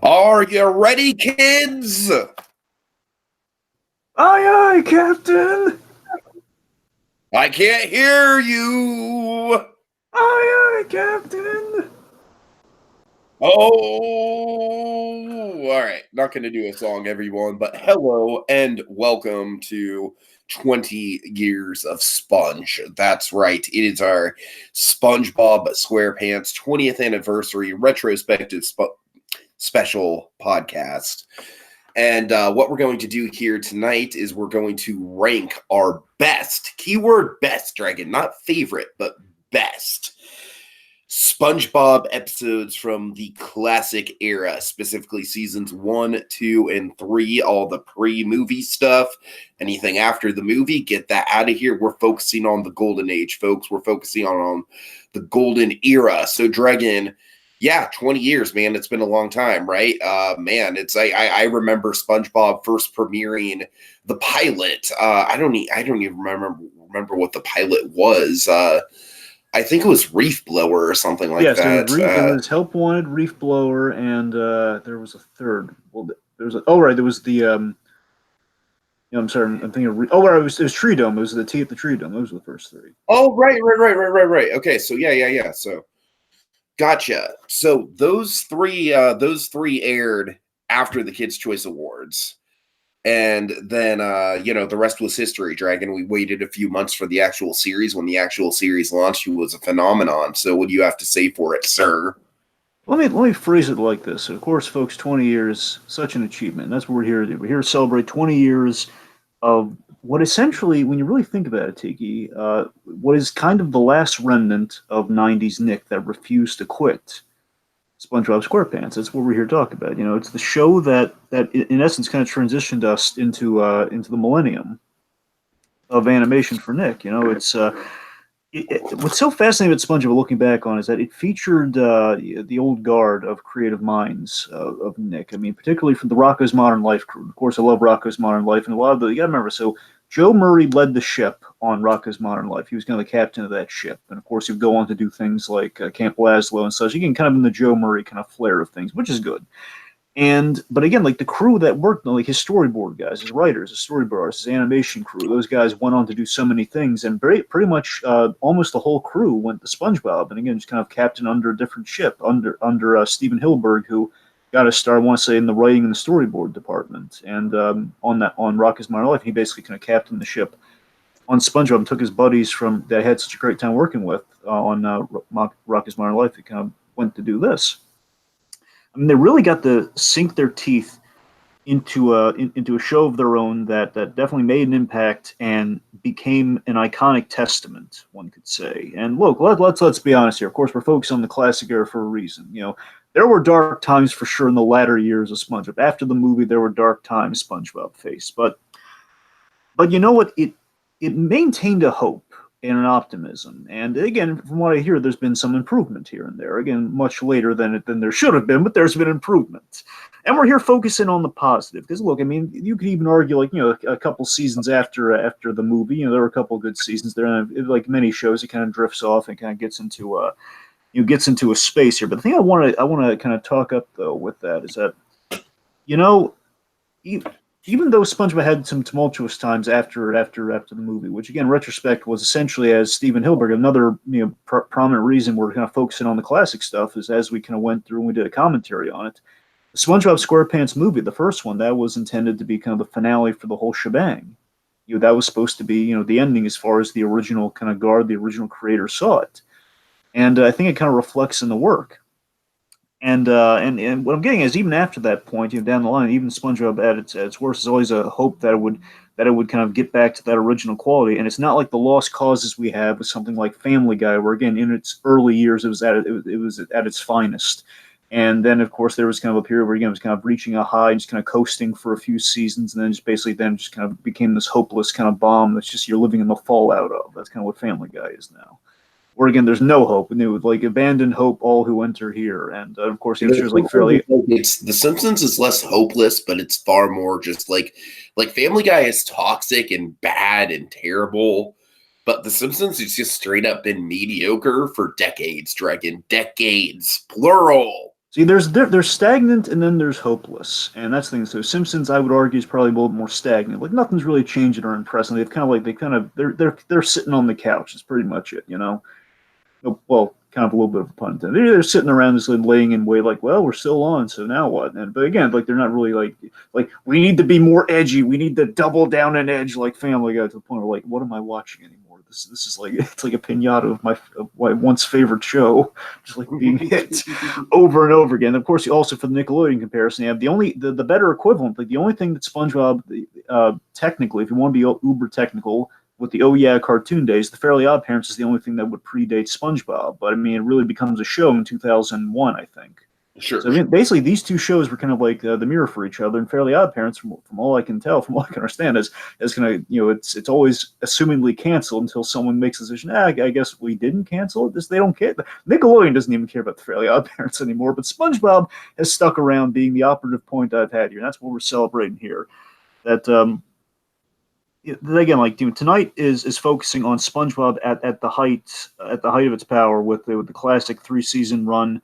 Are you ready, kids? Aye, aye, Captain! I can't hear you! Aye, aye, Captain! Oh, all right. Not going to do a song, everyone, but hello and welcome to 20 Years of Sponge. That's right. It is our Spongebob SquarePants 20th anniversary retrospective special podcast. And what we're going to do here tonight is we're going to rank our best, keyword best, Dragon, not favorite, but best SpongeBob episodes from the classic era, specifically seasons 1, 2, and 3, all the pre-movie stuff. Anything after the movie, get that out of here. We're focusing on the golden age, folks. We're focusing on the golden era. So, Dragon, yeah, 20 years, man. It's been a long time, right? Man, it's I remember SpongeBob first premiering the pilot. I don't even remember what the pilot was. I think it was Reef Blower or something like that. It was Help Wanted, Reef Blower, and there was a third. Well, there was there was the I'm sorry, I'm thinking of it was Treedome. It was the tea at the Treedome. Those were the first three. Oh, right. Okay, so yeah. So gotcha. So those three aired after the Kids' Choice Awards. And then, the rest was history, Dragon. We waited a few months for the actual series. When the actual series launched, it was a phenomenon. So what do you have to say for it, sir? Let me phrase it like this. Of course, folks, 20 years, such an achievement. That's what we're here to do. We're here to celebrate 20 years of what essentially, when you really think about it, Tiki, what is kind of the last remnant of 90s Nick that refused to quit. SpongeBob SquarePants. That's what we're here to talk about. It's the show that in essence kind of transitioned us into the millennium of animation for Nick. It's what's so fascinating about SpongeBob looking back on is that it featured the old guard of creative minds of Nick. I mean, particularly from the Rocko's Modern Life crew. Of course, I love Rocko's Modern Life, and a lot of you got to remember. So Joe Murray led the ship on Rocko's Modern Life. He was kind of the captain of that ship. And, of course, he'd go on to do things like Camp Lazlo and such. You can kind of in the Joe Murray kind of flair of things, which is good. But again, like the crew that worked, like his storyboard guys, his writers, his storyboard artists, his animation crew, those guys went on to do so many things. And pretty much almost the whole crew went to SpongeBob. And, again, just kind of captain under a different ship, under Steven Hillenburg, who got a start, I want to say, in the writing and the storyboard department. And on Rocko's Modern Life, he basically kind of captained the ship on SpongeBob and took his buddies that I had such a great time working with on Rocko's Modern Life. They kind of went to do this. I mean, they really got to sink their teeth into a show of their own that definitely made an impact and became an iconic testament, one could say. And look, let's be honest here. Of course, we're focused on the classic era for a reason. There were dark times for sure in the latter years of SpongeBob. After the movie, there were dark times SpongeBob faced. But you know what? It maintained a hope and an optimism. And again, from what I hear, there's been some improvement here and there. Again, much later than there should have been, but there's been improvement. And we're here focusing on the positive. Because look, I mean, you could even argue a couple seasons after the movie, there were a couple of good seasons there. And like many shows, it kind of drifts off and kind of gets into a space here. But the thing I want to kind of talk up though with that is that, even though SpongeBob had some tumultuous times after the movie, which again, in retrospect, was essentially, as Steven Hillenburg, another prominent reason we're kind of focusing on the classic stuff is as we kind of went through and we did a commentary on it. The SpongeBob SquarePants movie, the first one, that was intended to be kind of the finale for the whole shebang. That was supposed to be the ending as far as the original kind of guard, the original creator saw it, and I think it kind of reflects in the work. And what I'm getting is even after that point, down the line, even SpongeBob at its worst is always a hope that it would kind of get back to that original quality. And it's not like the lost causes we have with something like Family Guy, where again in its early years it was at its finest. And then of course there was kind of a period where again it was kind of reaching a high, just kind of coasting for a few seasons, and then just kind of became this hopeless kind of bomb that's just you're living in the fallout of. That's kind of what Family Guy is now. Where again, there's no hope, and they would abandon hope all who enter here, and of course, it was fairly. It's The Simpsons is less hopeless, but it's far more just like Family Guy is toxic and bad and terrible, but The Simpsons has just straight up been mediocre for decades, Dragon, decades, plural. See, there's stagnant and then there's hopeless, and that's the thing. So Simpsons, I would argue, is probably a little more stagnant. Like nothing's really changing or impressing. They're sitting on the couch. It's pretty much it, you know. Well, kind of a little bit of a pun intended. They're sitting around just like, laying in wait, like, well, we're still on, so now what? And but again, like they're not really like we need to be more edgy. We need to double down and edge like Family Guy to the point of like, what am I watching anymore? This is like it's like a pinata of my once favorite show, just like being hit over and over again. Of course, you also for the Nickelodeon comparison, you have the better equivalent. Like the only thing that SpongeBob, technically, if you want to be uber technical, with the Oh Yeah cartoon days, the Fairly Odd Parents is the only thing that would predate SpongeBob. But I mean, it really becomes a show in 2001, I think. Sure. So I mean, basically, these two shows were kind of like the mirror for each other. And Fairly Odd Parents, from all I can tell, from all I can understand, is kind of it's always assumingly canceled until someone makes a decision. I guess we didn't cancel it. They don't care. Nickelodeon doesn't even care about the Fairly Odd Parents anymore. But SpongeBob has stuck around, being the operative point I've had here, and that's what we're celebrating here. That again, like tonight is focusing on SpongeBob at the height of its power with the classic 3-season run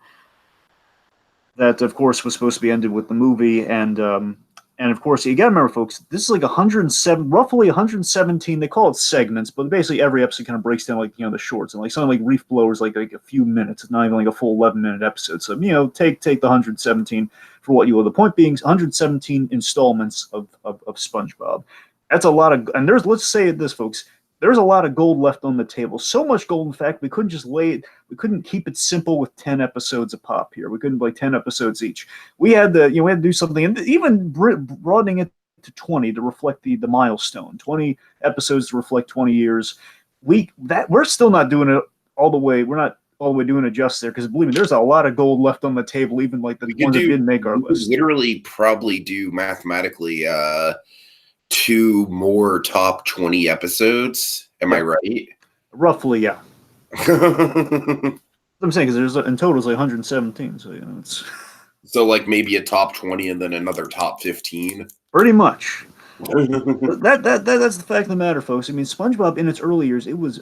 that of course was supposed to be ended with the movie, and of course you gotta remember, folks, this is like 107, roughly 117. They call it segments, but basically every episode kind of breaks down like the shorts, and like something like Reef Blowers like a few minutes. It's not even like a full 11-minute episode. So take the 117 for what you will. The point being 117 installments of SpongeBob. That's a lot of, and let's say this, folks, there's a lot of gold left on the table. So much gold, in fact, we couldn't just we couldn't keep it simple with 10 episodes a pop here. We couldn't play 10 episodes each. We had to, we had to do something, and even broadening it to 20 to reflect the milestone. 20 episodes to reflect 20 years. We're still not doing it all the way. We're not all the way doing it just there, because believe me, there's a lot of gold left on the table, even like the ones that didn't make our list. Literally, probably do mathematically 2 more top 20 episodes. Am I right? Roughly, yeah. I'm saying, because there's in total it's like 117, so it's so like maybe a top 20 and then another top 15. Pretty much. that's the fact of the matter, folks. I mean, SpongeBob in its early years, it was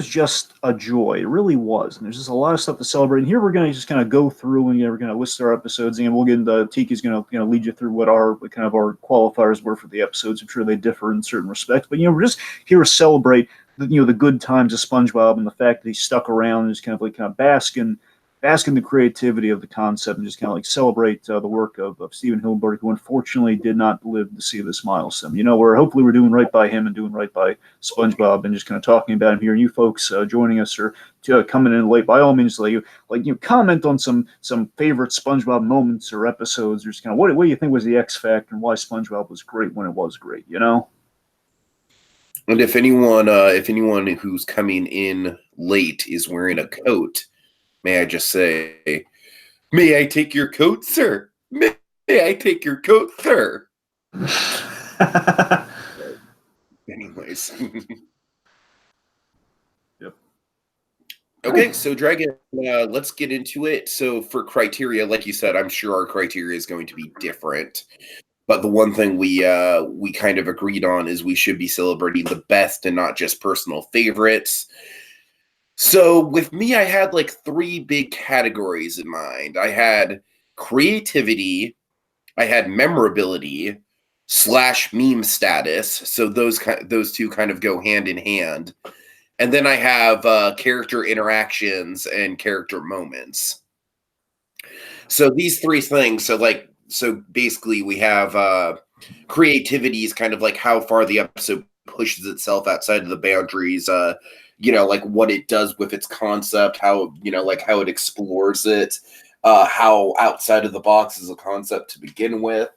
just a joy. It really was. And there's just a lot of stuff to celebrate. And here we're going to just kind of go through and we're going to list our episodes, and we'll get into Tiki's going to lead you through what our qualifiers were for the episodes. I'm sure they differ in certain respects, but we're just here to celebrate the good times of SpongeBob and the fact that he stuck around and just kind of bask in the creativity of the concept, and just kind of like celebrate the work of Stephen Hillenburg, who unfortunately did not live to see this milestone. Hopefully we're doing right by him and doing right by SpongeBob, and just kind of talking about him here. And you folks joining us or coming in late, by all means, comment on some favorite SpongeBob moments or episodes, or just kind of what do you think was the X factor and why SpongeBob was great when it was great. And if anyone who's coming in late is wearing a coat, may I just say, may I take your coat, sir? May I take your coat, sir? Anyways. Yep. Okay, so Dragon, let's get into it. So for criteria, like you said, I'm sure our criteria is going to be different. But the one thing we kind of agreed on is we should be celebrating the best and not just personal favorites. So with me, I had like 3 big categories in mind. I had creativity, I had memorability / meme status. So those two kind of go hand in hand. And then I have character interactions and character moments. So these 3 things. So basically we have creativity is kind of like how far the episode pushes itself outside of the boundaries, like what it does with its concept, how it explores it, how outside of the box is a concept to begin with.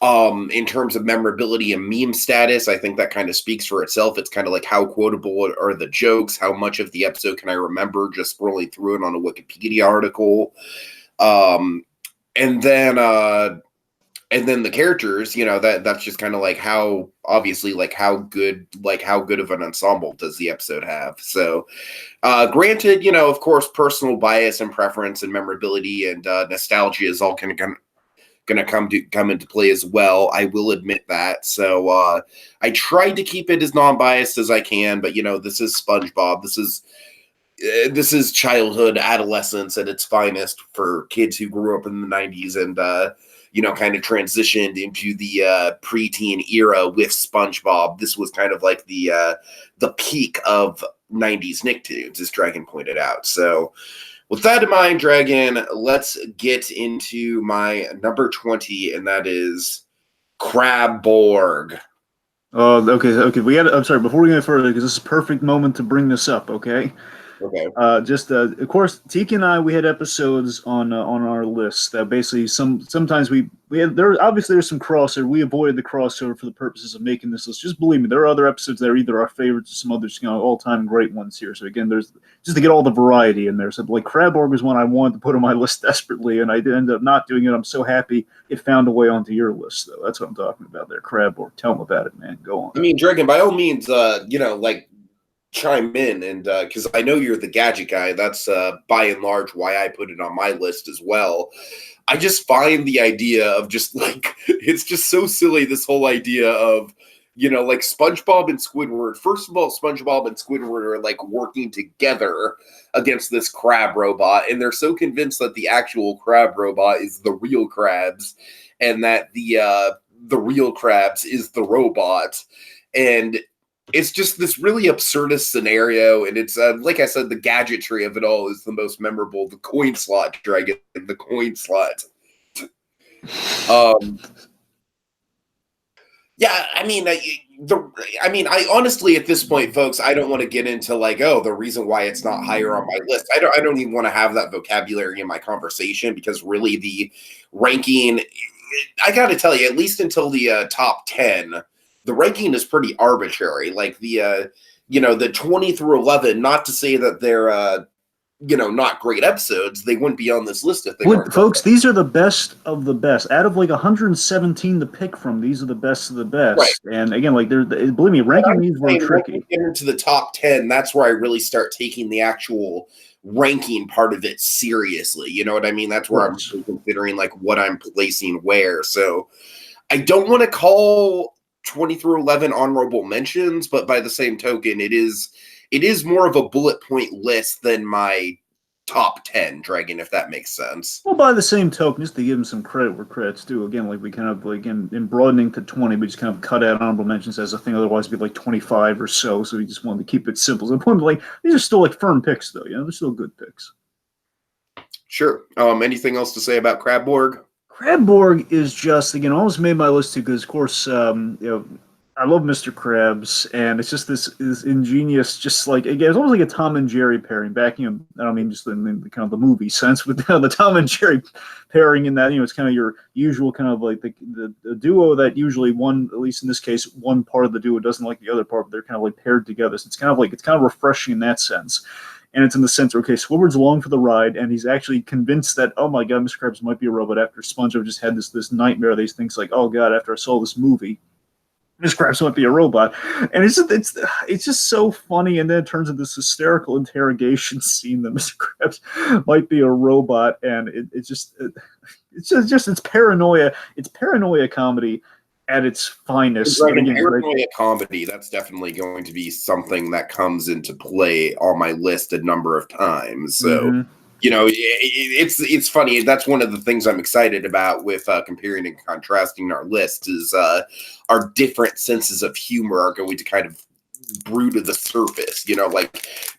In terms of memorability and meme status, I think that kind of speaks for itself. It's kind of like how quotable are the jokes, how much of the episode can I remember just scrolling through it on a Wikipedia article. And then the characters, that's just kind of like how good of an ensemble does the episode have. So, granted, of course, personal bias and preference and memorability and nostalgia is all going to come into play as well. I will admit that. So, I tried to keep it as non-biased as I can, but this is SpongeBob. this is childhood, adolescence at its finest for kids who grew up in the 90s and, kind of transitioned into the preteen era with SpongeBob. This was kind of like the peak of 90s Nicktoons, as Dragon pointed out. So with that in mind, Dragon, let's get into my number 20, and that is Krab Borg. Okay. I'm sorry. Before we go further, because this is a perfect moment to bring this up. Okay. Okay. Of course, Tiki and I, we had episodes on our list that basically sometimes we had there's some crossover. We avoided the crossover for the purposes of making this list. Just believe me, there are other episodes that are either our favorites or some others, all time great ones here. So again, there's just to get all the variety in there. So like Krab Borg was one I wanted to put on my list desperately, and I did end up not doing it. I'm so happy it found a way onto your list, though. That's what I'm talking about there. Krab Borg. Tell them about it, man. Go on. I mean, Dragon, by all means, chime in, and because I know you're the gadget guy, that's by and large why I put it on my list as well. I just find the idea of just it's just so silly, this whole idea of SpongeBob and Squidward. First of all, SpongeBob and Squidward are working together against this crab robot, and they're so convinced that the actual crab robot is the real crabs, and that the real crabs is the robot. And it's just this really absurdist scenario, and it's like I said, the gadgetry of it all is the most memorable. The coin slot, Dragon, the coin slot. Yeah, I honestly at this point, folks, I don't want to get into the reason why it's not higher on my list. I don't even want to have that vocabulary in my conversation, because really the ranking, I got to tell you, at least until the top 10. The ranking is pretty arbitrary. The 20 through 11, not to say that they're, not great episodes. They wouldn't be on this list if they weren't. Folks, these are the best of the best. Out of 117 to pick from, these are the best of the best. Right. And again, believe me, ranking these were tricky. When we get into the top 10, that's where I really start taking the actual ranking part of it seriously. You know what I mean? That's where I'm really considering what I'm placing where. So I don't want to call 20 through 11 honorable mentions, but by the same token, it is more of a bullet point list than my top 10, Dragon, if that makes sense. Well, by the same token, just to give them some credit where credit's due, again, we kind of in broadening to 20, we just kind of cut out honorable mentions as a thing. Otherwise, it'd be 25 or so. So we just wanted to keep it simple. So these are still firm picks, though. They're still good picks. Sure. Anything else to say about Krab Borg? Krab Borg is just, almost made my list too, because, of course, I love Mr. Krabs, and it's just this ingenious, just again, it's almost like a Tom and Jerry pairing, I don't mean just in the kind of the movie sense, but the Tom and Jerry pairing in that, it's kind of your usual kind of the duo that usually one, at least in this case, one part of the duo doesn't like the other part, but they're kind of paired together. So it's kind of refreshing in that sense. And it's in the sense, okay, Squidward's along for the ride, and he's actually convinced that, oh my God, Mr. Krabs might be a robot after SpongeBob just had this nightmare. These things oh God, after I saw this movie, Mr. Krabs might be a robot. And it's just so funny, and then it turns into this hysterical interrogation scene that Mr. Krabs might be a robot, and it's paranoia. It's paranoia comedy at its finest. Paranoia comedy, that's definitely going to be something that comes into play on my list a number of times. So, it's funny. That's one of the things I'm excited about with comparing and contrasting our list is our different senses of humor are going to kind of brew to the surface.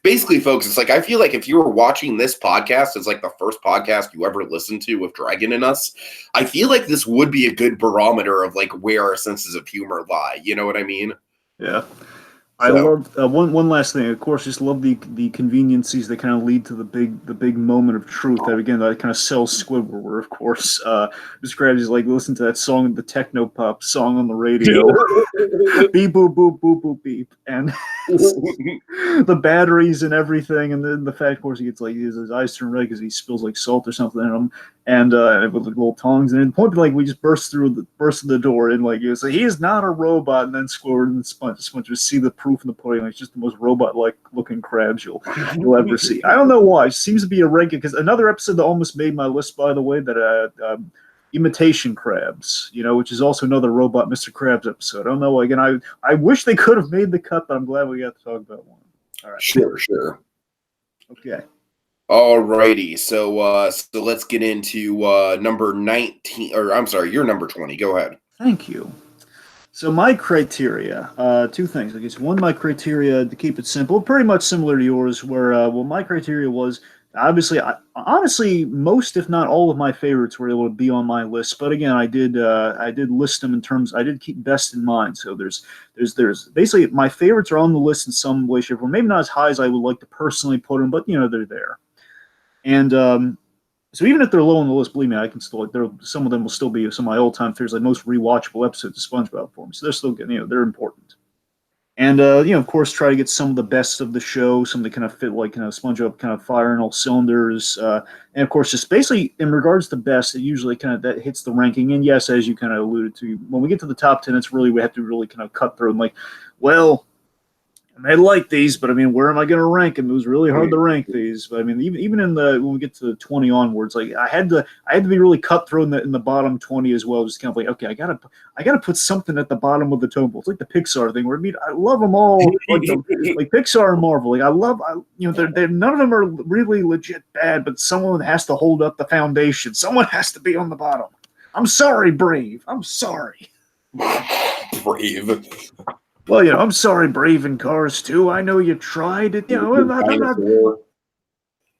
Basically, folks, it's I feel like if you were watching this podcast as the first podcast you ever listened to with Dragon and us, I feel like this would be a good barometer of where our senses of humor lie. You know what I mean? Yeah. I love one last thing. Of course, just love the conveniencies that kind of lead to the big moment of truth. That again, that kind of sells Squidward. Where of course, Mr. Krabs is listen to that song, the techno pop song on the radio, beep boop boop boop boop beep, and the batteries and everything, and then the fact, of course, he gets his eyes turn red because he spills salt or something in them, and with little tongs, and at the point we just burst through the door, and so he is not a robot, and then Squidward and Sponge just see the proof in the pudding. It's just the most robot-like looking crabs you'll ever see. I don't know why. It seems to be a regular, because another episode that almost made my list, by the way, that Imitation Crabs, which is also another robot Mr. Krabs episode. I don't know. Again, I wish they could have made the cut, but I'm glad we got to talk about one. All right. Sure. Okay. Alrighty, so let's get into number 19, or I'm sorry, you're number 20. Go ahead. Thank you. So my criteria, two things. I guess one, my criteria to keep it simple, pretty much similar to yours, where my criteria was obviously, honestly, most if not all of my favorites were able to be on my list. But again, I did list them in terms. I did keep best in mind. So there's basically my favorites are on the list in some way, shape, or maybe not as high as I would like to personally put them, but they're there. And so even if they're low on the list, believe me, I can still some of them will still be some of my all-time favorites, like most rewatchable episodes of SpongeBob for me. So they're still good, they're important. And of course, try to get some of the best of the show, some that kind of fit, like SpongeBob kind of firing all cylinders. And of course, just basically in regards to best, it usually kind of that hits the ranking. And yes, as you kind of alluded to, when we get to the top 10, it's really we have to really kind of cut through and like, well, I like these, but I mean, where am I going to rank them? It was really hard to rank these. But I mean, even in when we get to the 20 onwards, like I had to be really cutthroat in the bottom 20 as well. Just kind of like, okay, I gotta put something at the bottom of the totem pole. It's like the Pixar thing, where I mean, I love them all, like Pixar and Marvel. Like they're none of them are really legit bad, but someone has to hold up the foundation. Someone has to be on the bottom. I'm sorry, Brave. I'm sorry. Brave. Well, I'm sorry, Brave in Cars 2. I know you tried it. I'm not.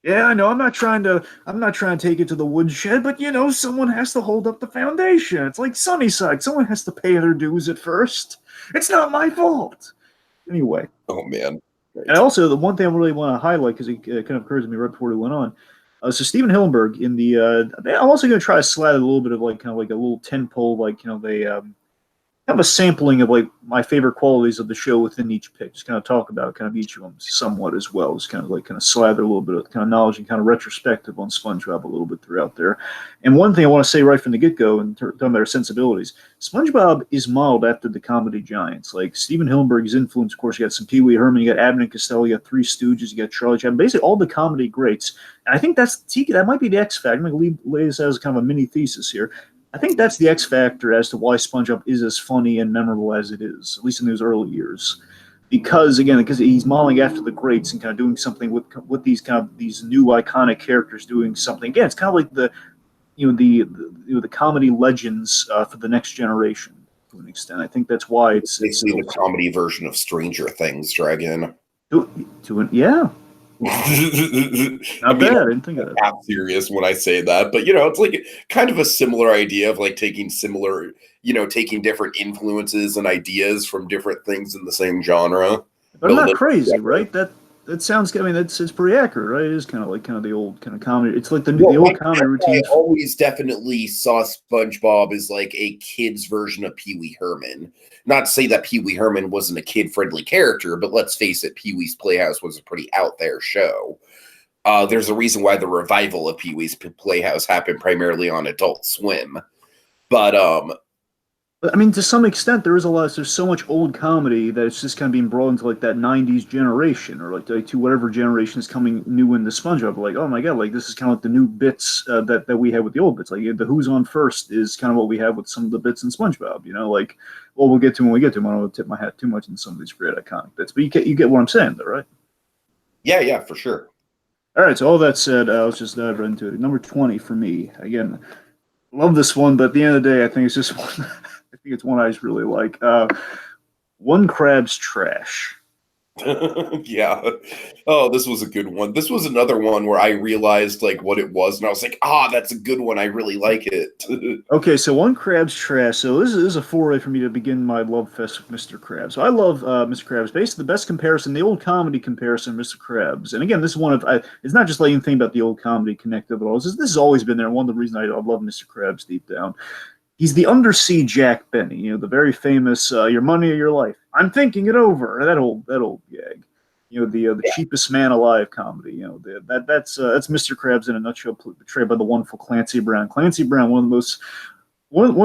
Yeah, I know. I'm not trying to take it to the woodshed, but someone has to hold up the foundation. It's like Sunnyside. Someone has to pay their dues at first. It's not my fault. Anyway. Oh man. Right. And also, the one thing I really want to highlight because it kind of occurred to me right before we went on. So Steven Hillenburg in the. I'm also going to try to slide a little bit of like a little 10-pole, like they. Have a sampling of like my favorite qualities of the show within each pick. Just kind of talk about kind of each of them somewhat as well. Just kind of slather a little bit of kind of knowledge and kind of retrospective on SpongeBob a little bit throughout there. And one thing I want to say right from the get-go, and talking about our sensibilities, SpongeBob is modeled after the comedy giants. Like Steven Hillenburg's influence, of course, you got some Pee Wee Herman, you got Abbott and Costello, you got Three Stooges, you got Charlie Chaplin, basically all the comedy greats. And I think that might be the X factor. I'm going to lay this as kind of a mini thesis here. I think that's the X factor as to why SpongeBob is as funny and memorable as it is, at least in those early years. Because he's modeling after the greats and kind of doing something with these new iconic characters doing something. Again, it's kind of like the comedy legends for the next generation to an extent. I think that's why it's basically the comedy version of Stranger Things, Dragon. Yeah. Not bad. I didn't think of that. I'm serious when I say that, but it's like kind of a similar idea of like taking different influences and ideas from different things in the same genre. But I'm not crazy, right? That sounds. I mean, it's pretty accurate, right? It is kind of the old kind of comedy. It's like the old comedy routine. I always definitely saw SpongeBob as like a kid's version of Pee Wee Herman. Not to say that Pee Wee Herman wasn't a kid-friendly character, but let's face it, Pee Wee's Playhouse was a pretty out there show. There's a reason why the revival of Pee Wee's Playhouse happened primarily on Adult Swim. But I mean, to some extent, there's so much old comedy that it's just kind of being brought into like that 90s generation or like to whatever generation is coming new into SpongeBob. Like, oh my God, like this is kind of like the new bits that we have with the old bits. Like the Who's on First is kind of what we have with some of the bits in SpongeBob, like, well, we'll get to when we get to them. I don't want to tip my hat too much in some of these great iconic bits, but you get what I'm saying though, right? Yeah, for sure. All right, so all that said, let's just dive right into it. Number 20 for me. Again, love this one, but at the end of the day, I think it's just one. I think it's one I just really like. One Krab's Trash. Yeah. Oh, this was a good one. This was another one where I realized like what it was, and I was like, that's a good one. I really like it. Okay, so One Krab's Trash. So this is a foray for me to begin my love fest with Mr. Krabs. So I love Mr. Krabs. Basically, the best comparison, the old comedy comparison, Mr. Krabs. And again, this is one of it's not just like anything about the old comedy connected at all. This has always been there. One of the reasons I love Mr. Krabs deep down. He's the undersea Jack Benny, the very famous "Your money or your life." I'm thinking it over. That old gag. The cheapest man alive comedy. That's Mr. Krabs in a nutshell, portrayed by the wonderful Clancy Brown. Clancy Brown, one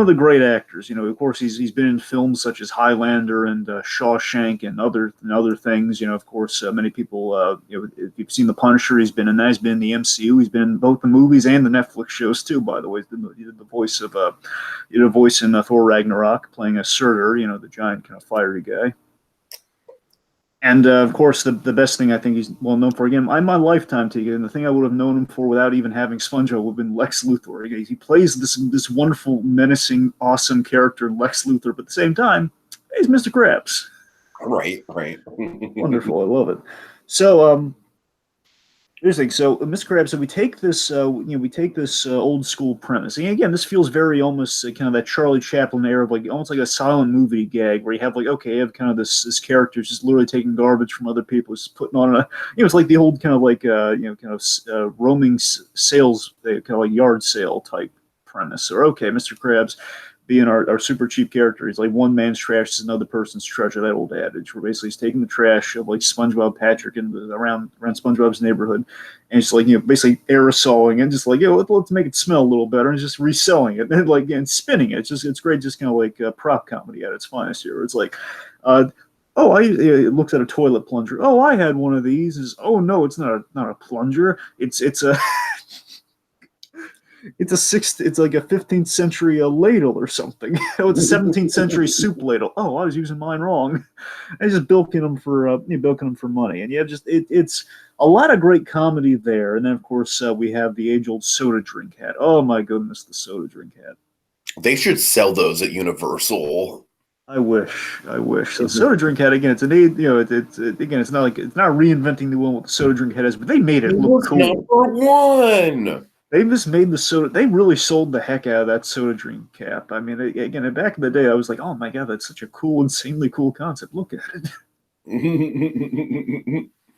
of the great actors. Of course, he's been in films such as Highlander and Shawshank and other things. Of course, many people, if you've seen The Punisher, he's been in that. He's been in the MCU. He's been in both the movies and the Netflix shows too. By the way, he did the voice of in Thor Ragnarok, playing a Surtur, the giant kind of fiery guy. And of course, the best thing I think he's well known for, again, in my lifetime, Tegan, and the thing I would have known him for without even having SpongeBob would have been Lex Luthor. He plays this wonderful, menacing, awesome character, Lex Luthor, but at the same time, he's Mr. Krabs. Right, right. Wonderful, I love it. So, here's the thing. So, Mr. Krabs, so we take this, we take this old school premise. And again, this feels very almost kind of that Charlie Chaplin era of like almost like a silent movie gag where you have like, okay, you have kind of this character just literally taking garbage from other people, just putting on a, it's like the old kind of like, roaming sales, kind of like yard sale type premise. Or okay, Mr. Krabs being our super cheap character. He's like one man's trash is another person's treasure. That old adage, where basically he's taking the trash of like SpongeBob, Patrick, and around SpongeBob's neighborhood, and it's like basically aerosoling and just like let's make it smell a little better, and just reselling it and like and spinning it. It's great, just kind of like prop comedy at its finest here. It's like. Oh, it looks at a toilet plunger. Oh, I had one of these. Oh no, it's not a plunger. It's a it's like a 15th century ladle or something. Oh, it's a 17th century soup ladle. Oh, I was using mine wrong. I just bilking them for money, and you have it's a lot of great comedy there. And then of course we have the age old soda drink hat. Oh my goodness, the soda drink hat. They should sell those at Universal. I wish. So the soda drink hat again. It's again. It's not reinventing the wheel with the soda drink hat is, but they made it look cool. Number one. They just made the soda. They really sold the heck out of that soda drink cap. I mean, again, back in the day, I was like, "Oh my god, that's such a cool, insanely cool concept. Look at it."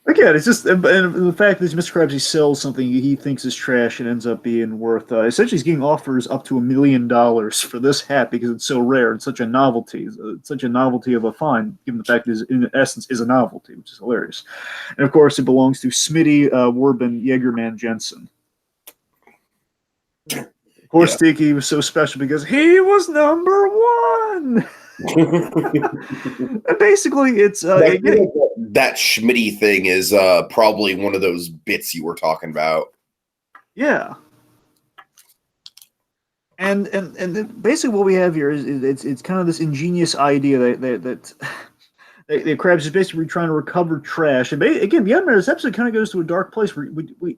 Again, it's just and the fact that Mr. Krabs sells something he thinks is trash and ends up being worth. Essentially, he's getting offers up to $1 million for this hat because it's so rare and such a novelty. It's such a novelty of a find, given the fact that it in essence is a novelty, which is hilarious. And of course, it belongs to Smitty Warbin Jaegerman Jensen. Of course, yeah. Tiki was so special because he was number one. And basically, it's that Schmitty thing is probably one of those bits you were talking about. Yeah. And basically, what we have here is it's kind of this ingenious idea that Krabs is basically trying to recover trash. And again, the other this episode kind of goes to a dark place. Where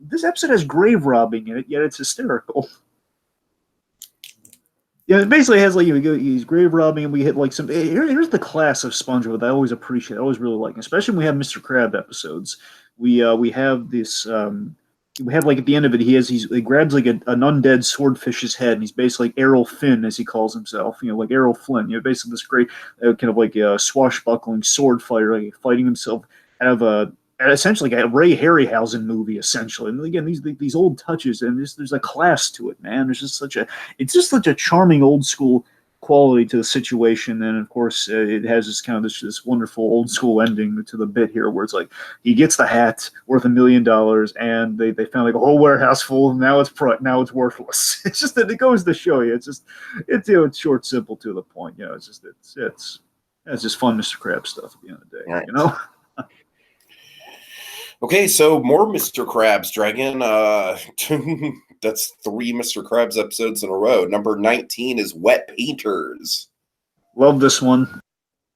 this episode has grave robbing in it, yet it's hysterical. Yeah, it basically has like he's grave robbing, and we hit like some. Here's the class of SpongeBob that I always appreciate. I always really like, especially when we have Mr. Krab episodes. We have this. We have like at the end of it, he grabs like an undead swordfish's head, and he's basically like Errol Flynn, as he calls himself. Like Errol Flynn. Basically this great kind of like a swashbuckling sword fighter, like fighting himself out of a. Essentially like a Ray Harryhausen movie, essentially. And again, these old touches, and there's a class to it, man. It's just such a charming old school quality to the situation. And of course, it has this kind of this wonderful old school ending to the bit here, where it's like he gets the hat worth $1 million, and they found like a whole warehouse full. And now it's worthless. It's just that it goes to show you. It's short, simple, to the point. It's just fun, Mr. Krabs stuff at the end of the day. Right. Okay, so more Mr. Krabs, Dragon. That's 3 Mr. Krabs episodes in a row. Number 19 is Wet Painters. Love this one.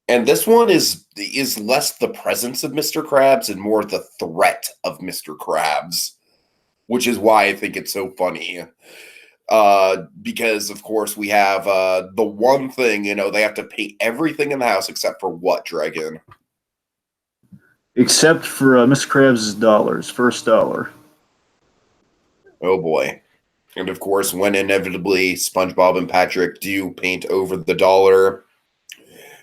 And this one is less the presence of Mr. Krabs and more the threat of Mr. Krabs, which is why I think it's so funny. Because, of course, we have the one thing, they have to pay everything in the house except for what, Dragon? Except for Mr. Krabs' dollars, first dollar. Oh boy. And of course, when inevitably SpongeBob and Patrick do paint over the dollar.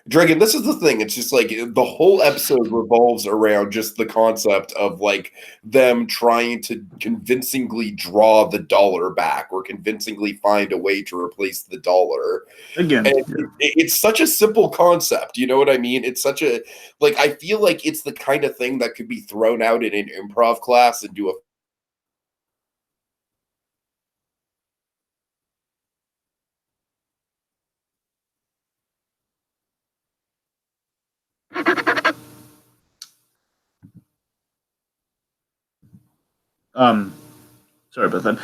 Dragon, this is the thing. It's just like the whole episode revolves around just the concept of like them trying to convincingly draw the dollar back or convincingly find a way to replace the dollar. Again, it's such a simple concept. You know what I mean? It's such a like I feel like it's the kind of thing that could be thrown out in an improv class and do a sorry about that.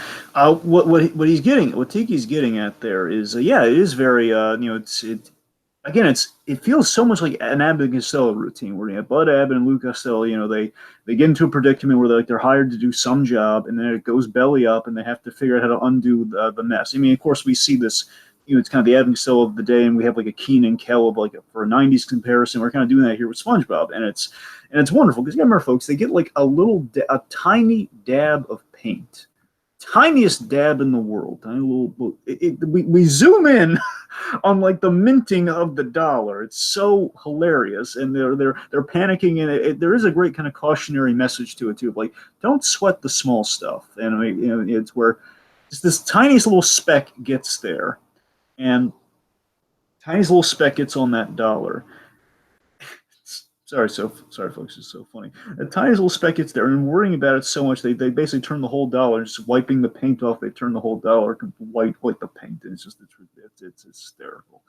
What he's getting, what Tiki's getting at there is, it is very, again, it feels so much like an Abbott and Costello routine where you have Bud Abbott and Lou Costello. They get into a predicament where they're hired to do some job, and then it goes belly up, and they have to figure out how to undo the mess. I mean, of course, we see this. It's kind of the Abbott and Costello of the day, and we have like a Keenan and Kel of for a '90s comparison. We're kind of doing that here with SpongeBob, and it's wonderful because remember, folks, they get like a tiny dab of paint. Tiniest dab in the world. Tiny little. We zoom in on like the minting of the dollar. It's so hilarious, and they're panicking, and there is a great kind of cautionary message to it too, like don't sweat the small stuff. And I mean, it's where just this tiniest little speck gets there, and tiniest little speck gets on that dollar. Sorry, folks. It's so funny. The tiniest little speck gets there, and worrying about it so much, they basically turn the whole dollar, just wiping the paint off. They turn the whole dollar to white the paint, and it's hysterical.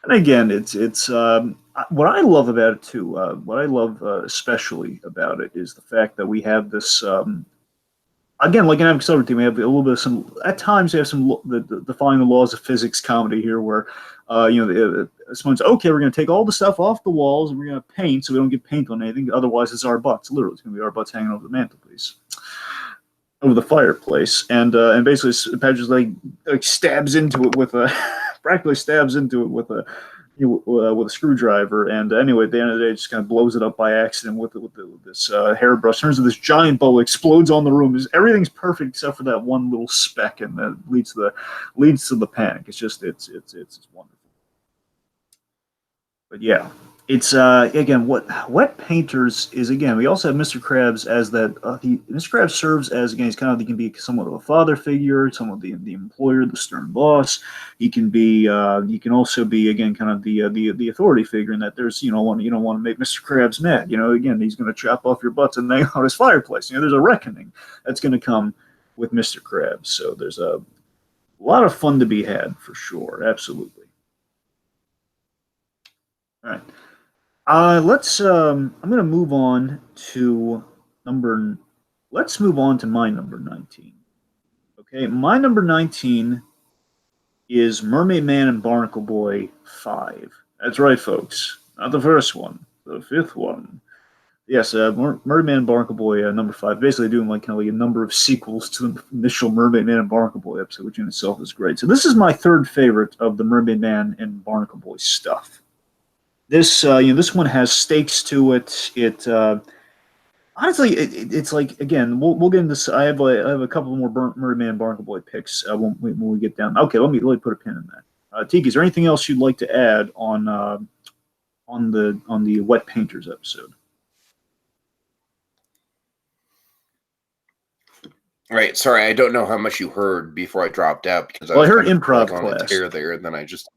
And again, it's what I love about it too. What I love especially about it is the fact that we have this. Again, like an episode team, we have a little bit of some. At times, we have some defying the laws of physics comedy here, where someone's okay. We're going to take all the stuff off the walls, and we're going to paint, so we don't get paint on anything. Otherwise, it's our butts. Literally, it's going to be our butts hanging over the mantelpiece, over the fireplace, and basically, Patchy's like stabs into it with a practically stabs into it with a screwdriver, and anyway, at the end of the day, it just kind of blows it up by accident with this hairbrush. Turns into this giant bubble, explodes on the room. Everything's perfect except for that one little speck, and that leads to the panic. It's wonderful. But yeah, it's again what Wet Painters is. Again, we also have Mr. Krabs as that. Mr. Krabs serves as, again, he can be somewhat of a father figure, somewhat the employer, the stern boss. He can also be, again, kind of the authority figure in that there's you don't want to make Mr. Krabs mad. Again, he's going to chop off your butts and hang out his fireplace. There's a reckoning that's going to come with Mr. Krabs. So there's a lot of fun to be had for sure. Absolutely. All right. Let's. I'm going to move on to Let's move on to my number 19. Okay, my number 19 is Mermaid Man and Barnacle Boy 5. That's right, folks. Not the first one, the fifth one. Yes, Mermaid Man and Barnacle Boy number 5. Basically, doing like a number of sequels to the initial Mermaid Man and Barnacle Boy episode, which in itself is great. So this is my third favorite of the Mermaid Man and Barnacle Boy stuff. This one has stakes to it. Honestly, it's like, again, we'll get into this. I have a couple more Mermaid Man and Barnacle Boy picks when we get down. Okay, let me put a pin in that. Tiki, is there anything else you'd like to add on the Wet Painters episode? All right, sorry, I don't know how much you heard before I dropped out because I heard improv class on a tear there, and then I just.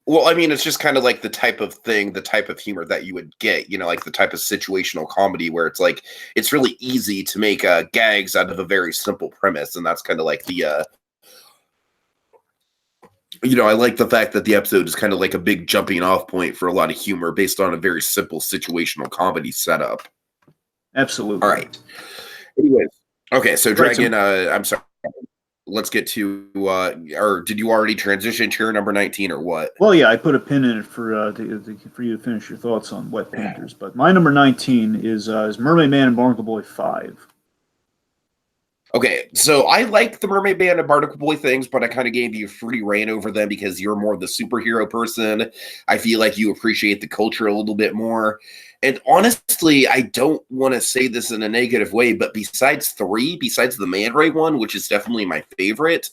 Well, I mean, it's just kind of like the type of humor that you would get, like the type of situational comedy where it's like, it's really easy to make gags out of a very simple premise. And that's kind of like the, I like the fact that the episode is kind of like a big jumping off point for a lot of humor based on a very simple situational comedy setup. Absolutely. All right. Anyways. Okay. So Dragon, I'm sorry. Let's get to, or did you already transition to your number 19 or what? Well, yeah, I put a pin in it for you to finish your thoughts on Wet Painters. But my number 19 is Mermaid Man and Barnacle Boy 5. Okay, so I like the Mermaid Man and Barnacle Boy things, but I kind of gave you free reign over them because you're more the superhero person. I feel like you appreciate the culture a little bit more. And honestly, I don't want to say this in a negative way, but besides the Man Ray one, which is definitely my favorite,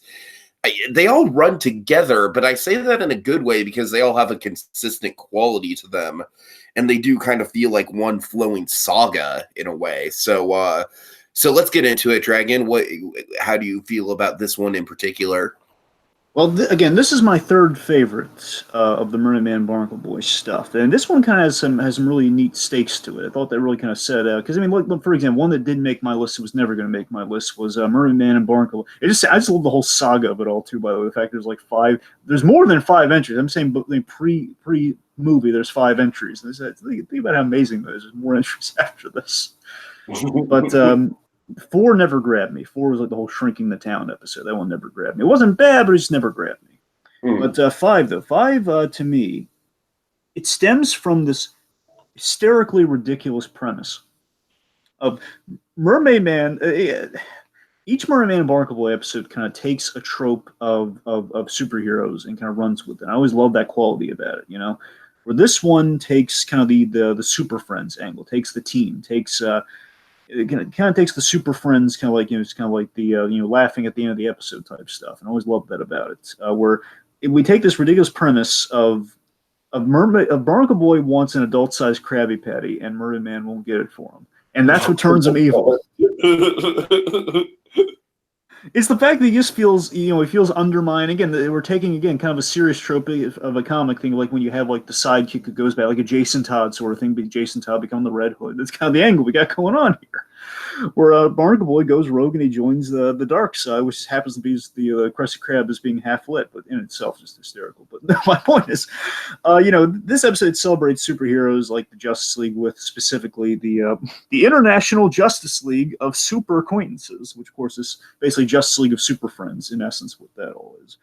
they all run together, but I say that in a good way because they all have a consistent quality to them. And they do kind of feel like one flowing saga in a way. So let's get into it, Dragon. How do you feel about this one in particular? Well, again, this is my third favorite of the Mermaid Man and Barnacle Boy stuff, and this one kind of has some really neat stakes to it. I thought they really kind of set out because I mean, look, for example, one that didn't make my list, it was never going to make my list, was Mermaid Man and Barnacle. I just love the whole saga of it all too. By the way, the fact there's more than 5 entries. I'm saying, but pre movie, there's 5 entries. Think about how amazing that is. There's more entries after this, but. 4 never grabbed me. 4 was like the whole shrinking the town episode. That one never grabbed me. It wasn't bad, but it just never grabbed me. Mm. But five, though, five to me, it stems from this hysterically ridiculous premise of Mermaid Man. Each Mermaid and Barnacle episode kind of takes a trope of superheroes and kind of runs with it. I always love that quality about it, you know. Where this one takes kind of the Super Friends angle, takes the team, takes it kind of takes the Super Friends kind of like, you know, it's kind of like the laughing at the end of the episode type stuff, and I always love that about it. Where we take this ridiculous premise of Barnacle Boy wants an adult-sized Krabby Patty, and Mermaid Man won't get it for him, and that's what turns him evil. It's the fact that he just feels, you know, he feels undermined. Again, we're taking again kind of a serious trope of a comic thing, like when you have like the sidekick that goes back, like a Jason Todd sort of thing, but Jason Todd become the Red Hood. That's kind of the angle we got going on here. Where Barnacle Boy goes rogue and he joins the dark side, which happens to be the Krusty Krab as being half lit, but in itself just hysterical. But my point is, you know, this episode celebrates superheroes like the Justice League with specifically the International Justice League of Super Acquaintances, which of course is basically Justice League of Super Friends in essence, what that all is.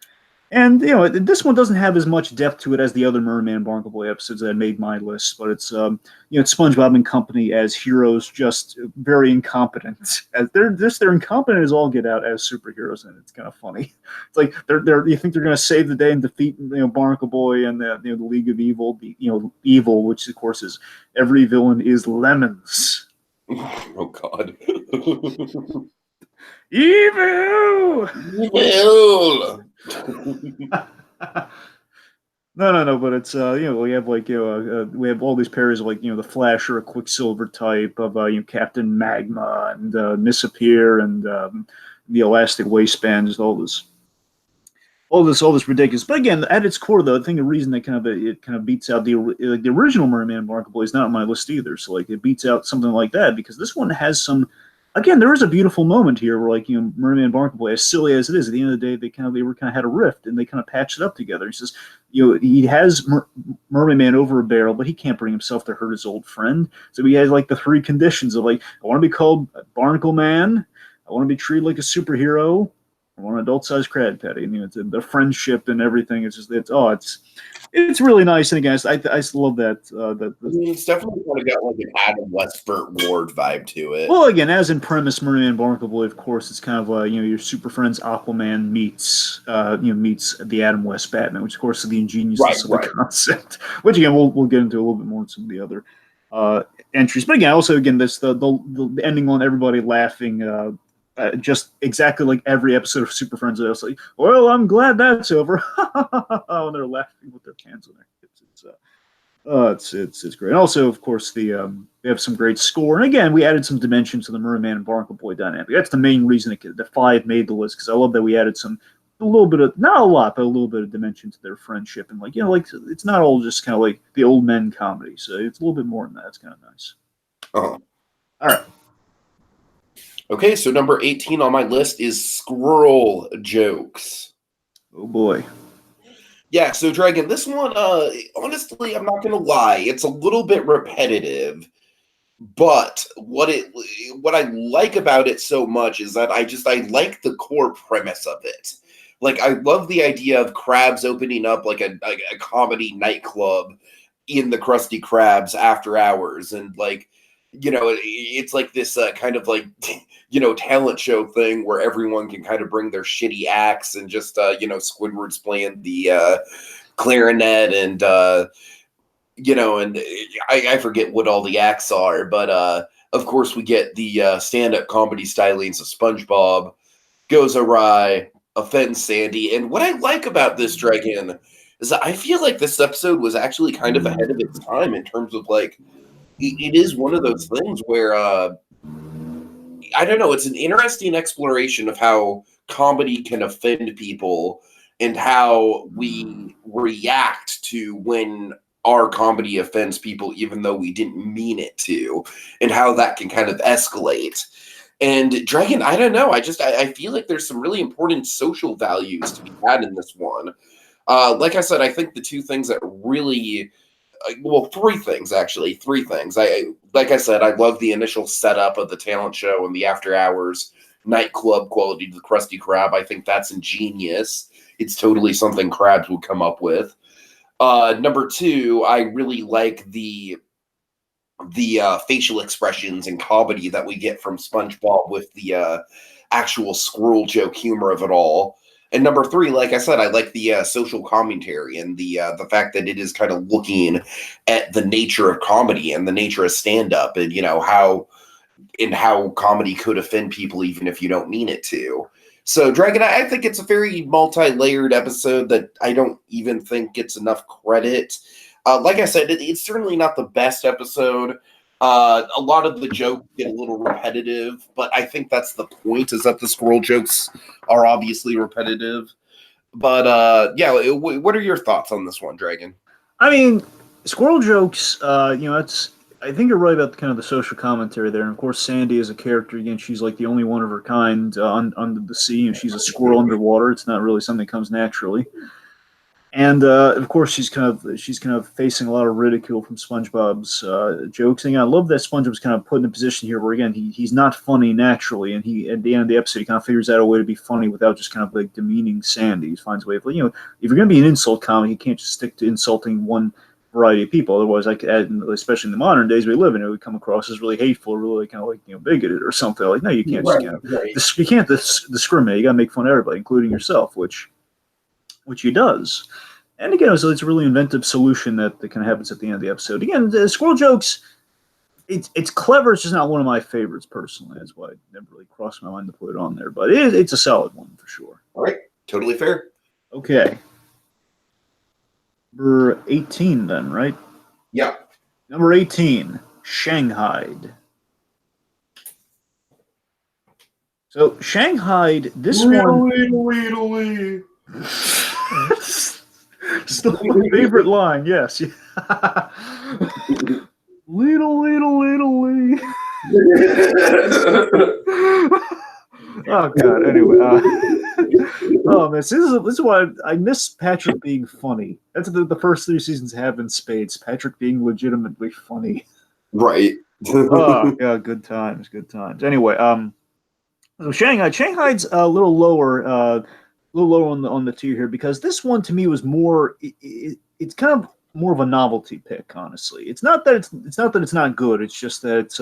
And you know, this one doesn't have as much depth to it as the other Merman and Barnacle Boy episodes that made my list, but it's you know, it's SpongeBob and company as heroes, just very incompetent. As they're incompetent as all get out as superheroes, and it's kind of funny. It's like they're you think they're going to save the day and defeat, you know, Barnacle Boy and the League of Evil, evil, which of course is every villain is lemons. Oh God. Evil. Evil. No, but it's you know, we have like, you know, we have all these pairs of like, you know, the Flash or a Quicksilver type of you know, Captain Magma and Miss Appear and the Elastic Waistband, just all this ridiculous. But again, at its core, though, I think the reason that it kind of beats out the original Merman and Barnacle Boy is not on my list either. So like, it beats out something like that because this one has some. Again, there is a beautiful moment here where, like, you know, Mermaid and Barnacle Boy, as silly as it is, at the end of the day, they kind of had a rift and they kind of patched it up together. He says, you know, he has Mermaid Man over a barrel, but he can't bring himself to hurt his old friend. So he has like the three conditions of like, I want to be called Barnacle Man, I want to be treated like a superhero, I want an adult-sized Krab Patty, and you know, it's the friendship and everything. It's just it's really nice, and again, I love that. I mean, it's definitely kind of got like an Adam West Burt Ward vibe to it. Well, again, as in premise, Mermaid and Barnacle Boy, of course, it's kind of you know, your Super Friends Aquaman meets the Adam West Batman, which of course is the ingeniousness of the concept. Which again, we'll get into a little bit more in some of the other entries. But again, also again, this the ending on everybody laughing. Just exactly like every episode of Super Friends. I was like, well, I'm glad that's over. And they're laughing with their hands on their hips. It's great. And also, of course, they have some great score. And again, we added some dimension to the Merman and Barnacle Boy dynamic. That's the main reason the five made the list, because I love that we added a little bit of, not a lot, but a little bit of dimension to their friendship. And like, you know, like it's not all just kind of like the old men comedy. So it's a little bit more than that. It's kind of nice. Oh. All right. Okay, so number 18 on my list is squirrel jokes. Oh boy. Yeah, so Dragon, this one, honestly, I'm not gonna lie, it's a little bit repetitive, but what I like about it so much is that I like the core premise of it. Like, I love the idea of Krabs opening up like a comedy nightclub in the Krusty Krabs after hours, and like, you know, it's like this kind of like, you know, talent show thing where everyone can kind of bring their shitty acts, and just, you know, Squidward's playing the clarinet, and, you know, and I forget what all the acts are, but of course we get the stand-up comedy stylings of SpongeBob goes awry, offends Sandy. And what I like about this, Dragon, is that I feel like this episode was actually kind of ahead of its time in terms of like, it is one of those things where, I don't know, it's an interesting exploration of how comedy can offend people and how we react to when our comedy offends people, even though we didn't mean it to, and how that can kind of escalate. And Dragon, I don't know, I feel like there's some really important social values to be had in this one. Like I said, I think the two things that really... well, three things. Like I said, I love the initial setup of the talent show and the after hours nightclub quality to the Krusty Krab. I think that's ingenious. It's totally something Krabs would come up with. Number 2, I really like the facial expressions and comedy that we get from SpongeBob with the actual squirrel joke humor of it all. And number 3, like I said, I like the social commentary and the fact that it is kind of looking at the nature of comedy and the nature of stand-up, and how comedy could offend people even if you don't mean it to. So, Dragon, I think it's a very multi-layered episode that I don't even think gets enough credit. Like I said, it's certainly not the best episode. A lot of the jokes get a little repetitive, but I think that's the point, is that the squirrel jokes are obviously repetitive. But, yeah, what are your thoughts on this one, Dragon? I mean, squirrel jokes, I think you're right about kind of the social commentary there. And of course, Sandy is a character. Again, she's like the only one of her kind under the sea, and she's a squirrel underwater. It's not really something that comes naturally. And of course, she's kind of facing a lot of ridicule from SpongeBob's jokes. And I love that SpongeBob's kind of put in a position here where, again, he's not funny naturally, and he, at the end of the episode, he kind of figures out a way to be funny without just kind of like demeaning Sandy. He finds a way of, if you're going to be an insult comic, you can't just stick to insulting one variety of people. Otherwise, especially in the modern days we live in, it would come across as really hateful, really kind of like bigoted or something. Like, no, you can't you can't discriminate. You got to make fun of everybody, including yourself, which he does. And again, so it's a really inventive solution that kind of happens at the end of the episode. Again, the squirrel jokes, it's clever. It's just not one of my favorites personally. That's why it never really crossed my mind to put it on there. But it's a solid one for sure. All right, totally fair. Okay. Number 18 then, right? Yeah. Number 18, Shanghaied. So Shanghaied, this one... Still my favorite line, yes. Lee. Oh god. Anyway, oh man, this is why I miss Patrick being funny. That's the first 3 seasons have in spades. Patrick being legitimately funny. Right. Oh yeah, good times. Anyway, so Shanghai's a little lower on the tier here, because this one to me was more. It's kind of more of a novelty pick, honestly. It's not that it's not good. It's just that it's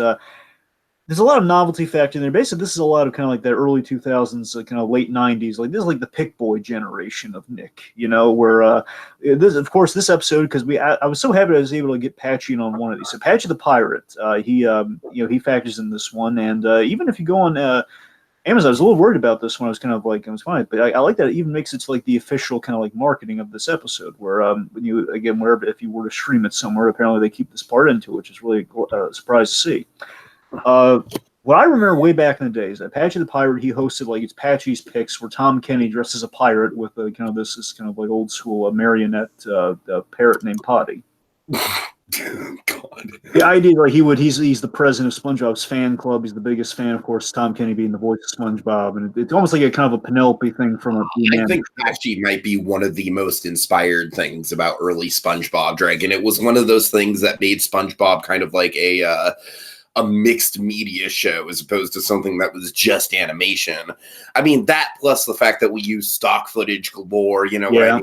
there's a lot of novelty factor in there. Basically, this is a lot of kind of like that early 2000s, kind of late 90s. Like, this is like the Pick Boy generation of Nick, where this episode, because I was so happy I was able to get Patchy in on one of these. So Patchy the Pirate, he factors in this one, and even if you go on Amazon, I was a little worried about this one. I was kind of like, it was fine, but I like that it even makes it to like the official kind of like marketing of this episode, where if you were to stream it somewhere, apparently they keep this part into, which is really a surprise to see. What I remember way back in the days, that Patchy the Pirate, he hosted it's Patchy's Picks, where Tom Kenny dressed as a pirate with kind of this kind of like old school marionette parrot named Potty. God. The idea, he's the president of SpongeBob's fan club. He's the biggest fan, of course. Tom Kenny being the voice of SpongeBob, and it's almost like a kind of a Penelope thing from a. I think Patchy might be one of the most inspired things about early SpongeBob, Dragon. It was one of those things that made SpongeBob kind of like a mixed media show as opposed to something that was just animation. I mean, that plus the fact that we use stock footage galore, right?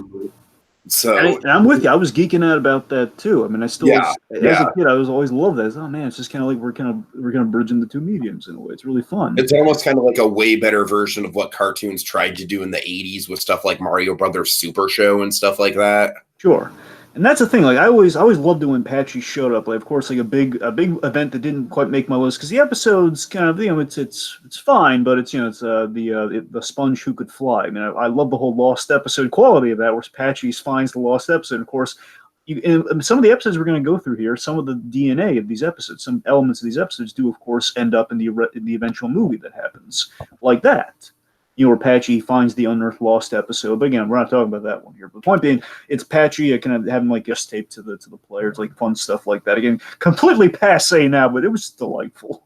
So and I'm with you. I was geeking out about that too. I mean, as a kid, I was always loved that. Oh man, it's just kind of like we're kind of bridging the two mediums in a way. It's really fun. It's almost kind of like a way better version of what cartoons tried to do in the 80s with stuff like Mario Brothers Super Show and stuff like that. Sure. And that's the thing. Like, I always loved it when Patchy showed up. Like, of course, like a big event that didn't quite make my list, because the episode's kind of it's fine, but it's it's the sponge who could fly. I mean, I love the whole lost episode quality of that, where Patchy finds the lost episode. And of course, in some of the episodes we're going to go through here, some of the DNA of these episodes, some elements of these episodes do, of course, end up in the eventual movie that happens, like that. Where Patchy finds the unearthed lost episode. But again, we're not talking about that one here. But the point being, it's Patchy kind of having like guest tape to the players, like fun stuff like that. Again, completely passe now, but it was delightful.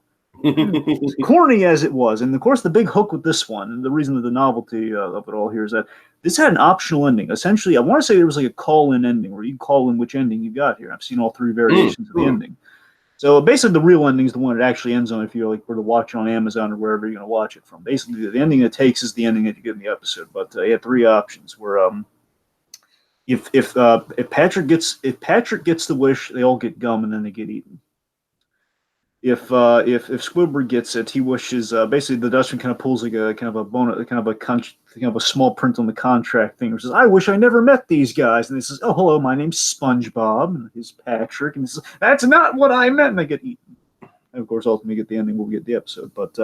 Corny as it was. And of course, the big hook with this one, and the reason that the novelty of it all here is that this had an optional ending. Essentially, I want to say there was like a call-in ending, where you call in which ending you got here. I've seen all 3 variations of the ending. So basically, the real ending is the one it actually ends on if you were to watch it on Amazon or wherever you're going to watch it from. Basically, the ending it takes is the ending that you get in the episode. But you have three options where if Patrick gets the wish, they all get gum and then they get eaten. If Squidward gets it, he wishes basically the Dutchman kind of pulls like a kind of a small print on the contract thing, which says, "I wish I never met these guys," and he says, "Oh, hello, my name's Spongebob," and he's Patrick, and he says, "That's not what I meant," and they get eaten. And of course, ultimately, get the ending. We'll get the episode, but.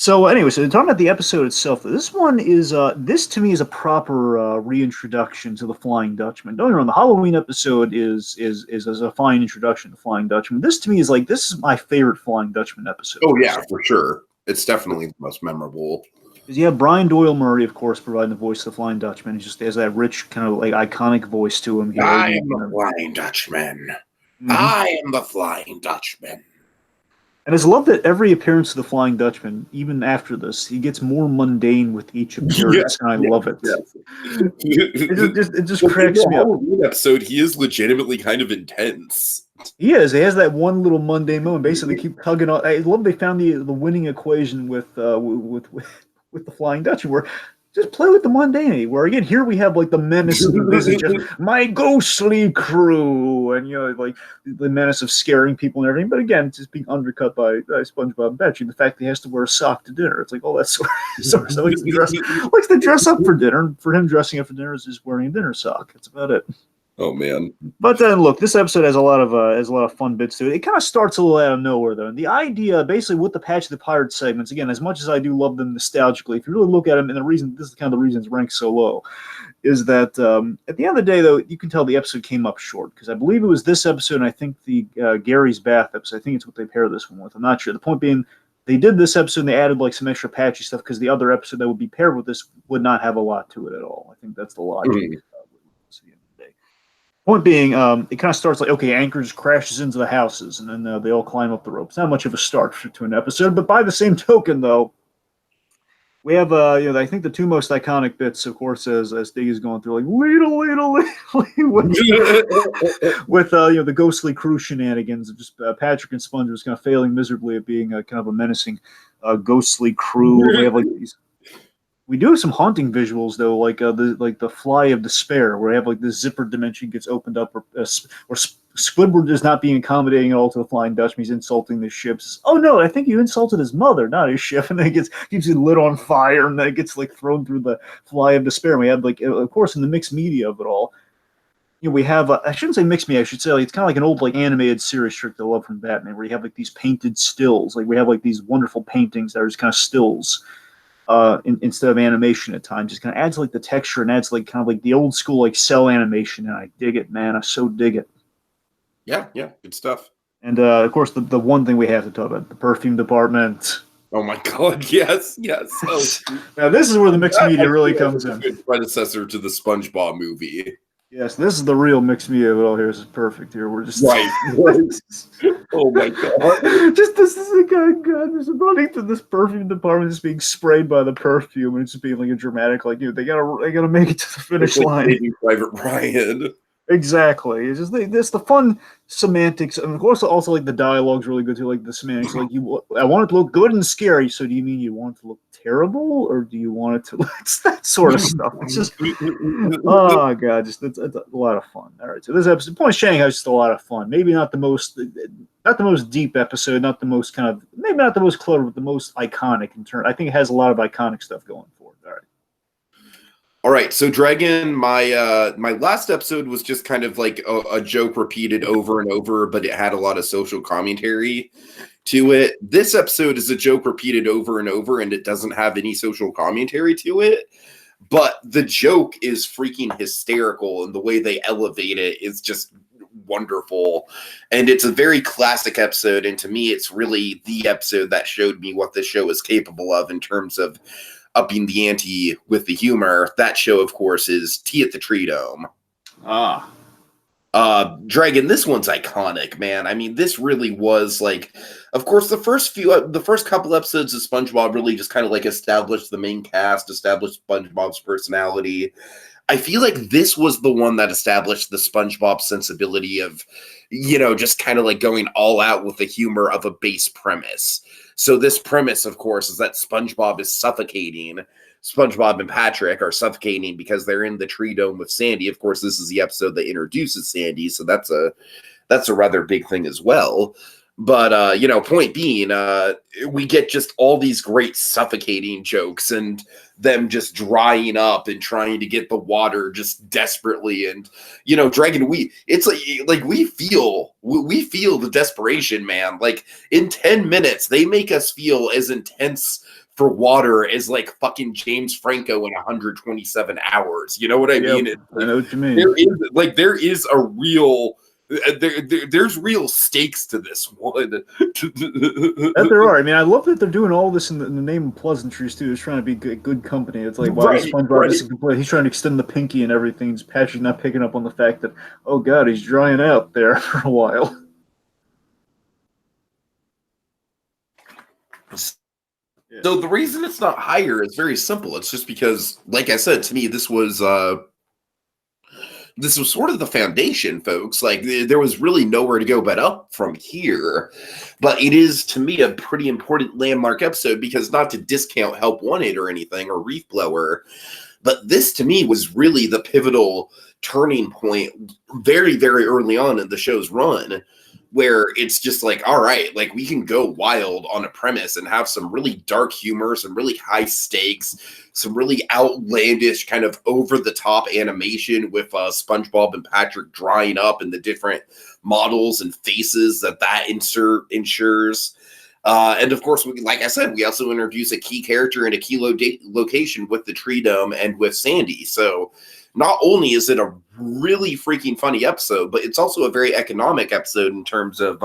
So anyway, so talking about the episode itself, this one is this to me is a proper reintroduction to the Flying Dutchman. Don't get me wrong, the Halloween episode is a fine introduction to Flying Dutchman. This to me is this is my favorite Flying Dutchman episode. Oh yeah, for sure. It's definitely the most memorable. Because you have Brian Doyle Murray, of course, providing the voice of the Flying Dutchman. He just has that rich kind of iconic voice to him. I am the Flying Dutchman. Mm-hmm. I am the Flying Dutchman. And I love that every appearance of the Flying Dutchman, even after this, he gets more mundane with each appearance, and I love it. It just cracks me up. Halloween episode, he is legitimately kind of intense. He is. He has that one little mundane moment. Basically, they keep tugging on. I love they found the winning equation with the Flying Dutchman, where just play with the mundanity. Where again, here we have the menace of the visage of my ghostly crew, and the menace of scaring people and everything. But again, just being undercut by SpongeBob and Patchy. The fact that he has to wear a sock to dinner. It's that's sort of likes to dress up for dinner. For him, dressing up for dinner is just wearing a dinner sock. That's about it. Oh man! But then look, this episode has a lot of fun bits to it. It kind of starts a little out of nowhere though. And the idea, basically, with the Patch the Pirate segments, again, as much as I do love them nostalgically, if you really look at them, and this is kind of the reason it's ranked so low, is that at the end of the day, though, you can tell the episode came up short because I believe it was this episode, and I think the Gary's Bath episode. I think it's what they pair this one with. I'm not sure. The point being, they did this episode and they added some extra Patchy stuff because the other episode that would be paired with this would not have a lot to it at all. I think that's the logic. Mm-hmm. Point being, it kind of starts okay, Anchor just crashes into the houses, and then they all climb up the ropes. Not much of a start to an episode, but by the same token, though, we have I think the two most iconic bits, of course, as Diggy is going through, with the ghostly crew shenanigans of just Patrick and Sponge was kind of failing miserably at being kind of a menacing ghostly crew. We have these. We do have some haunting visuals though, the Fly of Despair, where we have this zipper dimension gets opened up, or Squidward is not being accommodating at all to the Flying Dutchman. He's insulting the ships. Oh no, I think you insulted his mother, not his ship, and then it keeps lit on fire, and then it gets thrown through the Fly of Despair. And we have of course, in the mixed media of it all, we have I shouldn't say mixed media. I should say it's kind of like an old animated series trick that I love from Batman, where you have these painted stills. We have these wonderful paintings that are just kind of stills. Instead of animation at times, just kind of adds the texture and adds the old school cell animation, and I dig it, man. I so dig it. Yeah, good stuff. And of course, the one thing we have to talk about, the perfume department. Oh my god, yes. Oh, now this is where the mixed media really comes in. Good predecessor to the SpongeBob movie. Yes, this is the real mixed media of it all. Here, this is perfect. Here, we're just right. Oh my god! Just this is god. There's running through this perfume department, just being sprayed by the perfume, and it's just being a dramatic, they gotta make it to the finish line. Private Ryan. Exactly. It's just the fun semantics, and of course also the dialogue's really good too. The semantics, I want it to look good and scary. So do you mean you want it to look terrible, or do you want it to? It's that sort of stuff. It's just oh god, it's a lot of fun. All right, so this episode, Point Shanghai, is just a lot of fun. Maybe not the most deep episode, not the most maybe not the most clever, but the most iconic in turn. I think it has a lot of iconic stuff going for it. All right. All right, so Dragon, my last episode was just kind of a joke repeated over and over, but it had a lot of social commentary to it. This episode is a joke repeated over and over, and it doesn't have any social commentary to it, but the joke is freaking hysterical, and the way they elevate it is just wonderful. And it's a very classic episode, and to me, it's really the episode that showed me what this show is capable of in terms of upping the ante with the humor. That show, of course, is Tea at the Treedome. Dragon, this one's iconic, man. I mean, this really was of course, the first couple episodes of SpongeBob really just kind of established the main cast, established SpongeBob's personality. I feel like this was the one that established the SpongeBob sensibility of, just kind of like going all out with the humor of a base premise. So this premise, of course, is that SpongeBob is suffocating. SpongeBob and Patrick are suffocating because they're in the Treedome with Sandy. Of course, this is the episode that introduces Sandy, so that's a rather big thing as well. But, point being, we get just all these great suffocating jokes and them just drying up and trying to get the water just desperately. And, Dragon, it's like we feel the desperation, man. Like in 10 minutes, they make us feel as intense for water as like fucking James Franco in 127 hours. You know what I mean? I know what you mean. There is a real... There's real stakes to this one. That there are. I mean, I love that they're doing all this in the name of pleasantries too. It's trying to be good company. It's like, wow, SpongeBob isn't complete. He's trying to extend the pinky and everything. Patchy's not picking up on the fact that, oh god, he's drying out there for a while. So the reason it's not higher is very simple. It's just because, like I said, to me, this was sort of the foundation, folks. Like, there was really nowhere to go but up from here. But it is, to me, a pretty important landmark episode because, not to discount Help Wanted or anything, or Reef Blower, but this, to me, was really the pivotal turning point very, very early on in the show's run, where it's just like, all right, like we can go wild on a premise and have some really dark humor, some really high stakes, some really outlandish kind of over the top animation with SpongeBob and Patrick drying up and the different models and faces that ensures. And of course, like I said, we also introduce a key character and a key location with the Treedome and with Sandy. So not only is it a really freaking funny episode, but it's also a very economic episode in terms of,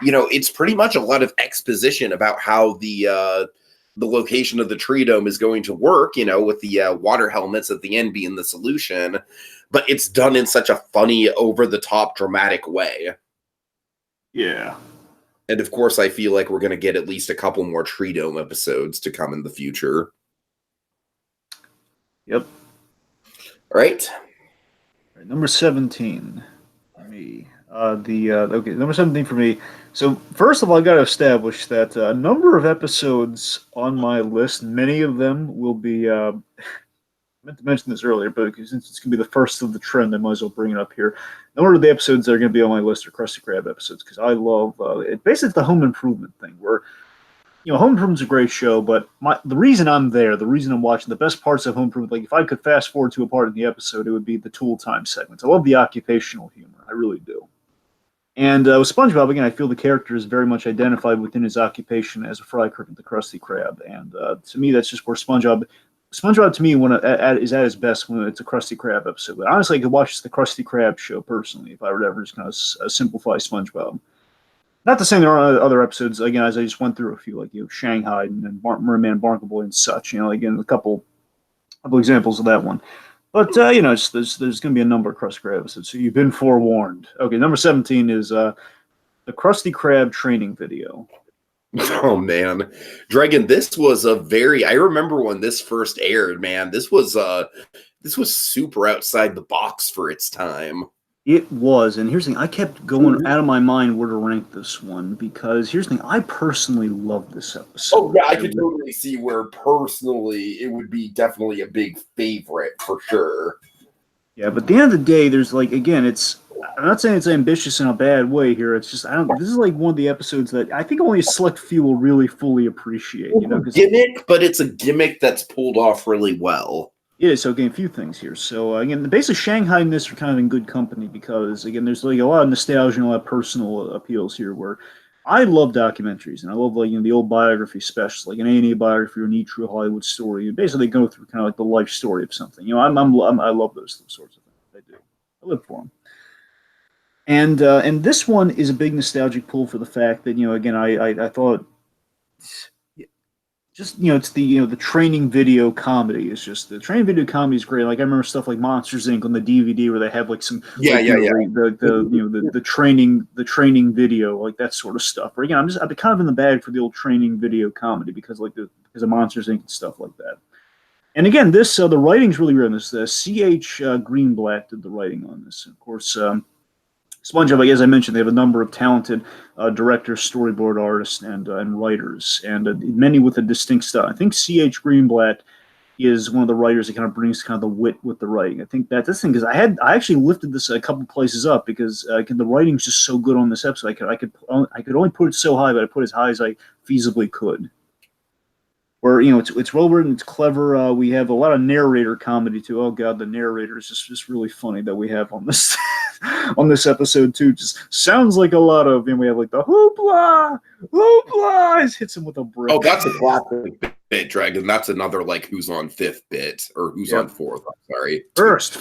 it's pretty much a lot of exposition about how the location of the Treedome is going to work, with the water helmets at the end being the solution. But it's done in such a funny, over-the-top, dramatic way. Yeah. And of course, I feel like we're going to get at least a couple more Treedome episodes to come in the future. Yep. All right. Number 17 for me. Number 17 for me. So first of all, I got to establish that a number of episodes on my list, many of them will be. I meant to mention this earlier, but since it's going to be the first of the trend, I might as well bring it up here. A number of the episodes that are going to be on my list are Krusty Krab episodes because I love it. Basically, it's the home improvement thing where. Home Improvement's a great show, but the reason I'm there, the reason I'm watching, the best parts of Home Improvement, like if I could fast forward to a part in the episode, it would be the tool time segments. I love the occupational humor. I really do. And with SpongeBob, again, I feel the character is very much identified within his occupation as a fry cook at the Krusty Krab. And to me, that's just where SpongeBob to me is at his best when it's a Krusty Krab episode. But honestly, I could watch the Krusty Krab show personally if I were to ever just kind of simplify SpongeBob. Not to say there aren't other episodes, again, as I just went through a few, like, Shanghaied and Mermaid and Barnacle and such, again, a couple examples of that one. But, there's going to be a number of Krusty Krab episodes, so you've been forewarned. Okay, number 17 is the Krusty Krab training video. Oh, man. Dragon, this was I remember when this first aired, man, this was super outside the box for its time. It was, and here's the thing, I kept going out of my mind where to rank this one, because here's the thing, I personally love this episode. Oh, yeah, I could totally see where personally it would be definitely a big favorite, for sure. Yeah, but at the end of the day, there's again, I'm not saying it's ambitious in a bad way here, it's just, this is one of the episodes that I think only a select few will really fully appreciate, Gimmick, but it's a gimmick that's pulled off really well. Yeah, so again, a few things here. So again, basically Shanghai and this are kind of in good company because again, there's a lot of nostalgia and a lot of personal appeals here. Where I love documentaries and I love the old biography specials, like an A&E biography or an E! True Hollywood Story. You basically go through kind of the life story of something. I love those sorts of things. I do. I live for them. And this one is a big nostalgic pull for the fact that again, I thought. Just it's the training video comedy is just the training video comedy is great. Like I remember stuff like Monsters Inc. on the DVD where they have some the training video, like that sort of stuff. Or again, I've been kind of in the bag for the old training video comedy because of Monsters Inc. and stuff like that. And again, this the writing's really good on this. C.H. Greenblatt did the writing on this. Of course, SpongeBob, as I mentioned, they have a number of talented directors, storyboard artists, and writers, and many with a distinct style. I think C.H. Greenblatt is one of the writers that kind of brings kind of the wit with the writing. I think that this thing, because I actually lifted this a couple places up because the writing's just so good on this episode. I could only put it so high, but I put it as high as I feasibly could. Where it's well written, it's clever. We have a lot of narrator comedy too. Oh god, the narrator is just really funny that we have on this on this episode too. Just sounds like a lot of, and we have like the hoopla, hoopla. It hits him with a brick. Oh, that's a classic bit, Dragon. That's another like who's on fifth bit or who's on fourth. I'm sorry. First.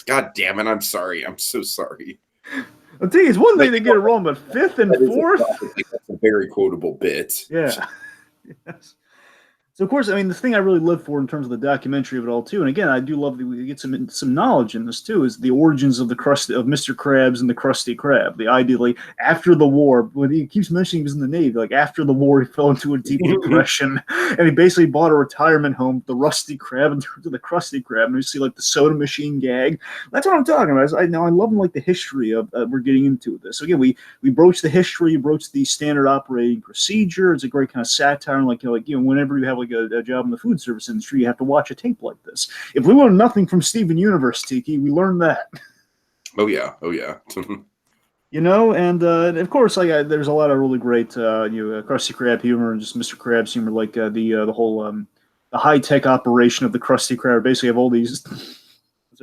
God damn it! I'm sorry. I'm so sorry. I think it's one thing to get it wrong, but fifth and fourth. That's a very quotable bit. Yeah. Yes. So, of course, I mean, the thing I really live for in terms of the documentary of it all, too, and again, I do love that we get some knowledge in this, too, is the origins of Mr. Krabs and the Krusty Krab. The idea, like, after the war, when he keeps mentioning he was in the Navy, like, after the war, he fell into a deep depression, and he basically bought a retirement home, the Rusty Krab, and turned to the Krusty Krab, and you see, like, the soda machine gag. That's what I'm talking about. I love, like, the history of we're getting into this. So, again, we broach the history, broach the standard operating procedure. It's a great kind of satire, and, whenever you have, like, a job in the food service industry, you have to watch a tape like this. If we learn nothing from Steven Universe, Tiki, we learned that. Oh yeah. And of course, there's a lot of really great, Krusty Krab humor and just Mr. Krabs humor, like the whole the high tech operation of the Krusty Krab. Basically, have all these.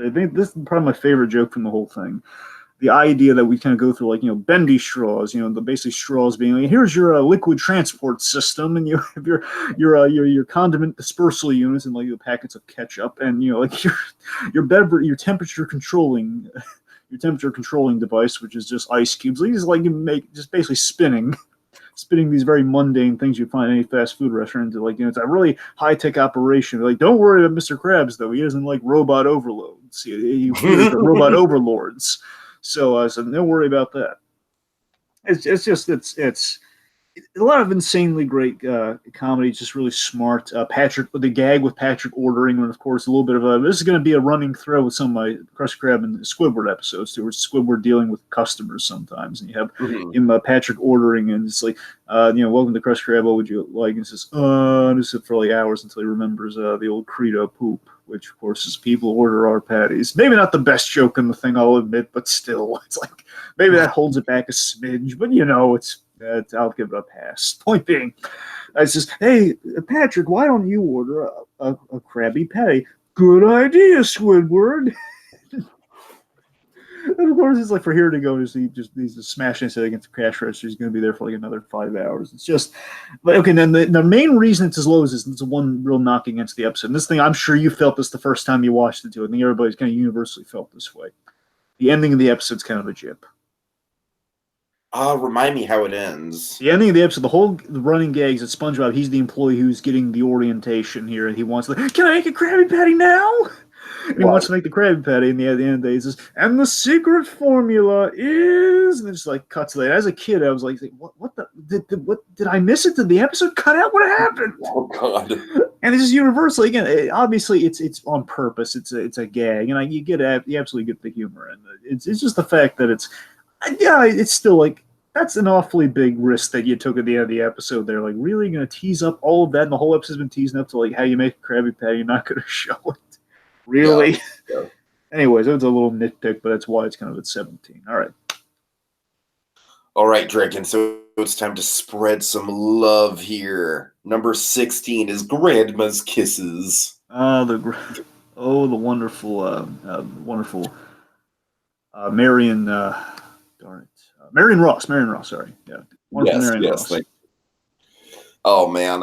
I think this is probably my favorite joke from the whole thing. The idea that we kind of go through, bendy straws, the basically straws being like, here's your liquid transport system, and you have your condiment dispersal units and like the packets of ketchup, and your beverage, your temperature controlling device, which is just ice cubes. You make just basically spinning these very mundane things you find in any fast food restaurant. It's a really high tech operation. Like, don't worry about Mr. Krabs though; he doesn't like robot overloads. He robot overlords. So don't worry about that. It's a lot of insanely great comedy, just really smart. Patrick, the gag with Patrick ordering, and of course a little bit of this is going to be a running thread with some of my Krusty Krab and Squidward episodes too, where Squidward dealing with customers sometimes, and you have him Patrick ordering, and it's like, welcome to Krusty Krab, what would you like? And he says, this is for like hours until he remembers the old credo poop, which of course is people order our patties. Maybe not the best joke in the thing, I'll admit, but still, it's like maybe that holds it back a smidge, but I'll give it a pass. Point being, I says, hey, Patrick, why don't you order a Krabby Patty? Good idea, Squidward. And of course, it's like for here to go, he's just smashing his head against the cash register. He's going to be there for like another 5 hours. It's just, but okay. Then the main reason it's as low as it's one real knock against the episode. And this thing, I'm sure you felt this the first time you watched it too. I think everybody's kind of universally felt this way. The ending of the episode's kind of a jip. Remind me how it ends. The ending of the episode, the running gags at SpongeBob, he's the employee who's getting the orientation here, and he wants can I make a Krabby Patty now? And he wants to make the Krabby Patty, and at the end of the day, he says, and the secret formula is, and it just like cuts to that. As a kid, I was like, what did I miss it? Did the episode cut out? What happened? Oh God! And this is universal again. Obviously, it's on purpose. It's a gag, and you absolutely get the humor, and it's just the fact that it's still like, that's an awfully big risk that you took at the end of the episode there. Like, really going to tease up all of that, and the whole episode's been teasing up to like how you make a Krabby Patty. You're not going to show it. Really? Yeah. Anyways, that was a little nitpick, but that's why it's kind of at 17. All right, Dragon. So it's time to spread some love here. Number 16 is Grandma's Kisses. The wonderful, Marion. Marion Ross. Sorry, yeah. Marion Ross. Oh man.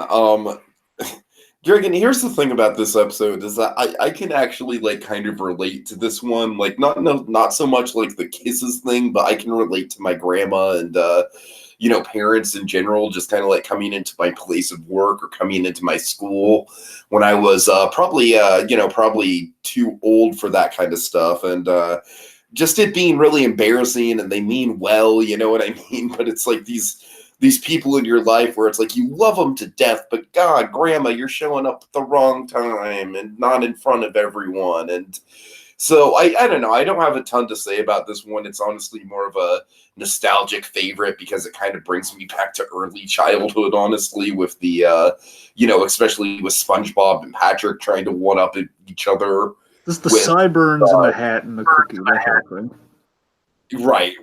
Dragon, here's the thing about this episode is that I can actually like kind of relate to this one, like not so much like the kisses thing, but I can relate to my grandma and parents in general, just kind of like coming into my place of work or coming into my school when I was probably too old for that kind of stuff, and just it being really embarrassing, and they mean well, you know what I mean? But it's like these these people in your life where it's like you love them to death, but God, Grandma, you're showing up at the wrong time and not in front of everyone. And so I don't know. I don't have a ton to say about this one. It's honestly more of a nostalgic favorite because it kind of brings me back to early childhood, honestly, with the, especially with SpongeBob and Patrick trying to one up each other. Just the sideburns and the hat and the cookie, that whole thing. Right.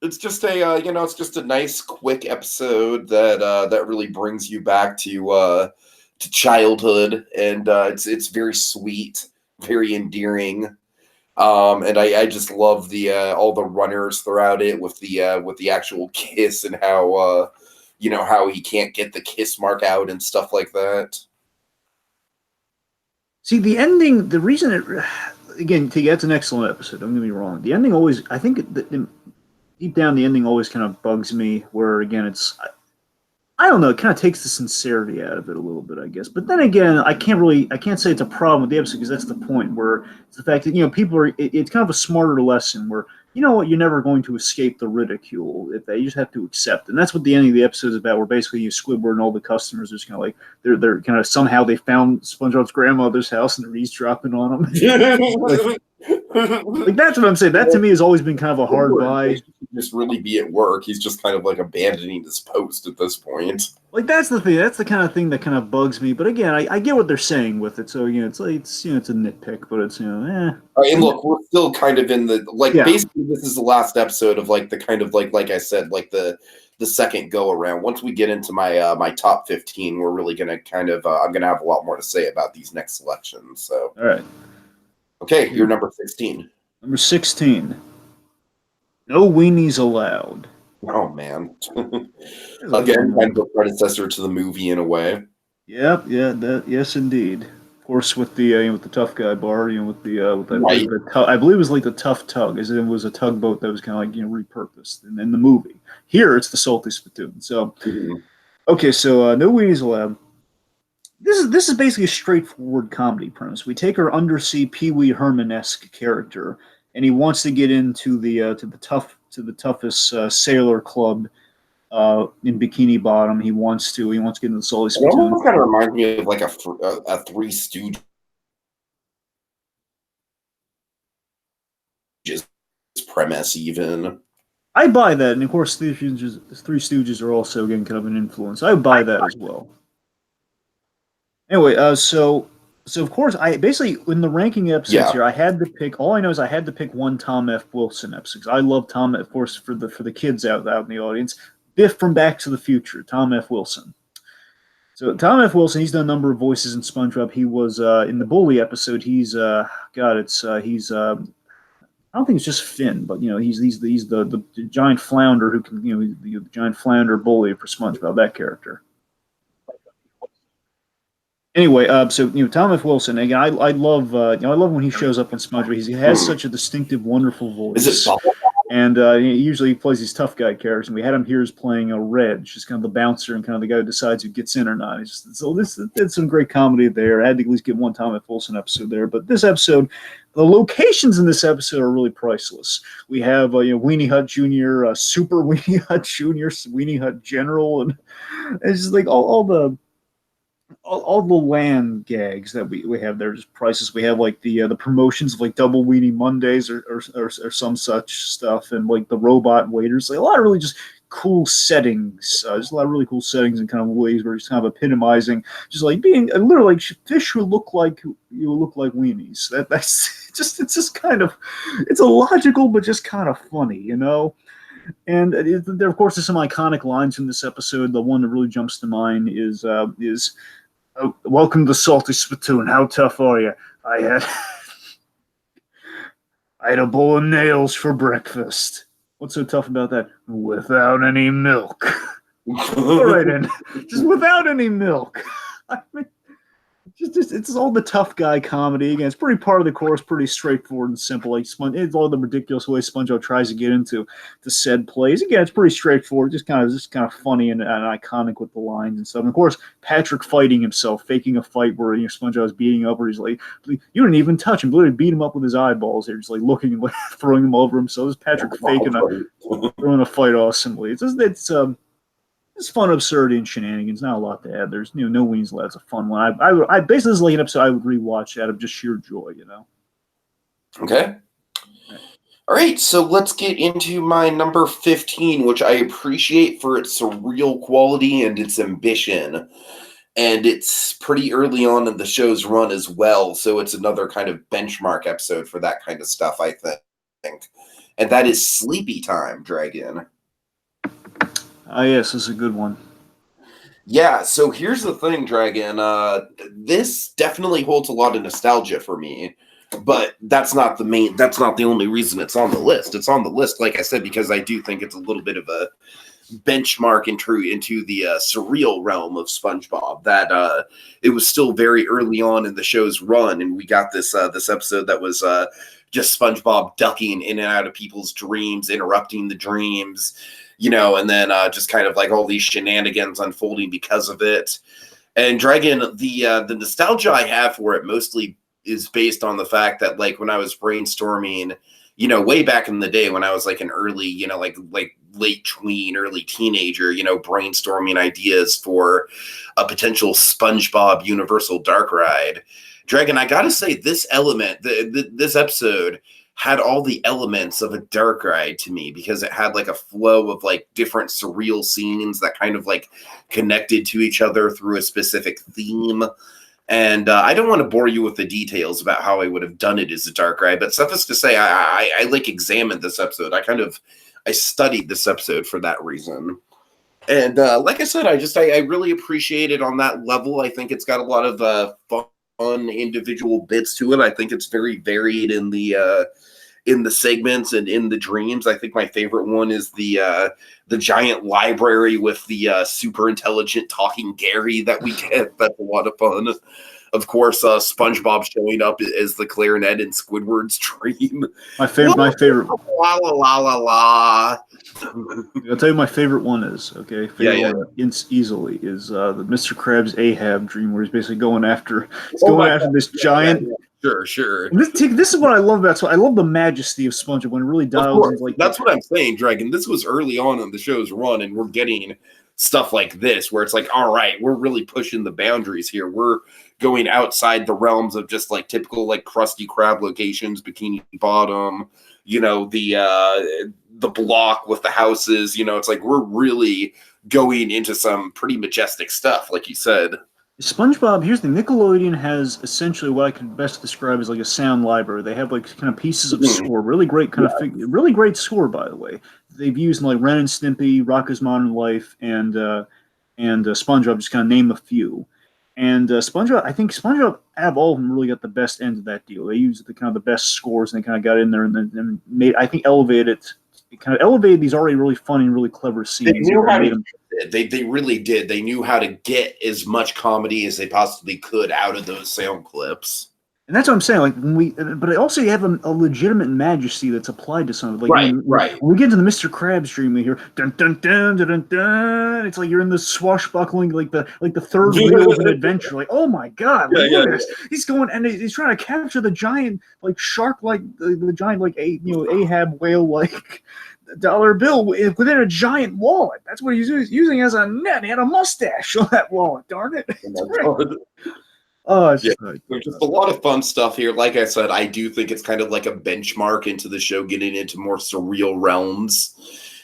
It's just it's just a nice, quick episode that really brings you back to childhood, and it's very sweet, very endearing, and I just love the all the runners throughout it with the actual kiss and how how he can't get the kiss mark out and stuff like that. See, the ending, the reason it, again, that's an excellent episode. Don't get me wrong. The ending always, I think, deep down, the ending always kind of bugs me. Where again, I don't know, it kind of takes the sincerity out of it a little bit, I guess. But then again, I can't say it's a problem with the episode because that's the point where it's the fact that, people are, it's kind of a smarter lesson where, you know what, you're never going to escape the ridicule. If you just have to accept. And that's what the ending of the episode is about, where basically Squidward and all the customers are just kind of like, they're kind of somehow they found SpongeBob's grandmother's house and they're eavesdropping on them. Like that's what I'm saying. That to me has always been kind of a hard buy. Just really be at work. He's just kind of like abandoning his post at this point. Like that's the thing. That's the kind of thing that kind of bugs me. But again, I get what they're saying with it. So it's like it's a nitpick, but it's And look, we're still kind of in the basically this is the last episode of like the kind of like I said, like the second go around. Once we get into my my top 15, we're really gonna kind of I'm gonna have a lot more to say about these next selections. So all right. Okay, you're number 16. Number 16. No Weenies Allowed. Oh, man. Again, kind of a predecessor to the movie in a way. Yep, yes, indeed. Of course, with the tough guy bar, with I believe it was like the tough tug, as it was a tugboat that was kind of like repurposed in the movie. Here, it's the salty spittoon. So, okay, so No Weenies Allowed. This is basically a straightforward comedy premise. We take our undersea Pee Wee Herman-esque character, and he wants to get into the toughest sailor club in Bikini Bottom. He wants to get into the salty spittoon. It almost kind of reminds me of like a Three Stooges premise, even. I buy that, and of course, Three Stooges are also again kind of an influence. I buy that as well. Anyway, so of course, I basically in the ranking episodes here, I had to pick. All I know is I had to pick one Tom F. Wilson episode. I love Tom, of course, for the kids out in the audience. Biff from Back to the Future, Tom F. Wilson. So Tom F. Wilson, he's done a number of voices in SpongeBob. He was in the Bully episode. He's I don't think it's just Finn, but he's the giant flounder who can the giant flounder bully for SpongeBob, that character. Anyway, so Tom F. Wilson again. I love when he shows up on SpongeBob. He has such a distinctive, wonderful voice. Is it and he usually plays these tough guy characters. And we had him here as playing a Reg, just kind of the bouncer and kind of the guy who decides who gets in or not. So this did some great comedy there. I had to at least get one Tom F. Wilson episode there. But this episode, the locations in this episode are really priceless. We have Weenie Hut Jr., Super Weenie Hut Jr., Weenie Hut General, and it's just like all the land gags that we have there, just prices. We have like the promotions of like Double Weenie Mondays or some such stuff, and like the robot waiters. Like a lot of really just cool settings. Just a lot of really cool settings and kind of ways where he's kind of epitomizing just like being literally like fish who look like weenies. That's just it's illogical but just kind of funny, And there, of course, there's some iconic lines in this episode. The one that really jumps to mind is welcome to Salty Spittoon. How tough are you? I had a bowl of nails for breakfast. What's so tough about that? Without any milk. All right, and just without any milk. I mean, It's all the tough guy comedy. Again, it's pretty part of the course, pretty straightforward and simple. Like it's all the ridiculous way SpongeBob tries to get into the said plays. Again, it's pretty straightforward, just kind of funny and iconic with the lines and stuff. And of course, Patrick fighting himself, faking a fight where SpongeBob's beating up, where he's like, "You didn't even touch him." Literally beat him up with his eyeballs. They're just like looking and like, throwing him over himself. It's Patrick throwing a fight awesomely. It's fun absurdity and shenanigans. Not a lot to add. There's no Weenies Allowed. It's a fun one. I basically, this is like an episode I would rewatch out of just sheer joy. Okay. All right, so let's get into my number 15, which I appreciate for its surreal quality and its ambition. And it's pretty early on in the show's run as well, so it's another kind of benchmark episode for that kind of stuff, I think. And that is Sleepy Time, Dragon. Yes, this is a good one. Yeah, so here's the thing, Dragon. This definitely holds a lot of nostalgia for me, but that's not the only reason it's on the list. It's on the list, like I said, because I do think it's a little bit of a benchmark into the surreal realm of SpongeBob. That it was still very early on in the show's run, and we got this episode that was just SpongeBob ducking in and out of people's dreams, interrupting the dreams. And then just kind of like all these shenanigans unfolding because of it. And Dragon, the nostalgia I have for it mostly is based on the fact that, like, when I was brainstorming, way back in the day when I was like an early, like late tween, early teenager, brainstorming ideas for a potential SpongeBob Universal Dark Ride. Dragon, I gotta say, this this episode had all the elements of a dark ride to me, because it had like a flow of like different surreal scenes that kind of like connected to each other through a specific theme. And I don't want to bore you with the details about how I would have done it as a dark ride, but suffice to say, I like examined this episode. I studied this episode for that reason. And like I said, I really appreciate it on that level. I think it's got a lot of fun individual bits to it. I think it's very varied in the segments and in the dreams. I think my favorite one is the giant library with the super intelligent talking Gary that we get. That's a lot of fun. Of course, SpongeBob showing up as the clarinet in Squidward's dream. My favorite. La la la la la. I'll tell you, my favorite one is easily is the Mr. Krabs Ahab dream, where he's basically going after this giant. Yeah. Sure. This is what I love about. So I love the majesty of SpongeBob when it really dials in. Like, that's what I'm saying, Dragon. This was early on in the show's run, and we're getting stuff like this where it's like, all right, we're really pushing the boundaries here. We're going outside the realms of just like typical like Krusty Krab locations, Bikini Bottom, the block with the houses. It's like we're really going into some pretty majestic stuff, like you said. SpongeBob, here's the thing, Nickelodeon has essentially what I could best describe as like a sound library. They have like kind of pieces of score, really great really great score, by the way. They've used like Ren and Stimpy, Rocko's Modern Life, and SpongeBob, just kind of name a few. And SpongeBob, I think SpongeBob out of all of them really got the best end of that deal. They used the kind of the best scores, and they kind of got in there and then made, I think, elevated these already really fun and really clever scenes. They really did. They knew how to get as much comedy as they possibly could out of those sound clips. And that's what I'm saying. Like but also you have a legitimate majesty that's applied to something. Like right. When we get to the Mr. Krabs dream, we hear dun dun dun dun dun dun. It's like you're in the swashbuckling, like the third wheel of an adventure. Like, oh my god, look at this. He's going and he's trying to capture the giant like shark, like the giant like Ahab whale like dollar bill within a giant wallet. That's what he's using as a net. He had a mustache on that wallet. Darn it. There's just a lot of fun stuff here. Like I said, I do think it's kind of like a benchmark into the show getting into more surreal realms.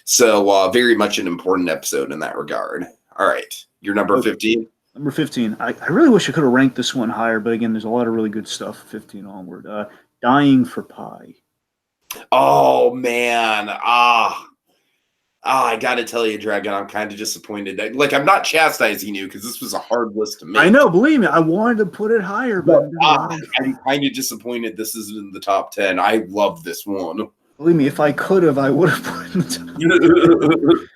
So very much an important episode in that regard. All right. Your number 15? Number 15. I really wish I could have ranked this one higher, but again, there's a lot of really good stuff 15 onward. Dying for Pie. Oh, man. I gotta tell you, Dragon, I'm kind of disappointed. Like, I'm not chastising you because this was a hard list to make. I know, believe me, I wanted to put it higher, but I'm kind of disappointed this isn't in the top 10. I love this one. Believe me, if I could have, I would have put it in the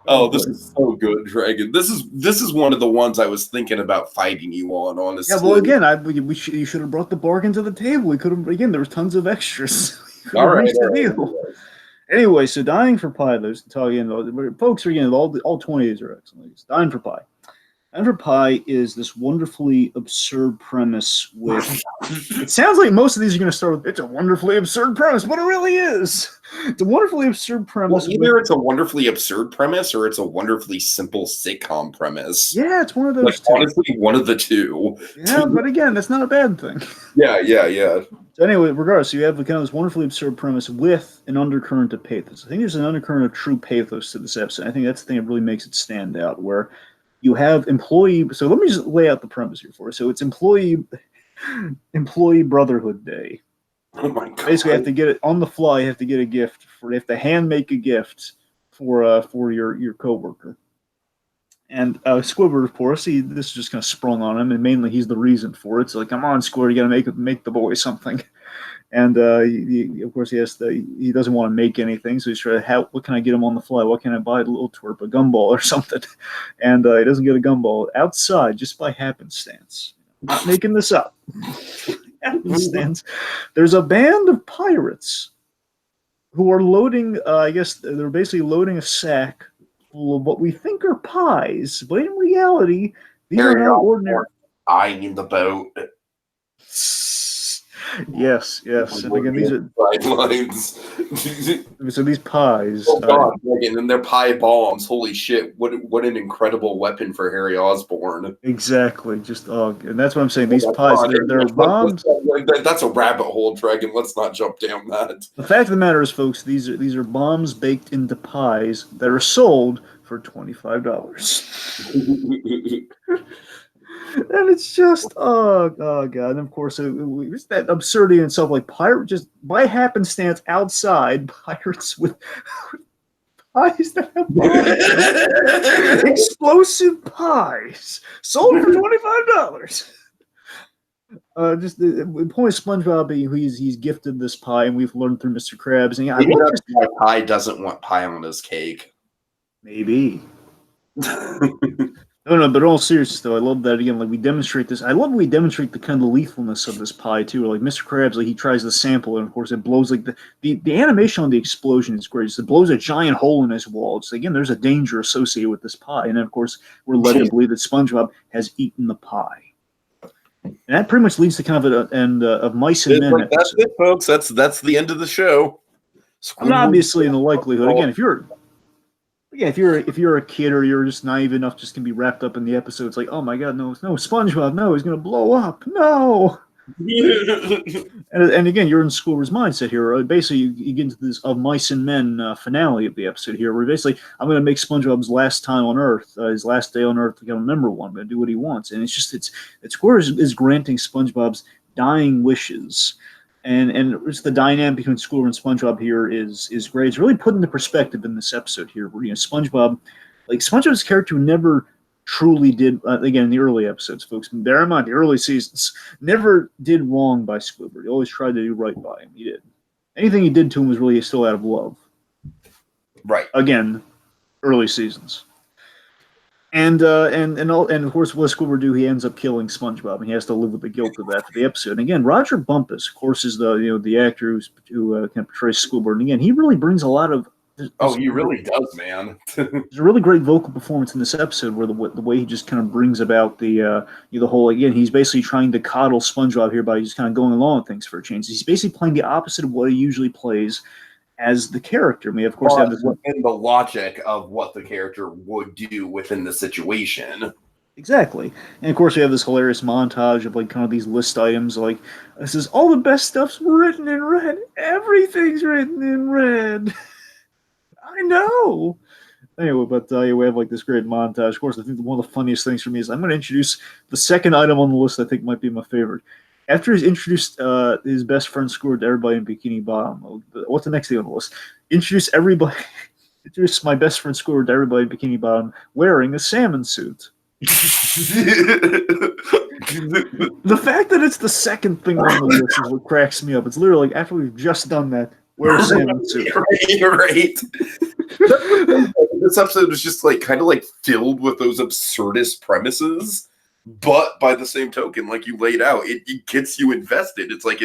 top. Oh, this is so good, Dragon. This is one of the ones I was thinking about fighting you on, honestly. Yeah, well, again, you should have brought the bargain to the table. We could have, again, there was tons of extras. All right. Anyway, so Dying for Pie, there's to tell you, folks are again, all 20 of these are excellent. Dying for Pie. Dying for Pie is this wonderfully absurd premise with, it sounds like most of these are going to start with, it's a wonderfully absurd premise, but it really is. It's a wonderfully absurd premise. Well, either it's a wonderfully absurd premise or it's a wonderfully simple sitcom premise. Yeah, it's one of those two. Honestly, one of the two. Yeah, but again, that's not a bad thing. Yeah. So anyway, regardless, you have kind of this wonderfully absurd premise with an undercurrent of pathos. I think there's an undercurrent of true pathos to this episode. I think that's the thing that really makes it stand out, where you have employee. So let me just lay out the premise here for you. So it's employee brotherhood day. Oh my god! Basically, you have to get it on the fly. You have to get a gift you have to hand make a gift for your coworker. And Squidward, of course, this is just kind of sprung on him, and mainly he's the reason for it. It's like, come on, Squidward, you got to make the boy something. And of course, he doesn't want to make anything, so he's trying to, what can I get him on the fly? What can I buy? A little twerp, a gumball or something. And he doesn't get a gumball outside just by happenstance. I'm not making this up. Happenstance. There's a band of pirates who are loading, I guess they're basically loading a sack full of what we think are pies, but in reality, these are not ordinary. Eyeing in the boat. Yes. And again, these are guidelines. So these pies. Oh god! And they're pie bombs. Holy shit! What an incredible weapon for Harry Osborn. Exactly. And that's what I'm saying. These pies, they're bombs. That's a rabbit hole, Dragon. Let's not jump down that. The fact of the matter is, folks, these are bombs baked into pies that are sold for $25. And it's just, oh god. And of course, it's that absurdity in itself, like just by happenstance outside, pirates with pies that have bombs. Explosive pies sold for $25. Just the point of SpongeBob, he's gifted this pie, and we've learned through Mr. Krabs. And maybe that's why Pie doesn't want pie on his cake. Maybe. No, but in all seriousness, though, I love that, again, like, we demonstrate this. I love when we demonstrate the kind of the lethalness of this pie, too. Like, Mr. Krabs, like, he tries to sample it, and, of course, it blows, like, the animation on the explosion is great. It blows a giant hole in his wall. It's, again, there's a danger associated with this pie. And then, of course, we're led to believe that SpongeBob has eaten the pie. And that pretty much leads to kind of an end of Mice and Men. That's it, folks. That's the end of the show. And obviously, in the likelihood, again, if you're a kid or you're just naive enough, just can be wrapped up in the episode. It's like, oh my god, no, SpongeBob, no, he's gonna blow up, no. and again, you're in Squidward's mindset here. Basically, you get into this of Mice and Men finale of the episode here, where basically I'm gonna make SpongeBob's last time on Earth, his last day on Earth, to become number one. I'm gonna do what he wants, and it's Squidward is granting SpongeBob's dying wishes. And it's the dynamic between Squidward and SpongeBob here is great. It's really put into perspective in this episode here, where SpongeBob's character never truly did, again, in the early episodes, folks, bear in mind, the early seasons, never did wrong by Squidward. He always tried to do right by him. He did. Anything he did to him was really still out of love. Right. Again, early seasons. And of course, what does Squidward do? He ends up killing SpongeBob, and he has to live with the guilt of that for the episode. And again, Roger Bumpus, of course, is the actor who can portray Squidward. And again, he really brings a lot of. He really does, man. There's a really great vocal performance in this episode, where the way he just kind of brings about the whole, again, he's basically trying to coddle SpongeBob here by just kind of going along with things for a change. He's basically playing the opposite of what he usually plays as the character. We, of course, have this in the logic of what the character would do within the situation. Exactly. And of course, we have this hilarious montage of like kind of these list items. Like, this is all the best stuff's written in red. Everything's written in red. I know. Anyway, but we have like this great montage. Of course, I think one of the funniest things for me is I'm going to introduce the second item on the list. I think might be my favorite. After he's introduced his best friend Squid to everybody in Bikini Bottom, what's the next thing on the list? Introduce my best friend Squid to everybody in Bikini Bottom wearing a salmon suit. The fact that it's the second thing on the list is what cracks me up. It's literally like, after we've just done that, wear a salmon suit. Right. This episode is just like kind of like filled with those absurdist premises, but by the same token, like you laid out, it gets you invested. It's like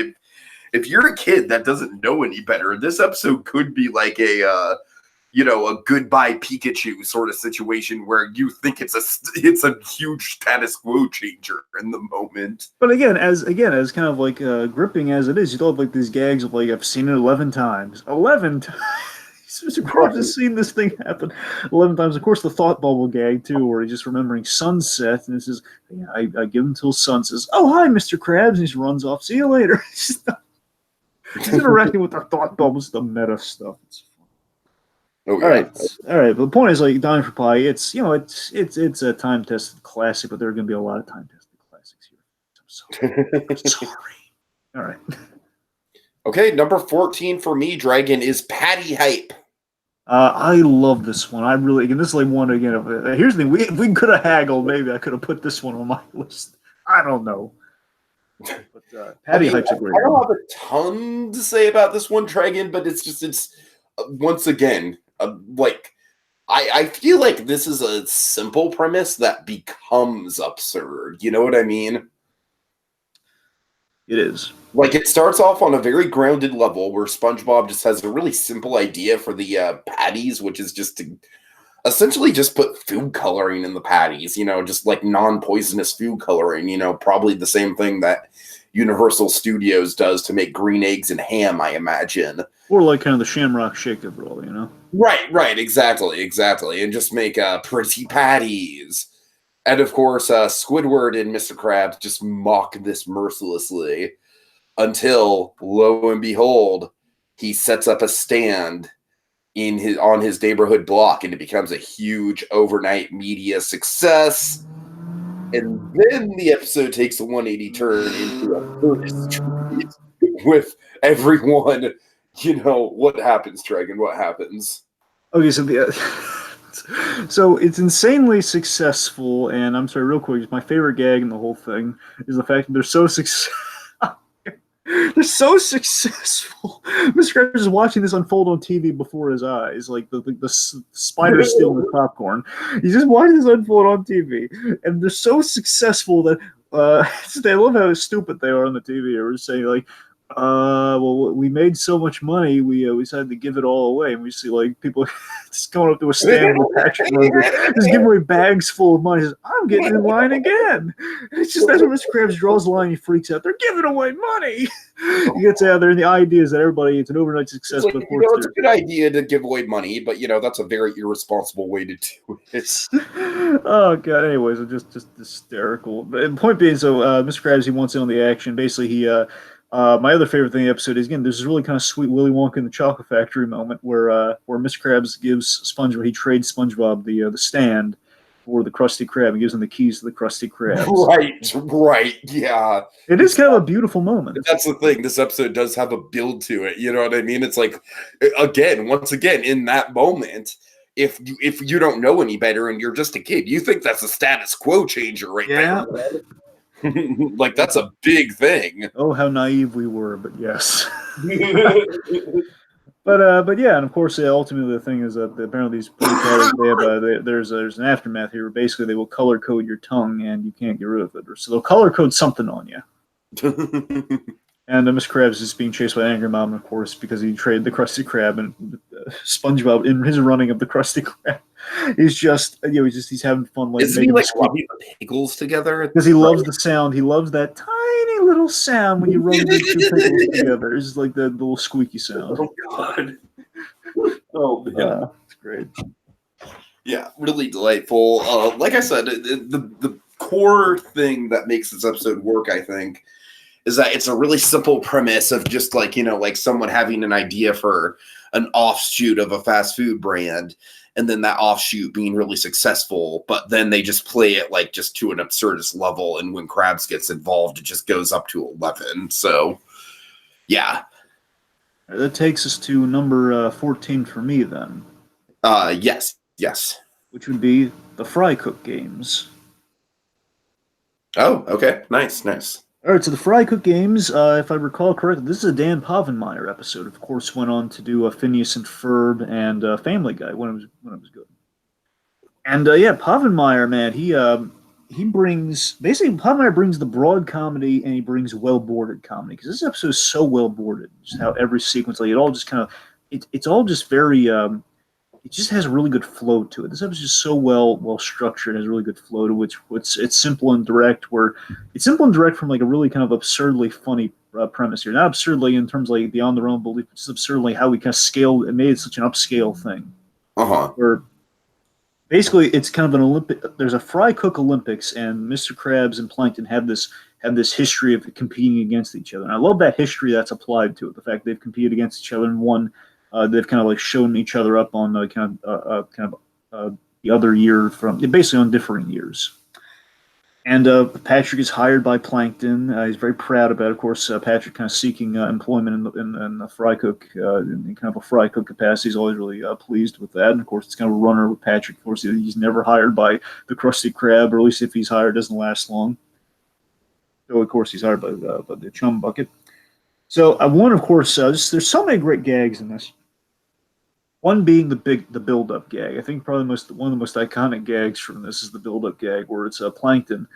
if you're a kid that doesn't know any better, this episode could be like a goodbye Pikachu sort of situation where you think it's a huge status quo changer in the moment. But again, as kind of like gripping as it is, you still have like these gags of like I've seen it 11 times. 11 times. Mr. Krabs has seen this thing happen 11 times. Of course, the thought bubble gag too, where he's just remembering sunset, and it says, yeah, I give him till sun. Says, "Oh hi, Mr. Krabs," and he just runs off. See you later. He's interacting with our thought bubbles, the meta stuff. It's Oh, yeah. All right. But the point is, like, Dying for Pie, it's a time tested classic, but there are going to be a lot of time tested classics here. I'm sorry. All right. Okay, number 14 for me, Dragon, is Patty Hype. I love this one. I really, again, this is like one again. Here's the thing: if we could have haggled, maybe I could have put this one on my list. I don't know. But Patty Hype's a great one. I don't have a ton to say about this one, Dragon, but it's once again. I feel like this is a simple premise that becomes absurd. You know what I mean? It is. Like, it starts off on a very grounded level where SpongeBob just has a really simple idea for the patties, which is just to essentially just put food coloring in the patties, just like non-poisonous food coloring, probably the same thing that Universal Studios does to make green eggs and ham, I imagine. Or like kind of the Shamrock Shake of roll, Right, exactly. And just make pretty patties. And of course, Squidward and Mr. Krabs just mock this mercilessly until, lo and behold, he sets up a stand on his neighborhood block, and it becomes a huge overnight media success. And then the episode takes a 180 turn into a Buddhist street with everyone. What happens, Dragon? What happens? Okay, so it's insanely successful, and I'm sorry, real quick, my favorite gag in the whole thing is the fact that they're so successful. They're so successful. Mr. Krabs is watching this unfold on TV before his eyes, like the spider stealing the popcorn. He's just watching this unfold on TV, and they're so successful that I love how stupid they are on the TV. Or saying like, well, we made so much money, we decided to give it all away, and we see like people just going up to a stand with Patrick just giving away bags full of money. He says, "I'm getting in line again." It's just that's when Mr. Krabs draws the line. He freaks out. They're giving away money. He gets out there, and the idea is that it's an overnight success. It's, it's a good idea to give away money, but that's a very irresponsible way to do it. Oh god. Anyways, it's just hysterical. But the point being, so Mr. Krabs, he wants in on the action. Basically, he my other favorite thing in the episode is, again, there's this really kind of sweet Willy Wonka in the Chocolate Factory moment where Mr. Krabs gives SpongeBob, he trades SpongeBob the stand for the Krusty Krab. He gives him the keys to the Krusty Krab. Right, yeah. It is kind of a beautiful moment. That's the thing. This episode does have a build to it. You know what I mean? It's like, once again, in that moment, if you don't know any better and you're just a kid, you think that's a status quo changer right there. Like, that's a big thing. Oh, how naive we were, but yes. But yeah, and of course, ultimately the thing is that apparently these police there's an aftermath here where basically they will color code your tongue and you can't get rid of it, so they'll color code something on you. And Mr. Krabs is being chased by Angry Mom, of course, because he traded the Krusty Krab, and SpongeBob in his running of the Krusty Krab, he's just he's having fun. Like, isn't he like rubbing the Pickles together? Because he loves the sound. He loves that tiny little sound when you rub the two Pickles together. It's just like the little squeaky sound. Oh god! Oh man, it's great. Yeah, really delightful. Like I said, the core thing that makes this episode work, I think, is that it's a really simple premise of just like, like someone having an idea for an offshoot of a fast food brand, and then that offshoot being really successful, but then they just play it like just to an absurdist level, and when Krabs gets involved, it just goes up to 11. So, yeah. That takes us to number 14 for me then. Yes. Which would be the Fry Cook games. Oh, okay. Nice. All right, so the Fry Cook Games, if I recall correctly, this is a Dan Povenmire episode. Of course, went on to do Phineas and Ferb and Family Guy when it was good. And yeah, Povenmire, man, he brings basically Povenmire brings the broad comedy and he brings well boarded comedy because this episode is so well boarded. Just how every sequence, like it all just kind of it's all just very it just has a really good flow to it. This episode is just so well structured, has a really good flow to which it's simple and direct. Where it's simple and direct from like a really kind of absurdly funny premise here, not absurdly in terms of like beyond their own belief, but just absurdly how we kind of scaled and made it such an upscale thing. Uh-huh. Where basically it's kind of an Olympic. There's a Fry Cook Olympics, and Mr. Krabs and Plankton have this history of competing against each other. And I love that history that's applied to it. The fact they've competed against each other and won. They've kind of like shown each other up on the other year from basically on differing years. And Patrick is hired by Plankton. He's very proud about it. Of course, Patrick kind of seeking employment in the fry cook, in kind of a fry cook capacity. He's always really pleased with that. And of course, it's kind of a runner with Patrick. Of course, he's never hired by the Krusty Krab, or at least if he's hired, it doesn't last long. So, of course, he's hired by the Chum Bucket. So, one, of course, there's so many great gags in this. One being the build-up gag. I think probably one of the most iconic gags from this is the build-up gag, where it's Plankton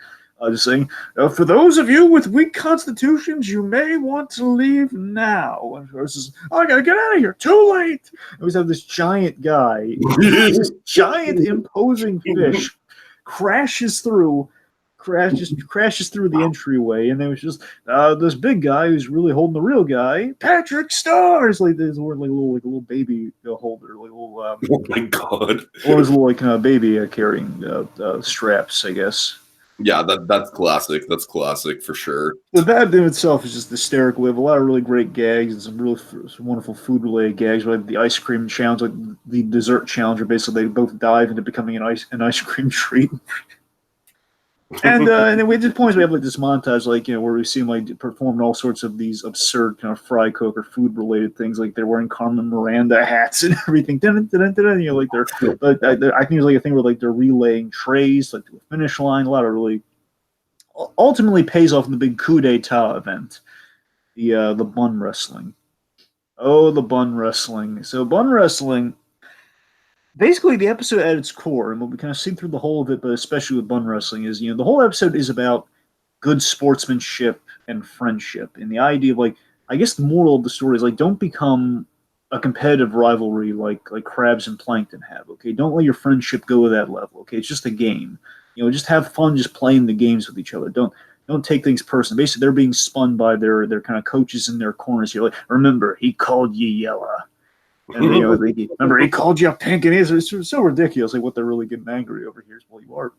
just saying, "For those of you with weak constitutions, you may want to leave now." And versus, "I gotta get out of here. Too late." And we have this giant guy, this giant imposing fish, crashes through the entryway, and there was just this big guy who's really holding the real guy, Patrick Stars, like this, like a little baby holder, like a little. Oh my god! Or his little like baby carrying straps, I guess. Yeah, that's classic. That's classic for sure. But that in itself is just hysterical. We have a lot of really great gags and some wonderful food-related gags, like the ice cream challenge, like the dessert challenge, where basically they both dive into becoming an ice cream treat. And then we at this point we have like this montage, like where we see them like performing all sorts of these absurd kind of fry cook or food related things, like they're wearing Carmen Miranda hats and everything. Like they're I think there's like a thing where like they're relaying trays like to a finish line. A lot of really ultimately pays off in the big coup d'etat event, the bun wrestling. Oh, the bun wrestling. So bun wrestling. Basically, the episode at its core, and what we kind of see through the whole of it, but especially with bun wrestling, is the whole episode is about good sportsmanship and friendship, and the idea of like, I guess the moral of the story is like, don't become a competitive rivalry like Krabs and Plankton have. Okay, don't let your friendship go to that level. Okay, it's just a game. Just have fun, just playing the games with each other. Don't take things personally. Basically, they're being spun by their kind of coaches in their corners here. Like, remember, he called you yellow. And remember, he called you pink, and it's so ridiculous. Like what they're really getting angry over here is, well, you are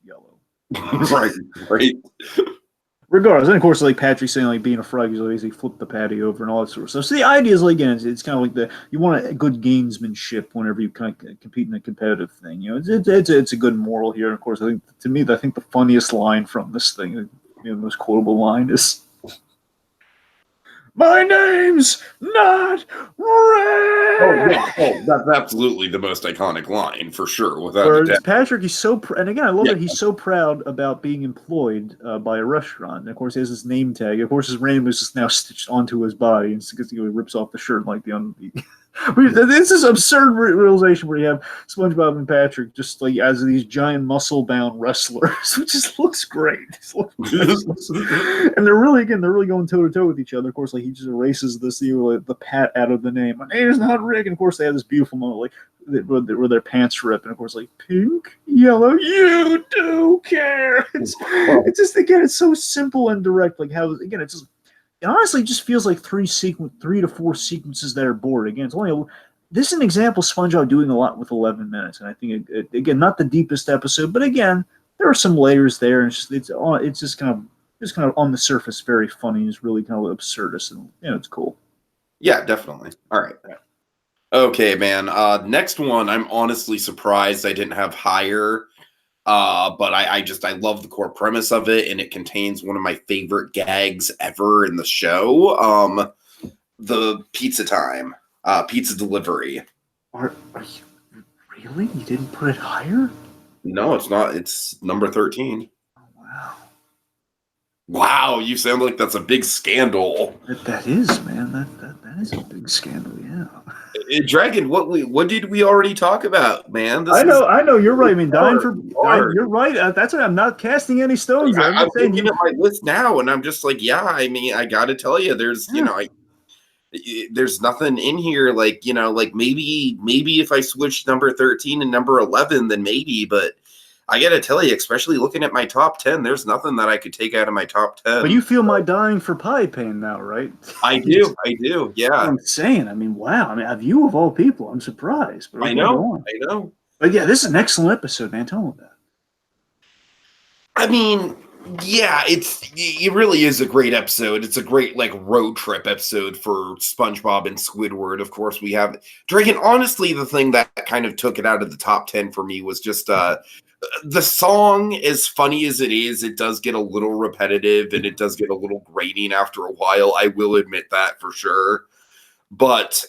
yellow, right. Regardless, and of course, like Patchy saying, like being a frog, he's basically flip the patty over and all that sort of stuff. So the idea is like, again, it's kind of like you want a good gamesmanship whenever you kind of compete in a competitive thing. It's a good moral here. And of course, I think the funniest line from this thing, the most quotable line is, "My name's not Red." Oh, yeah. That's absolutely the most iconic line for sure. Without a doubt. Patrick, he's so and again, I love that he's so proud about being employed by a restaurant. And of course, he has his name tag. Of course, his name is just now stitched onto his body, and because he rips off the shirt like this is absurd realization where you have SpongeBob and Patrick just like as these giant muscle-bound wrestlers, which just looks great. And they're really going toe-to-toe with each other. Of course, like he just erases the pat out of the name. "My name is not Rick." And of course, they have this beautiful moment like where their pants rip, and of course, like pink, yellow, you do care. It's just, again, it's so simple and direct. Like how, again, it's just. It honestly just feels like 3 to 4 sequences that are bored. Again, this is an example of SpongeBob doing a lot with 11 minutes, and I think again, not the deepest episode, but again, there are some layers there, and it's just kind of on the surface very funny. It's really kind of absurdist, and it's cool. Yeah, definitely. All right. Okay, man. Next one, I'm honestly surprised I didn't have higher. But I love the core premise of it, and it contains one of my favorite gags ever in the show. The pizza time, pizza delivery. Are you really? You didn't put it higher? No, it's not. It's number 13. Oh, wow. Wow, you sound like that's a big scandal. That is, man. That is a big scandal. Yeah. Dragon, what did we already talk about, man? I know. You're right. I mean, hard. you're right. That's why I'm not casting any stones. Like, I'm I'm just saying looking at my list now, and I'm just like, yeah. I mean, I got to tell you, there's there's nothing in here like like maybe if I switched number 13 and number 11, then maybe. But I got to tell you, especially looking at my top 10, there's nothing that I could take out of my top 10. But you feel my dying for pie pain now, right? I do. Yeah. I'm saying. I mean, wow. I mean, have you of all people? I'm surprised. But I know. But yeah, this is an excellent episode, man. Tell me about it. I mean, yeah, it really is a great episode. It's a great like road trip episode for SpongeBob and Squidward. Of course, we have Dragon. Honestly, the thing that kind of took it out of the top 10 for me was just the song. As funny as it does get a little repetitive and it does get a little grating after a while. I will admit that for sure. But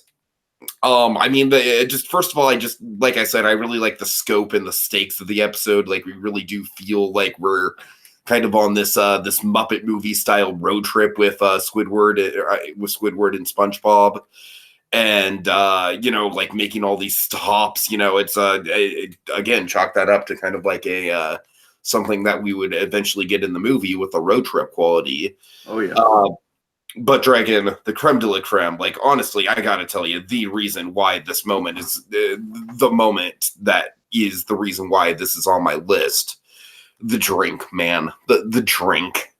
I mean, just first of all, I just like I said, I really like the scope and the stakes of the episode. Like we really do feel like we're kind of on this this Muppet movie style road trip with Squidward and SpongeBob, and like making all these stops. It's again chalk that up to kind of like a something that we would eventually get in the movie with the road trip quality. Oh yeah. But Dragon, the creme de la creme, like honestly, I gotta tell you, the reason why this moment is the moment that is the reason why this is on my list. The drink, man. The drink.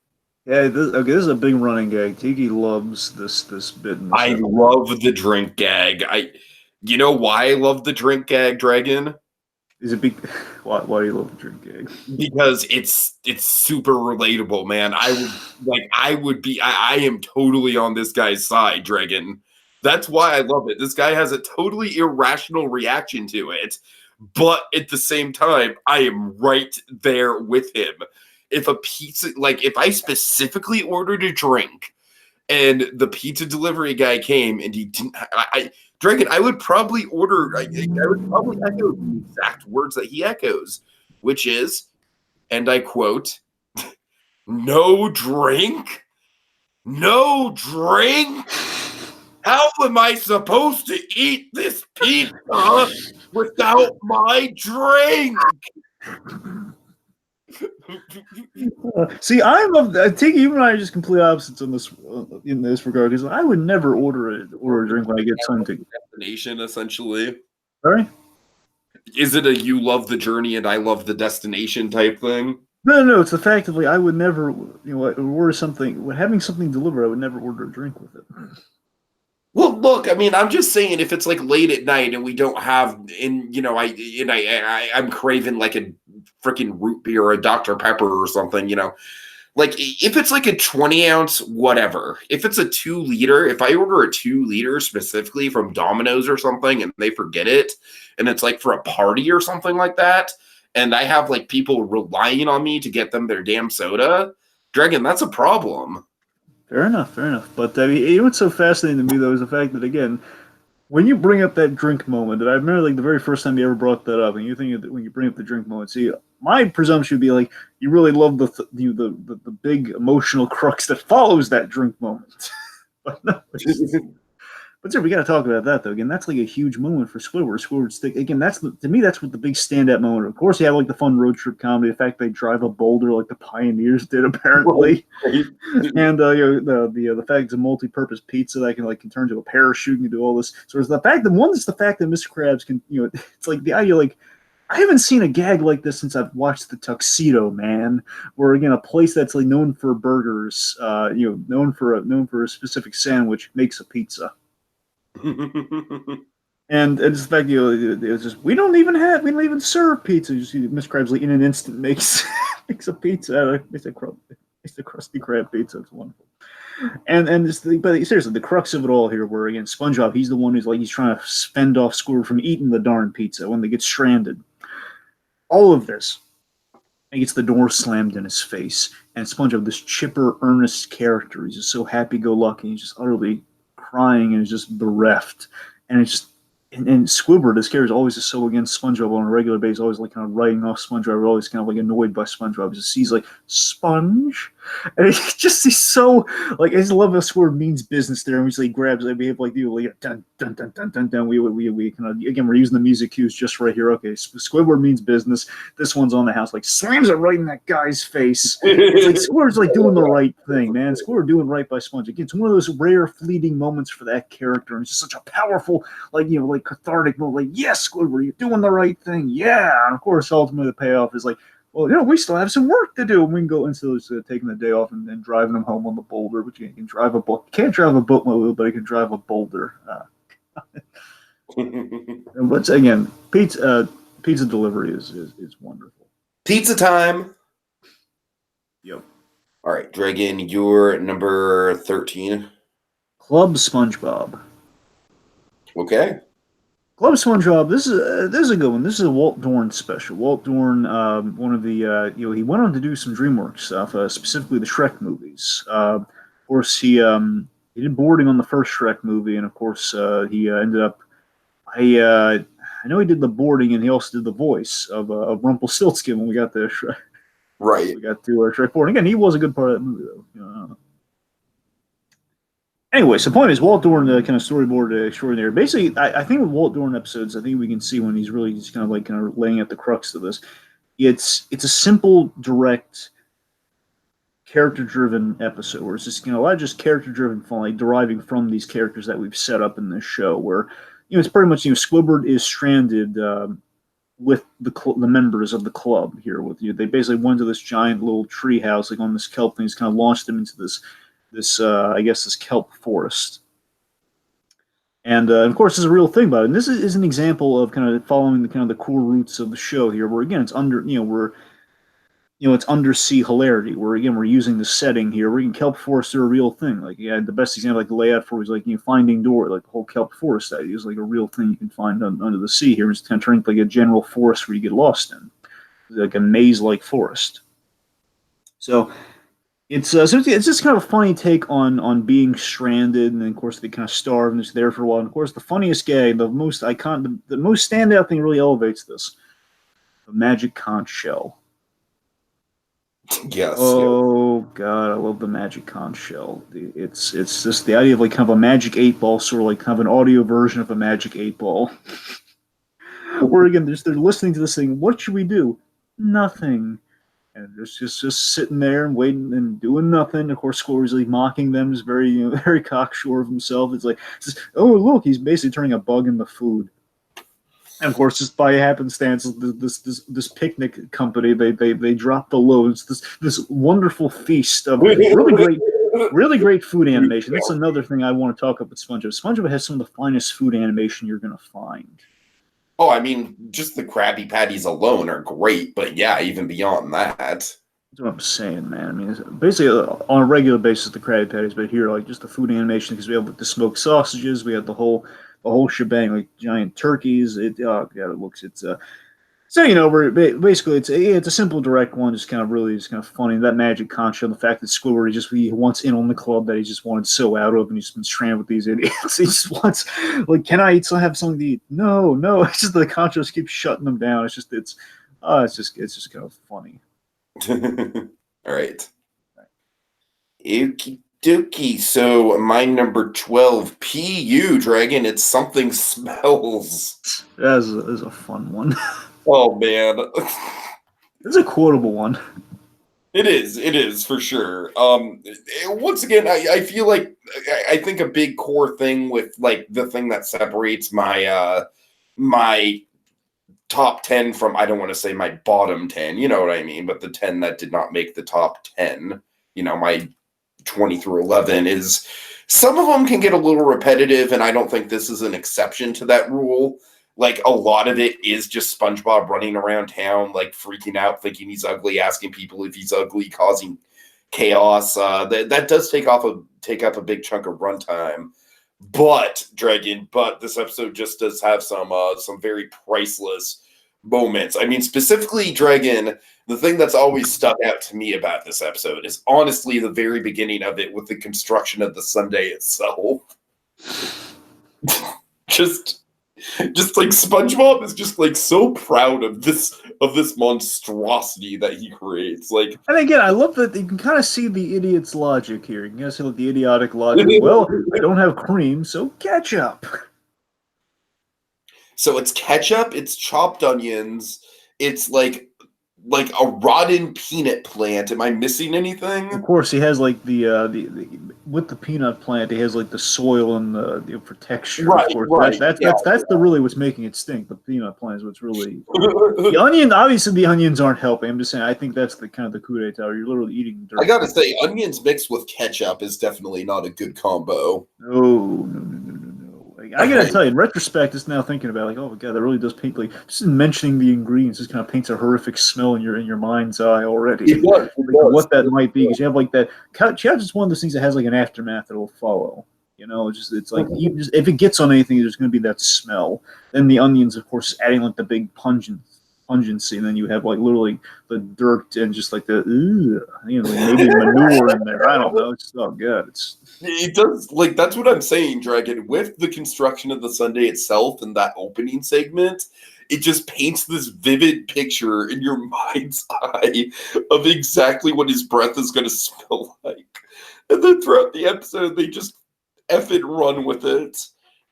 Yeah, this is a big running gag. Tiki loves this bit. I love the drink gag. You know why I love the drink gag, Dragon? Is it big? Why do you love the drink gag? Because it's super relatable, man. I am totally on this guy's side, Dragon. That's why I love it. This guy has a totally irrational reaction to it. But at the same time, I am right there with him. If a pizza, like if I specifically ordered a drink and the pizza delivery guy came and he didn't, Dragon, I would probably order, I would probably echo the exact words that he echoes, which is, and I quote, no drink? No drink? How am I supposed to eat this pizza without my drink? See, I love that. Tiki, you and I are just complete opposites in this regard. Because I would never order a drink when I get something. Destination, essentially. Sorry? Is it a you love the journey and I love the destination type thing? No. It's the fact that like I would never, order something. When having something delivered, I would never order a drink with it. Well, look, I mean, I'm just saying if it's like late at night and we don't have, I'm craving like a freaking root beer or a Dr. Pepper or something, like if it's like a 20 ounce, whatever. If it's a 2 liter, if I order a 2 liter specifically from Domino's or something and they forget it, and it's like for a party or something like that, and I have like people relying on me to get them their damn soda, Dragon, that's a problem. Fair enough. But I mean, what's so fascinating to me though is the fact that again, when you bring up that drink moment, and I remember like the very first time you ever brought that up, and you think that when you bring up the drink moment, see, my presumption would be like you really love the big emotional crux that follows that drink moment. But no, but sir, we got to talk about that though. Again, that's like a huge moment for Squidward. Squidward's again, to me that's what the big standout moment. Of course, you have like the fun road trip comedy. The fact they drive a boulder like the pioneers did apparently, and the fact it's a multi-purpose pizza that can turn into a parachute and do all this. So it's the fact that Mr. Krabs can it's like the idea like. I haven't seen a gag like this since I've watched The Tuxedo Man, where again a place that's like known for burgers, known for a specific sandwich makes a pizza. And it's the fact it's just we don't even serve pizza. You see Miss Krabs like in an instant makes a pizza. It's a Krusty Krab pizza. It's wonderful. And but seriously, the crux of it all here, where again SpongeBob, he's the one he's trying to fend off Squidward from eating the darn pizza when they get stranded. All of this, he gets the door slammed in his face, and SpongeBob, this chipper, earnest character, he's just so happy-go-lucky, he's just utterly crying and is just bereft, and it's just and Squidward, this character, is always just so against SpongeBob on a regular basis, always like kind of writing off SpongeBob, always kind of like annoyed by SpongeBob. He just sees like Sponge, And he's so like I just love how Squid means business there, and he grabs it. We have like dun dun dun dun dun dun. We kind of again we're using the music cues just right here. Okay, Squidward means business. This one's on the house, like slams it right in that guy's face. It's like Squidward's like doing the right thing, man. Squidward doing right by Sponge. Again, it's one of those rare fleeting moments for that character, and it's just such a powerful, like cathartic moment. Like yes, Squidward, you're doing the right thing. Yeah, and of course, ultimately the payoff is like, well, we still have some work to do. And we can go into taking the day off and then driving them home on the boulder. Which you can drive a boat. Can't drive a boatmobile, but you can drive a boulder. But again, pizza delivery is wonderful. Pizza time. Yep. All right, Dragon, you're number 13. Club Spongebob. Okay. Club Spongebob. This is a good one. This is a Walt Dorn special. Walt Dorn, one of the he went on to do some DreamWorks stuff, specifically the Shrek movies. Of course, he did boarding on the first Shrek movie, and of course, he ended up. I know he did the boarding, and he also did the voice of Rumpelstiltskin when we got to Shrek. Right. We got to Shrek boarding. Again, he was a good part of that movie, though. Anyway, so the point is, Walt Dorn, kind of storyboard extraordinary. Basically, I think with Walt Dorn episodes, I think we can see when he's really just kind of laying at the crux of this. It's a simple, direct, character-driven episode where it's just a lot of just character-driven fun, like deriving from these characters that we've set up in this show. Where it's pretty much Squidward is stranded with the members of the club here. They basically went to this giant little tree house, like on this kelp thing. He's kind of launched them into this this kelp forest. And of course, there's a real thing about it. And this is an example of kind of following the core roots of the show here, where again it's it's undersea hilarity. Where again we're using the setting here. Where kelp forests are a real thing. Like the best example, like the layout for is like Finding Dory, like the whole kelp forest idea is like a real thing you can find under the sea here. It's kind of turning like a general forest where you get lost in, like a maze-like forest. So. It's just kind of a funny take on being stranded, and then of course they kind of starve and it's there for a while. And of course, the funniest gag, the most standout thing, really elevates this: the magic conch shell. Yes. Oh God, I love the magic conch shell. It's just the idea of like kind of a magic 8-ball, sort of like kind of an audio version of a magic 8-ball. Where again, they're listening to this thing. What should we do? Nothing. And just sitting there and waiting and doing nothing. Of course, Squidward's like mocking them. He's very very cocksure of himself. It's like, oh look, he's basically turning a bug into food. And of course, just by happenstance, this picnic company they drop the loads. This wonderful feast of really great food animation. That's another thing I want to talk about with SpongeBob. SpongeBob has some of the finest food animation you're going to find. Oh, I mean, just the Krabby Patties alone are great, but yeah, even beyond that. That's what I'm saying, man. I mean, basically on a regular basis, the Krabby Patties, but here, like just the food animation, because we have the smoked sausages, we have the whole shebang, like giant turkeys. It looks so basically it's a simple, direct one, just kind of funny. That magic conch shell, the fact that Squidward he wants in on the club that he just wanted so out of, and he's been stranded with these idiots. He just wants, like, can I have something to eat? No. It's just the conch just keeps shutting them down. It's just kind of funny. All right. Okie dokie. So my number 12, PU Dragon. It's Something Smells. That is a fun one. Oh man, it's a quotable one. It is for sure. Once again, I feel like I think a big core thing with like the thing that separates my my top 10 from, I don't want to say my bottom 10, you know what I mean, but the 10 that did not make the top 10, my 20 through 11, is some of them can get a little repetitive, and I don't think this is an exception to that rule. Like, a lot of it is just SpongeBob running around town, like, freaking out, thinking he's ugly, asking people if he's ugly, causing chaos. That does take up a big chunk of runtime. But this episode just does have some very priceless moments. I mean, specifically, Dragon, the thing that's always stuck out to me about this episode is honestly the very beginning of it with the construction of the sundae itself. Just Just like SpongeBob is just like so proud of this monstrosity that he creates. Like, and again, I love that you can kind of see the idiot's logic here. You can kind of see like, the idiotic logic. Well, I don't have cream, so ketchup. so it's ketchup, it's chopped onions, it's like a rotten peanut plant. Am I missing anything? Of course, he has like the with the peanut plant, he has like the soil and the for texture. Right, of course, right. That's the really what's making it stink. The peanut plant is what's really the onion. Obviously, the onions aren't helping. I'm just saying. I think that's the kind of the coup d'etat. You're literally eating dirt. I gotta say, onions mixed with ketchup is definitely not a good combo. No. Like, I gotta tell you, in retrospect, just now thinking about it, like, oh my god, that really does paint like just mentioning the ingredients just kind of paints a horrific smell in your mind's eye already. It does, What that might be, because you have like that. Couch is one of those things that has like an aftermath that will follow. You know, it's like even just, if it gets on anything, there's going to be that smell. Then the onions, of course, adding like the big pungency, and then you have like literally the dirt and just like the you know, maybe manure in there. I don't know. It's so good. It does, like, that's what I'm saying, Dragon. With the construction of the sundae itself and that opening segment, it just paints this vivid picture in your mind's eye of exactly what his breath is going to smell like. And then throughout the episode, they just F it run with it.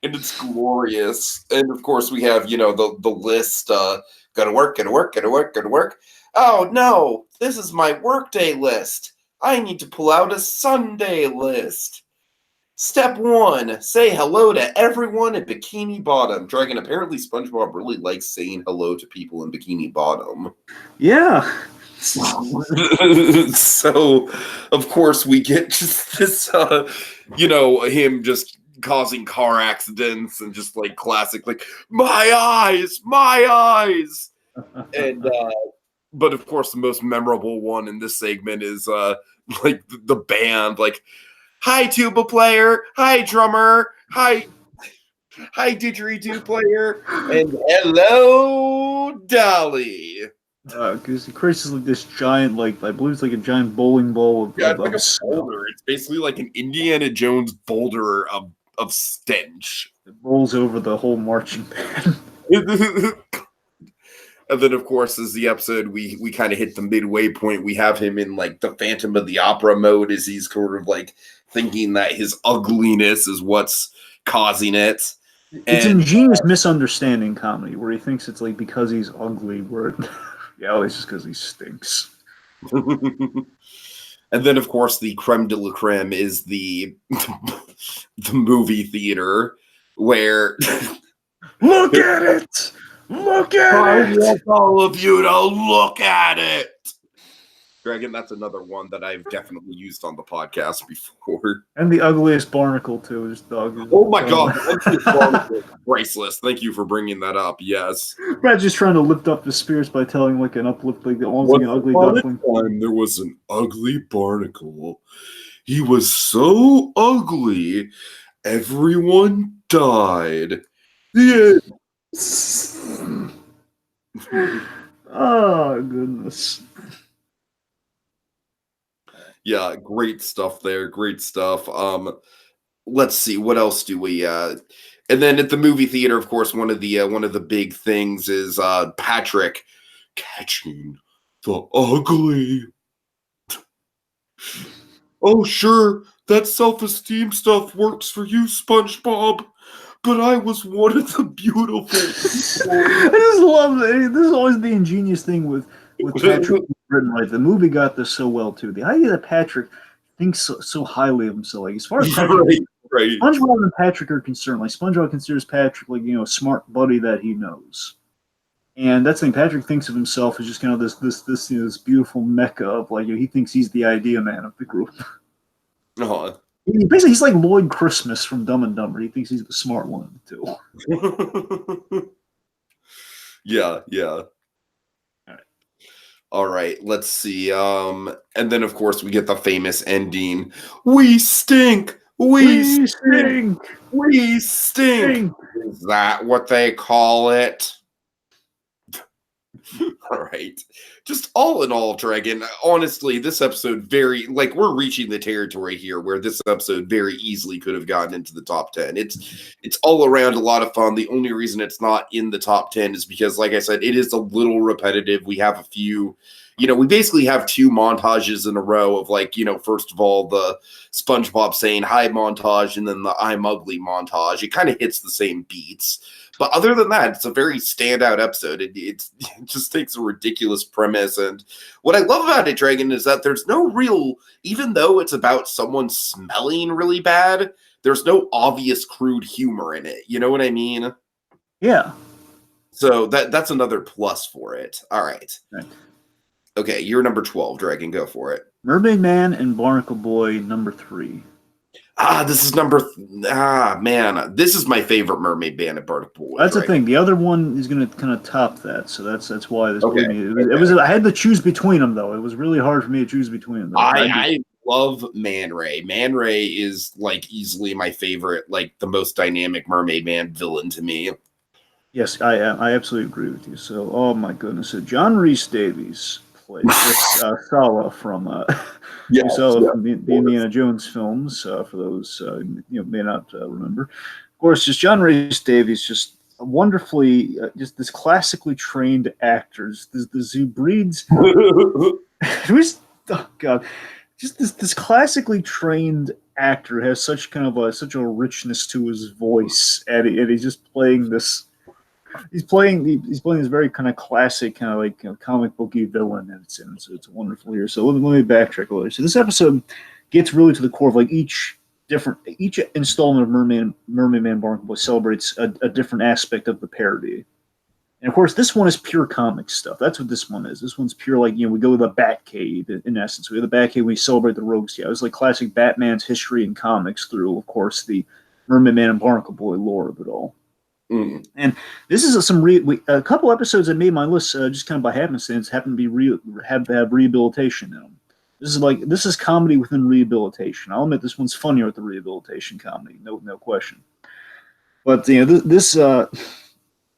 And it's glorious. And of course, we have, you know, the list, gotta work. Oh no, this is my workday list. I need to pull out a Sunday list. Step 1, say hello to everyone at Bikini Bottom. Dragon, apparently SpongeBob really likes saying hello to people in Bikini Bottom. Yeah. So, of course, we get just this, you know, him just causing car accidents and just like classic, like, my eyes. And, but of course, the most memorable one in this segment is, like the band, like, hi tuba player, hi drummer, hi didgeridoo player, and hello Dolly. Because he creates like this giant, like I believe it's like a giant bowling ball of, it's like a boulder. It's basically like an Indiana Jones boulder of stench. It rolls over the whole marching band. And then, of course, as the episode, we kind of hit the midway point. We have him in like the Phantom of the Opera mode, as he's sort of like thinking that his ugliness is what's causing it. It's ingenious misunderstanding comedy where he thinks it's like because he's ugly, where yeah, it's just because he stinks. And then, of course, the creme de la creme is the movie theater where look at it. Look at it! I want all of you to look at it! Dragon, that's another one that I've definitely used on the podcast before. And the ugliest Barnacle, too. Just the ugliest. Oh my god, Barnacle is priceless. Thank you for bringing that up, yes. Brad's just trying to lift up the spirits by telling like an uplift, like almost like an ugly duckling. Time there was an ugly Barnacle. He was so ugly, everyone died. The end. Oh goodness. Yeah, great stuff there. Great stuff. Let's see, what else do we and then at the movie theater, of course, one of the big things is Patrick catching the ugly. Oh sure, that self-esteem stuff works for you, SpongeBob. But I was one of the beautiful people. I just love it. This is always the ingenious thing with Patrick Britain. Right, the movie got this so well too. The idea that Patrick thinks so highly of himself, like as far as Patrick, right. SpongeBob and Patrick are concerned, like SpongeBob considers Patrick like a smart buddy that he knows, and that's the thing. Patrick thinks of himself as just kind of this beautiful mecca of like he thinks he's the idea man of the group. Uh-huh. Basically, he's like Lloyd Christmas from Dumb and Dumber. He thinks he's the smart one of the two. Yeah. All right, let's see. And then, of course, we get the famous ending. We stink! We stink! We stink! Is that what they call it? All right. Just all in all, Dragon, honestly, this episode we're reaching the territory here where this episode very easily could have gotten into the top 10. It's all around a lot of fun. The only reason it's not in the top 10 is because, like I said, it is a little repetitive. We have a few, we basically have 2 montages in a row of first of all, the SpongeBob saying hi montage and then the I'm ugly montage. It kind of hits the same beats. But other than that, it's a very standout episode. It just takes a ridiculous premise. And what I love about it, Dragon, is that there's no real, even though it's about someone smelling really bad, there's no obvious crude humor in it. You know what I mean? Yeah. So that's another plus for it. All right. Okay, you're number 12, Dragon. Go for it. Mermaid Man and Barnacle Boy, number 3. This is this is my favorite Mermaid Man and Barnacle Boy. That's the thing. The other one is going to kind of top that, so that's why this. Okay. It was. I had to choose between them, though. It was really hard for me to choose between them. I love Man Ray. Man Ray is easily my favorite, the most dynamic Mermaid Man villain to me. Yes, I absolutely agree with you. So, oh my goodness, so John Rhys Davies plays Sala from from the Indiana Jones films. For those may not remember, of course, just John Rhys Davies, just wonderfully, just this classically trained actors. This who breeds. Who's oh god, just this classically trained actor has such kind of such a richness to his voice, and he's just playing this. He's playing this very kind of classic, kind of comic booky villain, and it's wonderful here. So let me backtrack a little. So this episode gets really to the core of each installment of Mermaid Man Barnacle Boy celebrates a different aspect of the parody. And of course, this one is pure comic stuff. That's what this one is. This one's pure we go to the Batcave in essence. We have the Batcave. We celebrate the Rogues. Yeah, it's like classic Batman's history and comics through, of course, the Mermaid Man and Barnacle Boy lore of it all. And this is a couple episodes that made my list just kind of by happenstance happen to be have rehabilitation in them. This is comedy within rehabilitation. I'll admit this one's funnier with the rehabilitation comedy, no question. But so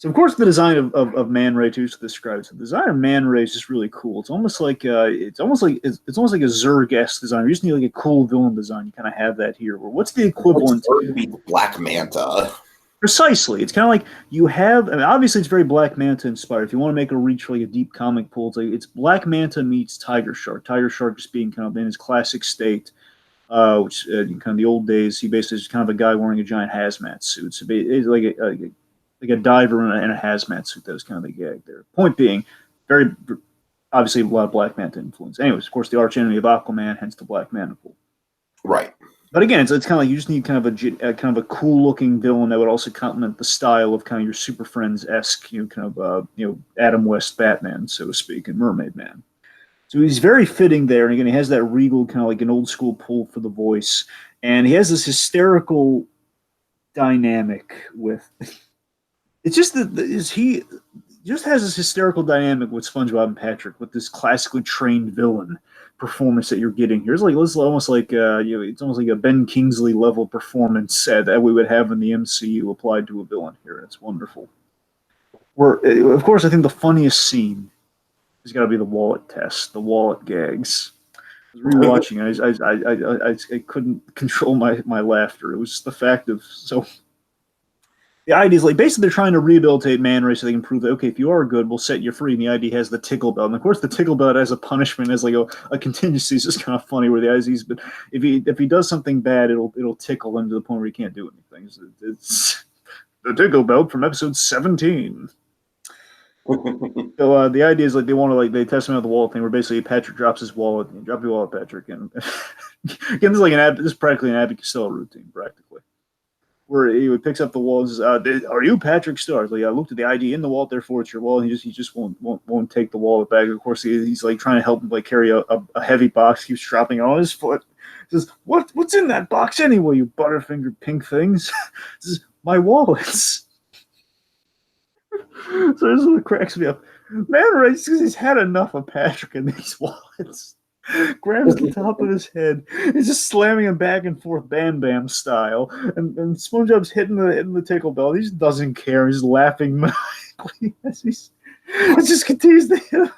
of course the design of Man Ray too describes the design of Man Ray is just really cool. It's almost like a Zurg-esque design. You just need a cool villain design. You kind of have that here. What's the equivalent? It would be Black Manta. Precisely. It's kind of you have, obviously it's very Black Manta inspired. If you want to make a reach for a deep comic pool, it's Black Manta meets Tiger Shark. Tiger Shark just being kind of in his classic state, which kind of the old days, he basically is kind of a guy wearing a giant hazmat suit. So it's like a diver in a hazmat suit. That was kind of the gag there. Point being, very obviously a lot of Black Manta influence. Anyways, of course, the arch enemy of Aquaman, hence the Black Manta pool. Right. But again, it's kind of you just need kind of a cool looking villain that would also complement the style of kind of your Super Friends-esque, Adam West Batman, so to speak, and Mermaid Man. So he's very fitting there, and again, he has that regal kind of an old school pull for the voice, and he has this hysterical dynamic with. It's just he just has this hysterical dynamic with SpongeBob and Patrick with this classically trained villain performance that you're getting here. It's almost like it's almost like a Ben Kingsley level performance that we would have in the MCU applied to a villain here. It's wonderful. Of course, I think the funniest scene has got to be the wallet test, the wallet gags. I was rewatching. I couldn't control my laughter. It was just the fact of the idea is basically they're trying to rehabilitate Man Ray so they can prove that, okay, if you are good, we'll set you free. And the ID has the tickle belt. And of course, the tickle belt as a punishment, as a contingency, is just kind of funny where the ID's, but if he does something bad, it'll tickle him to the point where he can't do anything. It's the tickle belt from episode 17. So the idea is they want to they test him out the wallet thing where basically Patrick drops his wallet. Drop your wallet, Patrick. And again, this is practically an Abbott Costello routine, practically. Where he picks up the wallet and says, "Are you Patrick Star?" I looked at the ID in the wallet, therefore it's your wallet. He just won't take the wallet back. Of course, he's trying to help him carry a heavy box. He keeps dropping it on his foot. He says, "What's in that box anyway? You butterfingered pink things." He says, "My wallets." So this is what cracks me up. Man Ray, he's had enough of Patrick and these wallets. Grabs the top of his head. He's just slamming him back and forth, Bam Bam style. And SpongeBob's hitting the tickle belt. He just doesn't care. He's laughing maniacally as he's It just continues to.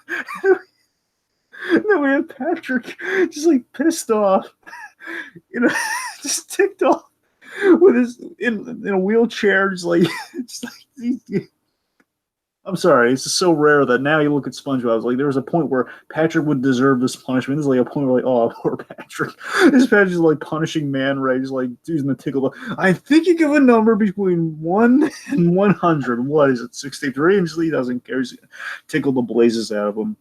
And then we have Patrick just like pissed off, just ticked off with his in a wheelchair, just like I'm sorry, it's just so rare that now you look at SpongeBob. Like there was a point where Patrick would deserve this punishment. There's like a point where like, oh, poor Patrick. This Patrick's like punishing Man Ray, just like using the tickle. I think you give a number between 1 and 100. What is it? 63? And he doesn't care. He's gonna tickle the blazes out of him.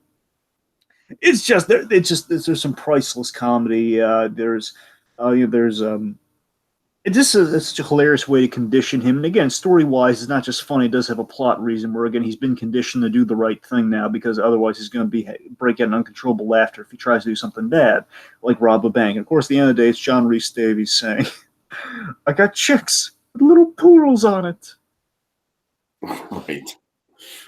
It's just there's some priceless comedy. It's such a hilarious way to condition him. And again, story wise, it's not just funny; it does have a plot reason. Where again, he's been conditioned to do the right thing now, because otherwise he's going to break out in uncontrollable laughter if he tries to do something bad, like rob a bank. And of course, at the end of the day, it's John Rhys Davies saying, "I got chicks with little poodles on it." Right.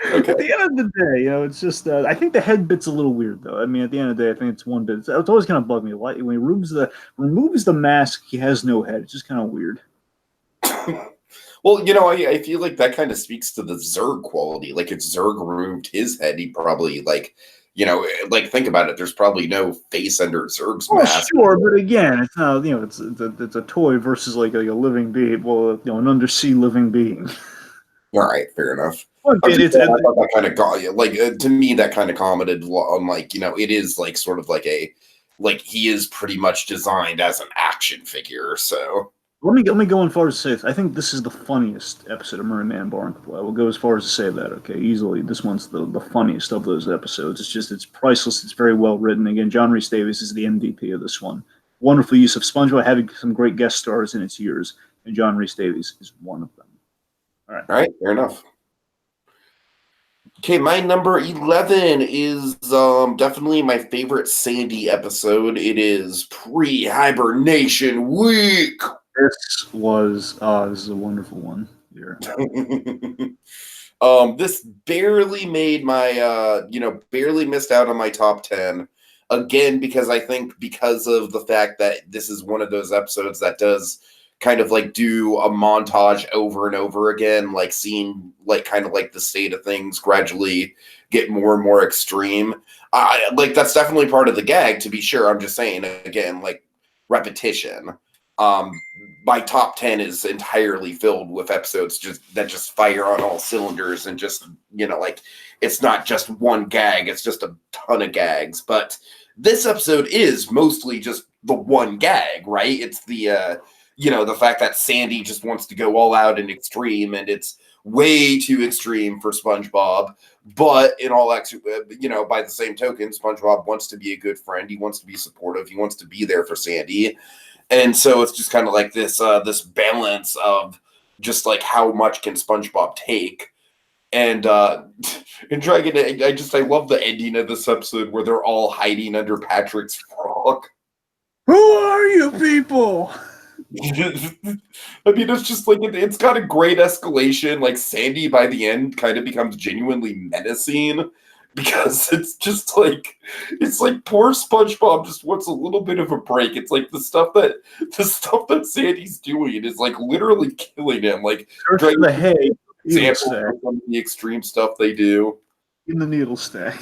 Okay. At the end of the day, it's just I think the head bit's a little weird though. I mean, at the end of the day, I think it's one bit. It's always kind of bugged me. When he removes the mask, he has no head. It's just kind of weird. Well, I feel like that kind of speaks to the Zurg quality. Like if Zurg removed his head, he probably think about it. There's probably no face under Zurg's mask. Sure, but again, it's not. It's a toy versus like a living being. Well, an undersea living being. All right, fair enough. I thought that kind of to me that kind of commented on it is like sort of like he is pretty much designed as an action figure. So let me go as far as to say I think this is the funniest episode of Mermaid and Barnacle. I will go as far as to say that. Okay, easily this one's the funniest of those episodes. It's priceless. It's very well written. Again, John Rhys Davies is the MVP of this one. Wonderful use of SpongeBob, having some great guest stars in its years, and John Rhys Davies is one of them. All right, fair enough. Okay, my number 11 is definitely my favorite Sandy episode. It is pre-hibernation week. This is a wonderful one here. This barely made my barely missed out on my top 10. Again, because I think because of the fact that this is one of those episodes that does kind of like do a montage over and over again, like seeing like kind of like the state of things gradually get more and more extreme. That's definitely part of the gag, to be sure. I'm just saying again, like repetition. My top 10 is entirely filled with episodes that fire on all cylinders and just, it's not just one gag, it's just a ton of gags. But this episode is mostly just the one gag, right? It's the the fact that Sandy just wants to go all out and extreme, and it's way too extreme for SpongeBob. But in all, by the same token, SpongeBob wants to be a good friend. He wants to be supportive. He wants to be there for Sandy. And so it's just kind of like this balance of just like how much can SpongeBob take. And Dragon, I love the ending of this episode where they're all hiding under Patrick's frog. Who are you people? I mean, it's just like it's got a great escalation. Like Sandy by the end kind of becomes genuinely menacing because it's like poor SpongeBob just wants a little bit of a break. It's like the stuff that Sandy's doing is like literally killing him. Like the hay, example of some of the extreme stuff they do in the needle stack.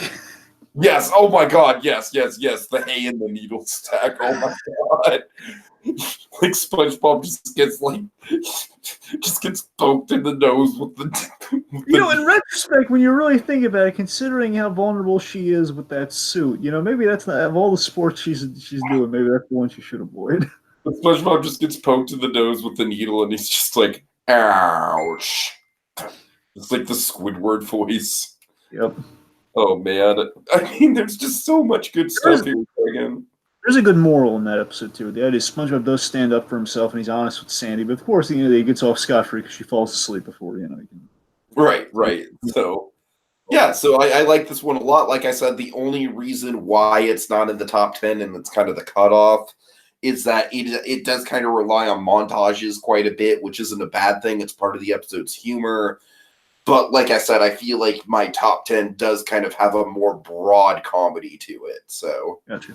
Yes. Oh my God. Yes. The hay in the needle stack. Oh my God. Like SpongeBob just gets poked in the nose with the. In retrospect, when you really think about it, considering how vulnerable she is with that suit, maybe that's not of all the sports she's doing. Maybe that's the one she should avoid. But SpongeBob just gets poked in the nose with the needle, and he's just like, "Ouch!" It's like the Squidward voice. Yep. Oh man! I mean, there's just so much good stuff here again. There's a good moral in that episode too. The idea is SpongeBob does stand up for himself and he's honest with Sandy, but of course, he gets off scot-free because she falls asleep before he can. Right. So, yeah. So I like this one a lot. Like I said, the only reason why it's not in the top 10 and it's kind of the cutoff is that it does kind of rely on montages quite a bit, which isn't a bad thing. It's part of the episode's humor. But like I said, I feel like my top 10 does kind of have a more broad comedy to it. So. Gotcha.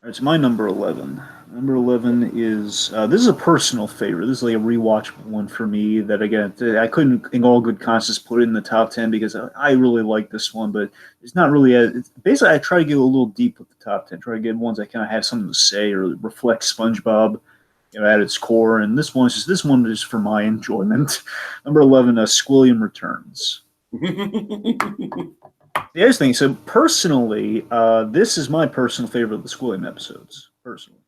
It's my number 11. Number 11 is this is a personal favorite. This is like a rewatch one for me. That again, I couldn't, in all good conscience, put it in the top 10 because I really like this one, but it's not really. It's basically, I try to get a little deep with the top 10. Try to get ones that kind of have something to say or reflect SpongeBob, at its core. And this one is for my enjoyment. Number 11, Squilliam Returns. The other thing, so personally, this is my personal favorite of the Squilliam episodes. Personally,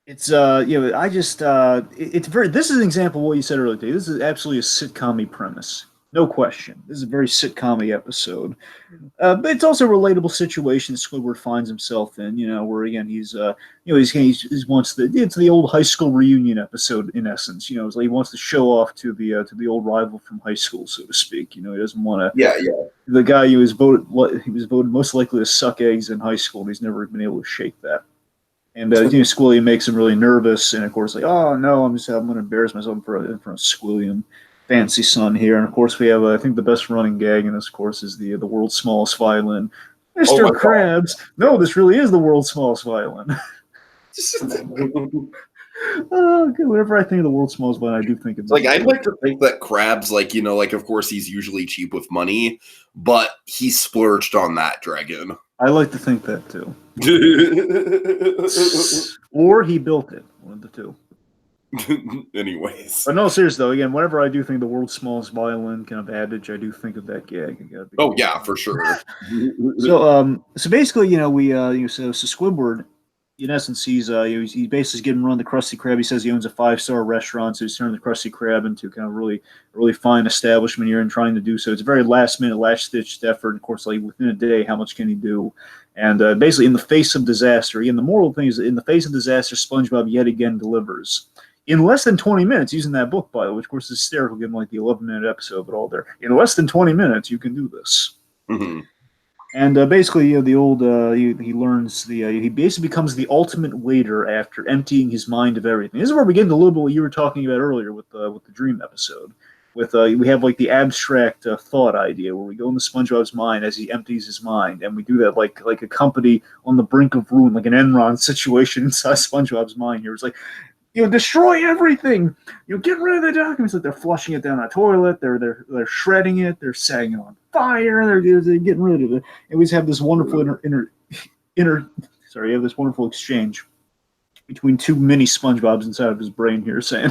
it's I just it's very. This is an example of what you said earlier today. This is absolutely a sitcom-y premise, no question. This is a very sitcom-y episode, but it's also a relatable situation that Squidward finds himself in. Where again he wants it's the old high school reunion episode in essence. It's like he wants to show off to the old rival from high school, so to speak. He doesn't want to. Yeah. The guy who was voted most likely to suck eggs in high school, and he's never been able to shake that. And Squilliam makes him really nervous, and of course, like, oh no, I'm going to embarrass myself in front of Squilliam, fancy son here. And of course, we have I think the best running gag in this course is the world's smallest violin, Mr. Krabs. No, this really is the world's smallest violin. Whenever I think of the world's smallest violin, I do think it's like I'd like to think that Krabs, like of course he's usually cheap with money, but he splurged on that dragon. I like to think that too. Or he built it. One of the two. Anyways. But no, seriously though, again, whenever I do think the world's smallest violin kind of adage, I do think of that gag. Oh yeah, for sure. So basically, so Squidward, in essence, he's basically getting run the Krusty Krab. He says he owns a 5-star restaurant, so he's turning the Krusty Krab into kind of really fine establishment here and trying to do so. It's a very last minute, last stitched effort. And of course, like within a day, how much can he do? And basically, in the face of disaster, again, the moral thing is, in the face of disaster, SpongeBob yet again delivers. In less than 20 minutes, using that book, by the way, which of course is hysterical, given like the 11-minute episode, but all there. In less than 20 minutes, you can do this. Mm-hmm. And basically, the old he learns he basically becomes the ultimate waiter after emptying his mind of everything. This is where we get into a little bit what you were talking about earlier with the dream episode. We have like the abstract thought idea where we go into SpongeBob's mind as he empties his mind, and we do that like a company on the brink of ruin, like an Enron situation inside SpongeBob's mind. Here, it's like, destroy everything. Get rid of the documents. Like they're flushing it down the toilet. They're shredding it. They're setting it on fire. They're getting rid of it. And we just have this wonderful this wonderful exchange between two mini SpongeBobs inside of his brain here, saying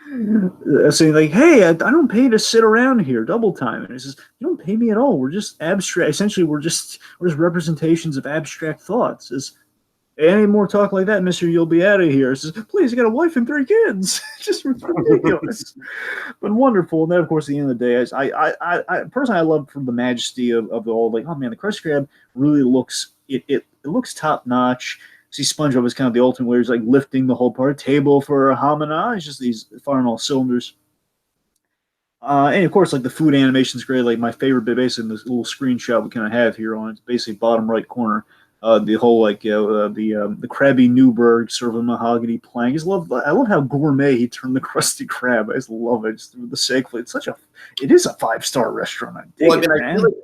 like, "Hey, I don't pay to sit around here double time." And he says, "You don't pay me at all. We're just abstract. Essentially, we're just representations of abstract thoughts." Any more talk like that, mister, you'll be out of here. It says, please, I got a wife and 3 kids. Just ridiculous. But wonderful. And then, of course, at the end of the day, I personally, I love from the majesty of it all. Like, oh, man, the Krusty Krab really looks, it looks top-notch. See, SpongeBob is kind of the ultimate where he's like lifting the whole part table for a homage. Just these firing all cylinders. And, of course, like the food animation is great. Like, my favorite bit, basically, in this little screenshot we kind of have here on it, basically bottom right corner. The whole the Krabby Newberg sort of a mahogany plank. I love how gourmet he turned the Krusty Krab. I just love it. Just for the sake of it. It is a 5-star restaurant. I feel like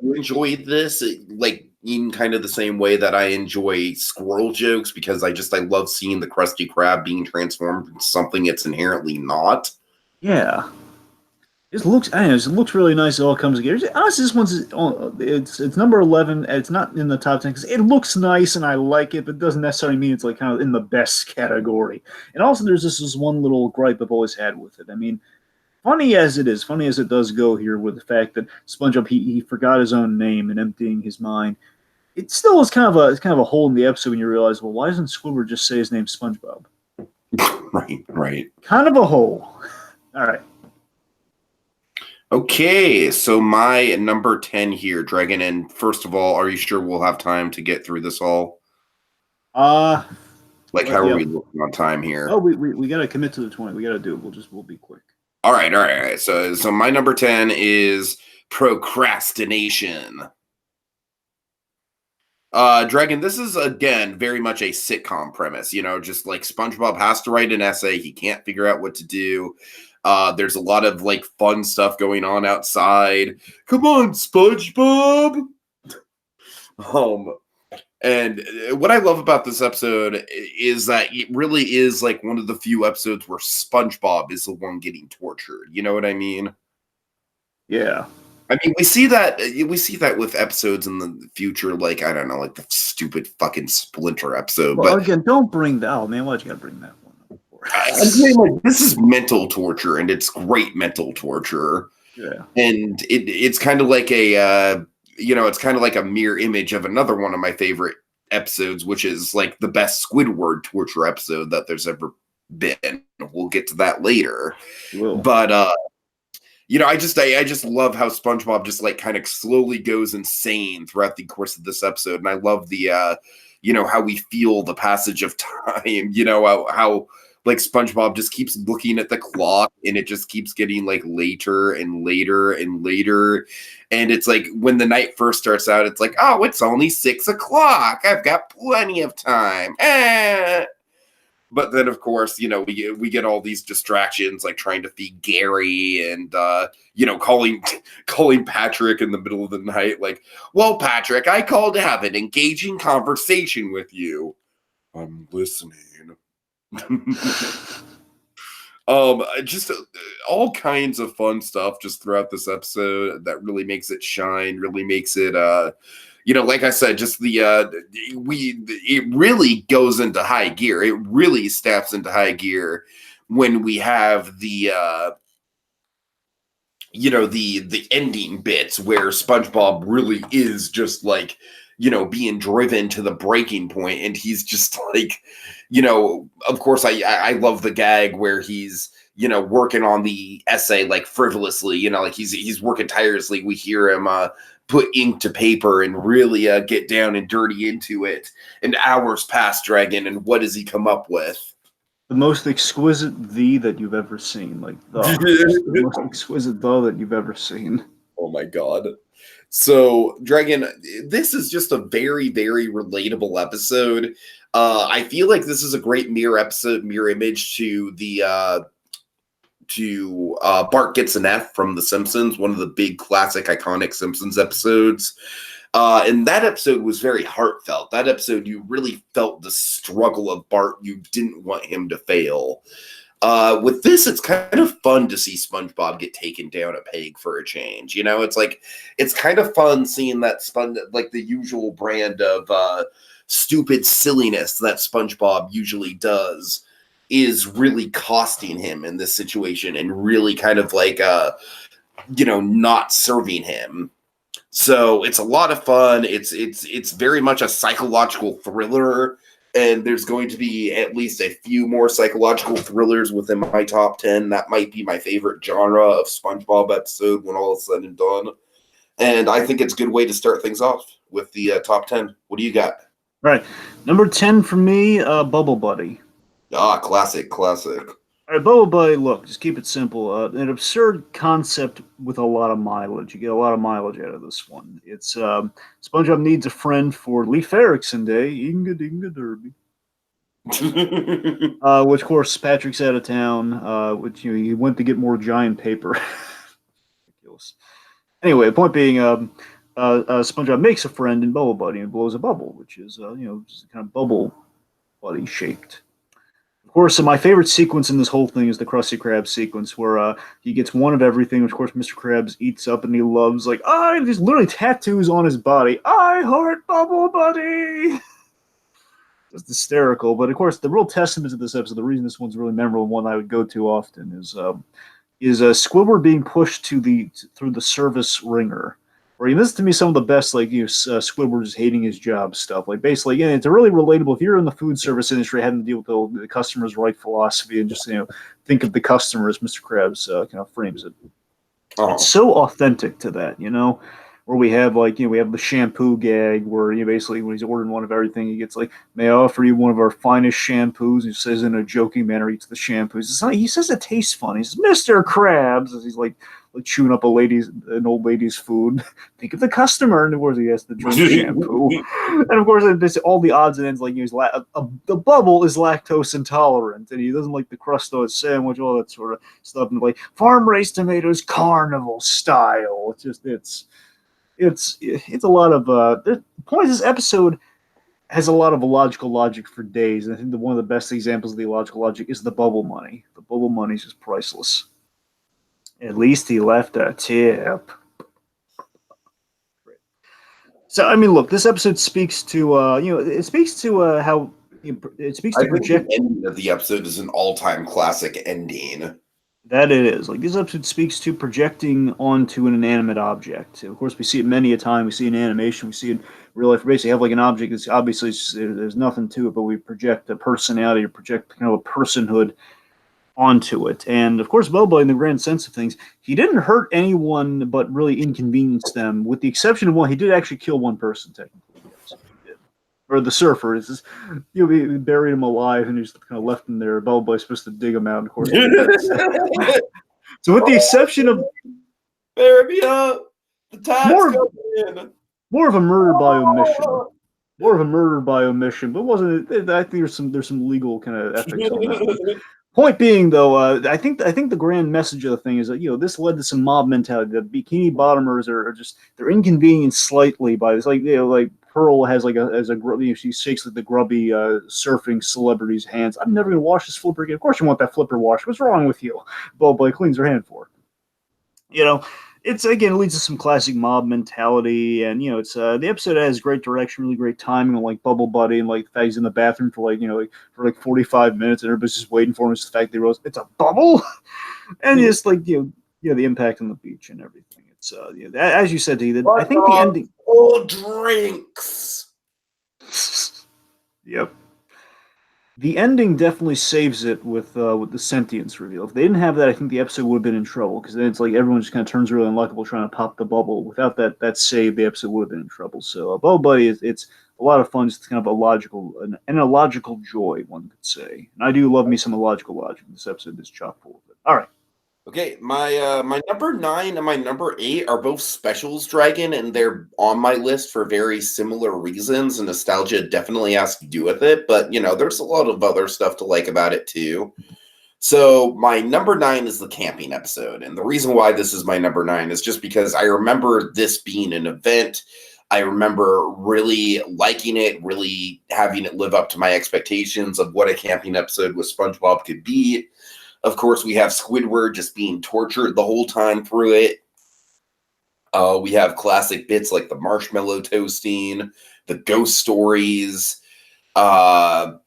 you enjoyed this like in kind of the same way that I enjoy squirrel jokes, because I love seeing the Krusty Krab being transformed into something it's inherently not. Yeah. It looks really nice. It all comes together. Honestly, this one's it's number 11. It's not in the top 10 because it looks nice and I like it, but it doesn't necessarily mean it's like kind of in the best category. And also, there's this one little gripe I've always had with it. I mean, funny as it does go here with the fact that SpongeBob he forgot his own name and emptying his mind. It still is kind of a hole in the episode when you realize, well, why doesn't Squidward just say his name SpongeBob? Right. Kind of a hole. All right. Okay, so my number 10 here, Dragon. And first of all, are you sure we'll have time to get through this all? How are we looking on time here? Oh, we got to commit to the 20. We got to do it. We'll be quick. All right. So my number 10 is procrastination. Dragon, this is, again, very much a sitcom premise. Just like SpongeBob has to write an essay. He can't figure out what to do. There's a lot of like fun stuff going on outside. Come on, SpongeBob. And what I love about this episode is that it really is like one of the few episodes where SpongeBob is the one getting tortured. You know what I mean? Yeah. I mean, we see that with episodes in the future, like I don't know, like the stupid fucking Splinter episode. Well, but again, don't bring that. Oh man, why'd you gotta bring that one up for? I'm saying, like, this is mental torture, and it's great mental torture. Yeah. And it's kind of like it's kind of like a mirror image of another one of my favorite episodes, which is like the best Squidward torture episode that there's ever been. We'll get to that later. But I just love how SpongeBob just like kind of slowly goes insane throughout the course of this episode, and I love the how we feel the passage of time. How like SpongeBob just keeps looking at the clock, and it just keeps getting like later and later and later. And it's like when the night first starts out, it's like, oh, it's only 6 o'clock. I've got plenty of time. But then, of course, we get all these distractions, like trying to feed Gary and calling Patrick in the middle of the night, like, well, Patrick, I called to have an engaging conversation with you. I'm listening. Just all kinds of fun stuff just throughout this episode that really makes it shine, really makes it like I said, just it really goes into high gear. It really steps into high gear when we have the ending bits where SpongeBob really is just like, being driven to the breaking point, and he's just like, of course I love the gag where he's, working on the essay like frivolously, like he's working tirelessly. We hear him put ink to paper and really get down and dirty into it. And hours pass, Dragon, and what does he come up with? The most exquisite "the" that you've ever seen. Like, the most exquisite "the" that you've ever seen. Oh my God. So, Dragon, this is just a very, very relatable episode. I feel like this is a great mirror image to the Bart Gets an F from The Simpsons, one of the big classic iconic Simpsons episodes. And that episode was very heartfelt. That episode, you really felt the struggle of Bart. You didn't want him to fail. With this, it's kind of fun to see SpongeBob get taken down a peg for a change. It's kind of fun seeing that like the usual brand of stupid silliness that SpongeBob usually does is really costing him in this situation and really kind of like not serving him. So it's a lot of fun. It's very much a psychological thriller, and there's going to be at least a few more psychological thrillers within my top 10. That might be my favorite genre of SpongeBob episode when all is said and done. And I think it's a good way to start things off with the top 10. What do you got? Right. Number 10 for me, Bubble Buddy. Ah, classic. All right, Bubble Buddy, look, just keep it simple. An absurd concept with a lot of mileage. You get a lot of mileage out of this one. It's SpongeBob needs a friend for Leif Erikson Day. Inga Dinga Derby. Which, of course, Patrick's out of town. Which he went to get more giant paper. Ridiculous. Anyway, the point being, SpongeBob makes a friend in Bubble Buddy and blows a bubble, which is just kind of bubble buddy shaped. Of course, my favorite sequence in this whole thing is the Krusty Krab sequence, where he gets one of everything, which of course Mr. Krabs eats up, and he loves, like, there's literally tattoos on his body. I heart Bubble Buddy! Just hysterical. But of course, the real testament to this episode, the reason this one's really memorable, one I would go to often, is Squidward being pushed through the service ringer. Or this is to me some of the best, like, Squidward just hating his job stuff. Like, basically, it's a really relatable. If you're in the food service industry, having to deal with the customer's right philosophy and just think of the customer as Mr. Krabs kind of frames it. Oh. It's so authentic to that, where we have we have the shampoo gag where basically when he's ordering one of everything, he gets like, may I offer you one of our finest shampoos? He says in a joking manner, eats the shampoos. He says it tastes funny. He says, Mr. Krabs, as he's like chewing up an old lady's food. Think of the customer, and of course he has to drink shampoo. And of course, all the odds and ends, like the bubble is lactose intolerant, and he doesn't like the crust on his sandwich, all that sort of stuff. And like farm raised tomatoes, carnival style. It's a lot of the point of this episode. has a lot of illogical logic for days. And I think one of the best examples of the illogical logic is the bubble money. The bubble money is just priceless. At least he left a tip. So I mean, look, this episode speaks to it speaks to how it speaks to project. The ending of the episode is an all-time classic ending. That it is. Like this episode speaks to projecting onto an inanimate object. Of course, we see it many a time. We see it in animation. We see it in real life. We basically have like an object that's obviously there's nothing to it, but we project a personality or project kind of a personhood onto it. And of course, Boba, in the grand sense of things, he didn't hurt anyone, but really inconvenienced them. With the exception of one, he did actually kill one person technically. Yes, he did. Or the surfer is, he buried him alive, and he just kind of left him there. Boba is supposed to dig him out, of course. So, with the exception of bury me up, the tide's coming in. More of a murder by omission. More of a murder by omission, but wasn't it? I think there's some legal kind of ethics on that. Point being, though, I think the grand message of the thing is that this led to some mob mentality. The bikini bottomers are just they're inconvenienced slightly by this. Like like Pearl has she shakes like the grubby surfing celebrity's hands. I'm never gonna wash this flipper again. Of course you want that flipper washed. What's wrong with you? Boy cleans her hand for it. It's again it leads to some classic mob mentality, and it's the episode has great direction, really great timing, like Bubble Buddy, and like the fact he's in the bathroom for for 45 minutes, and everybody's just waiting for him. It's the fact they wrote it's a bubble, and just the impact on the beach and everything. It's as you said, I think the ending. All drinks. Yep. The ending definitely saves it with the sentience reveal. If they didn't have that, I think the episode would have been in trouble, because then it's like everyone just kind of turns really unlikable trying to pop the bubble. Without that save, the episode would have been in trouble. So Bubble Buddy, it's a lot of fun. It's kind of an illogical joy, one could say. And I do love me some illogical logic. This episode is chock full of it. All right. Okay, my number 9 and my number 8 are both specials, Dragon, and they're on my list for very similar reasons, and nostalgia definitely has to do with it, but, there's a lot of other stuff to like about it, too. So, my number 9 is the camping episode, and the reason why this is my number 9 is just because I remember this being an event. I remember really liking it, really having it live up to my expectations of what a camping episode with SpongeBob could be. Of course, we have Squidward just being tortured the whole time through it. We have classic bits like the marshmallow toasting, the ghost stories. And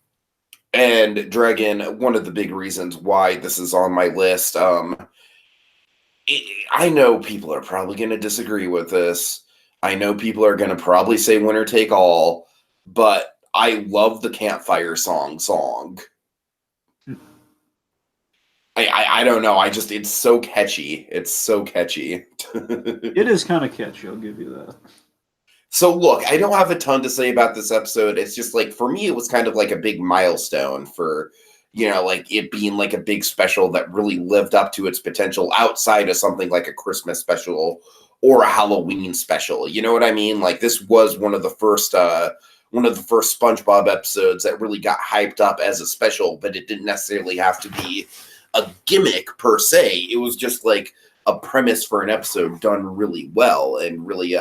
Dragon, one of the big reasons why this is on my list, I know people are probably going to disagree with this. I know people are going to probably say winner take all, but I love the campfire song. I don't know. It's so catchy. It's so catchy. It is kind of catchy. I'll give you that. So look, I don't have a ton to say about this episode. It's just like, for me, it was kind of like a big milestone for, like it being like a big special that really lived up to its potential outside of something like a Christmas special or a Halloween special. You know what I mean? Like this was one of the first SpongeBob episodes that really got hyped up as a special, but it didn't necessarily have to be a gimmick per se. It was just like a premise for an episode done really well and really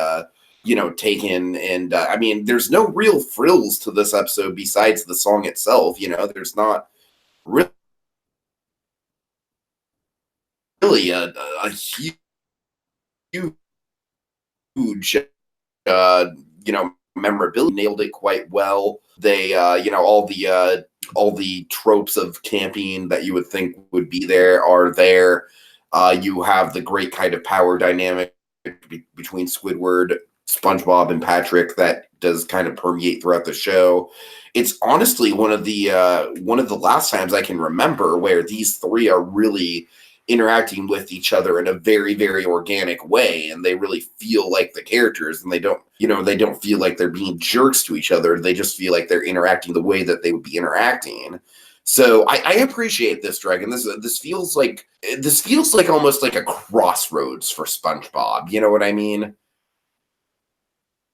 taken, and I mean there's no real frills to this episode besides the song itself. There's not really a huge memorability. Nailed it quite well. They all the tropes of camping that you would think would be there are there. You have the great kind of power dynamic between Squidward, SpongeBob, and Patrick that does kind of permeate throughout the show. It's honestly one of the last times I can remember where these three are really interacting with each other in a very, very organic way, and they really feel like the characters, and they don't feel like they're being jerks to each other. They just feel like they're interacting the way that they would be interacting. So I appreciate this, Dragon. This feels like almost like a crossroads for SpongeBob. You know what I mean?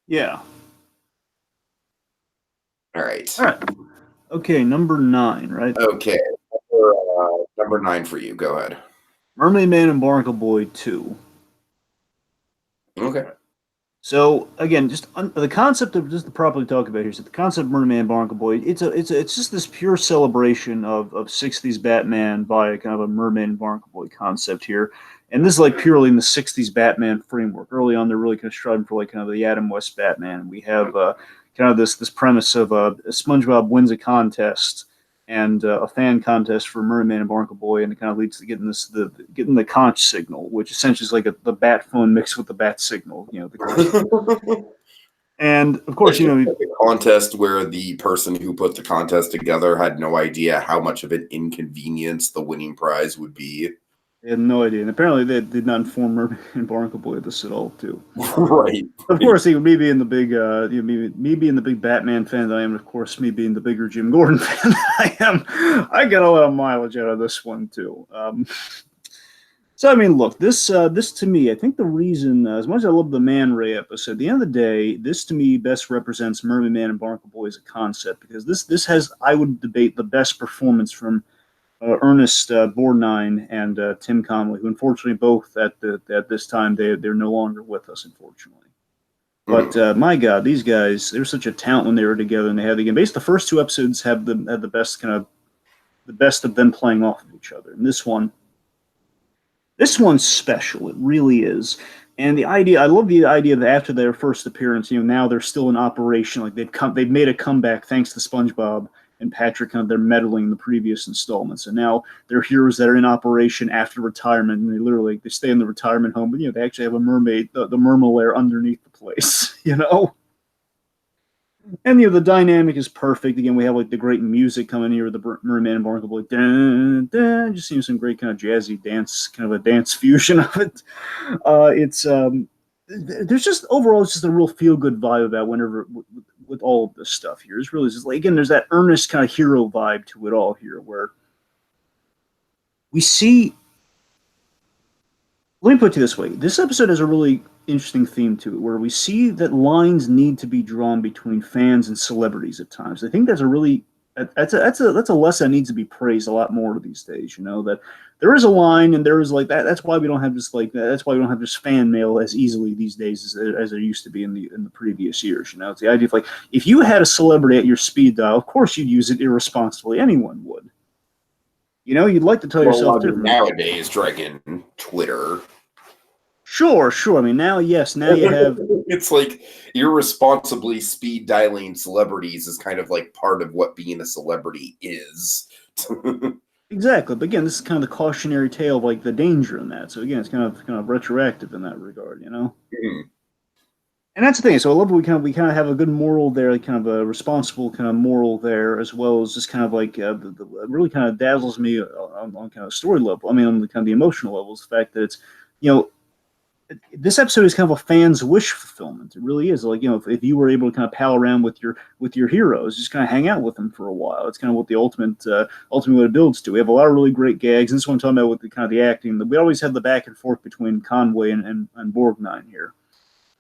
Yeah. All right. Okay, number 9, right? Okay. Number 9 for you. Go ahead. Mermaid Man and Barnacle Boy 2. Okay. So again, just the concept of just to properly talk about here is that the concept of Mermaid and Barnacle Boy. It's just this pure celebration of '60s Batman by kind of a Mermaid and Barnacle Boy concept here, and this is like purely in the '60s Batman framework. Early on, they're really kind of striving for like kind of the Adam West Batman. We have kind of this premise of SpongeBob wins a contest and a fan contest for Mermaid and Barnacle Boy, and it kind of leads to getting the conch signal, which essentially is like the bat phone mixed with the bat signal. And of course, the contest where the person who put the contest together had no idea how much of an inconvenience the winning prize would be. They had no idea, and apparently they did not inform Mermaid and Barnacle Boy of this at all, too. Right. Of course, me being the big, me being the big Batman fan that I am, and of course, me being the bigger Jim Gordon fan that I am, I got a lot of mileage out of this one too. So I mean, look, this to me, I think the reason, as much as I love the Man Ray episode, at the end of the day, this to me best represents Mermaid Man and Barnacle Boy as a concept, because this has, I would debate, the best performance from Ernest Borgnine and Tim Conway, who unfortunately both at this time they're no longer with us, unfortunately. But my God, these guys, they were such a talent when they were together, and they had again. Basically, the first two episodes had the best the best of them playing off of each other, and this one's special. It really is. And the idea, I love the idea that after their first appearance, now they're still in operation. Like they've made a comeback thanks to SpongeBob and Patrick, kind of their meddling in the previous installments, and now they're heroes that are in operation after retirement, and they stay in the retirement home, but they actually have a mermaid, the Mermalair underneath the place, And the dynamic is perfect. Again, we have like the great music coming here with the Mermaid and Barnacle Boy. Dun, dun, just seems some great kind of jazzy dance, kind of a dance fusion of it. There's just overall, it's just a real feel good vibe about whenever with all of this stuff here. It's really just like, again, there's that earnest kind of hero vibe to it all here, where we see. Let me put it this way: this episode has a really interesting theme to it, where we see that lines need to be drawn between fans and celebrities at times. I think that's a lesson that needs to be praised a lot more these days. That there is a line, and there is like that. That's why we don't have this fan mail as easily these days as there used to be in the previous years. It's the idea of like, if you had a celebrity at your speed dial, of course you'd use it irresponsibly. Anyone would. You'd like to tell yourself nowadays, Dragon Twitter. Sure. I mean, now you have. It's like irresponsibly speed dialing celebrities is kind of like part of what being a celebrity is. Exactly, but again, this is kind of the cautionary tale of like the danger in that. So again, it's kind of retroactive in that regard, Mm-hmm. And that's the thing. So I love we kind of have a good moral there, like kind of a responsible kind of moral there, as well as just kind of like really kind of dazzles me on kind of story level. I mean, on the kind of the emotional levels, the fact that it's this episode is kind of a fan's wish fulfillment. It really is. Like, if you were able to kind of pal around with your heroes, just kind of hang out with them for a while. It's kind of what the ultimate what it builds to. We have a lot of really great gags. And this is what I'm talking about with the kind of the acting. We always had the back and forth between Conway and Borgnine here.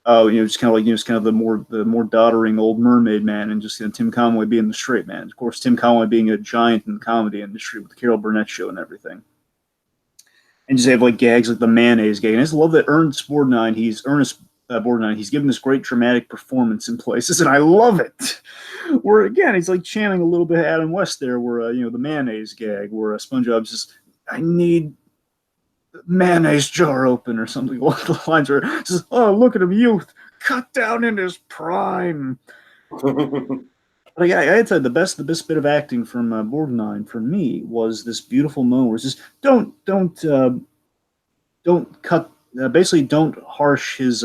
Just kind of the more doddering old mermaid man, and just Tim Conway being the straight man. Of course, Tim Conway being a giant in the comedy industry with the Carol Burnett show and everything. And just have like gags like the mayonnaise gag. And I just love that Ernest Borgnine, he's given this great dramatic performance in places, and I love it. Where again, he's like channeling a little bit of Adam West there, where the mayonnaise gag, where SpongeBob's just, I need the mayonnaise jar open or something along the lines, where it's just, oh, look at him, youth, cut down in his prime. But I had to say the best bit of acting from Borgnine for me was this beautiful moment where it's just don't cut, basically don't harsh his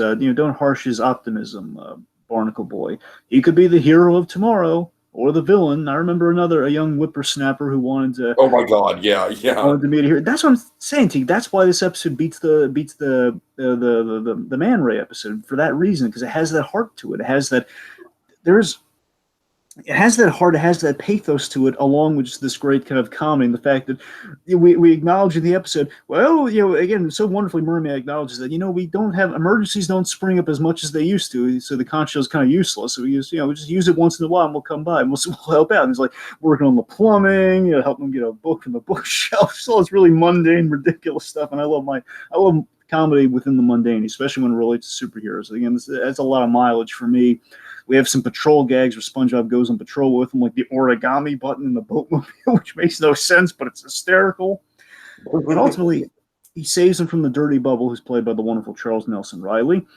optimism, Barnacle Boy. He could be the hero of tomorrow or the villain. I remember a young whippersnapper who wanted to. Oh my God, yeah. Wanted to meet a hero. That's what I'm saying to you. That's why this episode beats the Man Ray episode, for that reason, because it has that heart to it. It has that heart, it has that pathos to it, along with just this great kind of comedy, and the fact that we acknowledge in the episode, well, again, so wonderfully Mermaid acknowledges that, we don't have, emergencies don't spring up as much as they used to, so the conch shell is kind of useless, so we use, we just use it once in a while, and we'll come by, and we'll help out, and it's like, working on the plumbing, helping them get a book from the bookshelf, so it's really mundane, ridiculous stuff, and I love comedy within the mundane, especially when it relates to superheroes. Again, that's a lot of mileage for me. We have some patrol gags where SpongeBob goes on patrol with him, like the origami button in the boatmobile, which makes no sense, but it's hysterical. And ultimately, he saves him from the dirty bubble, who's played by the wonderful Charles Nelson Riley.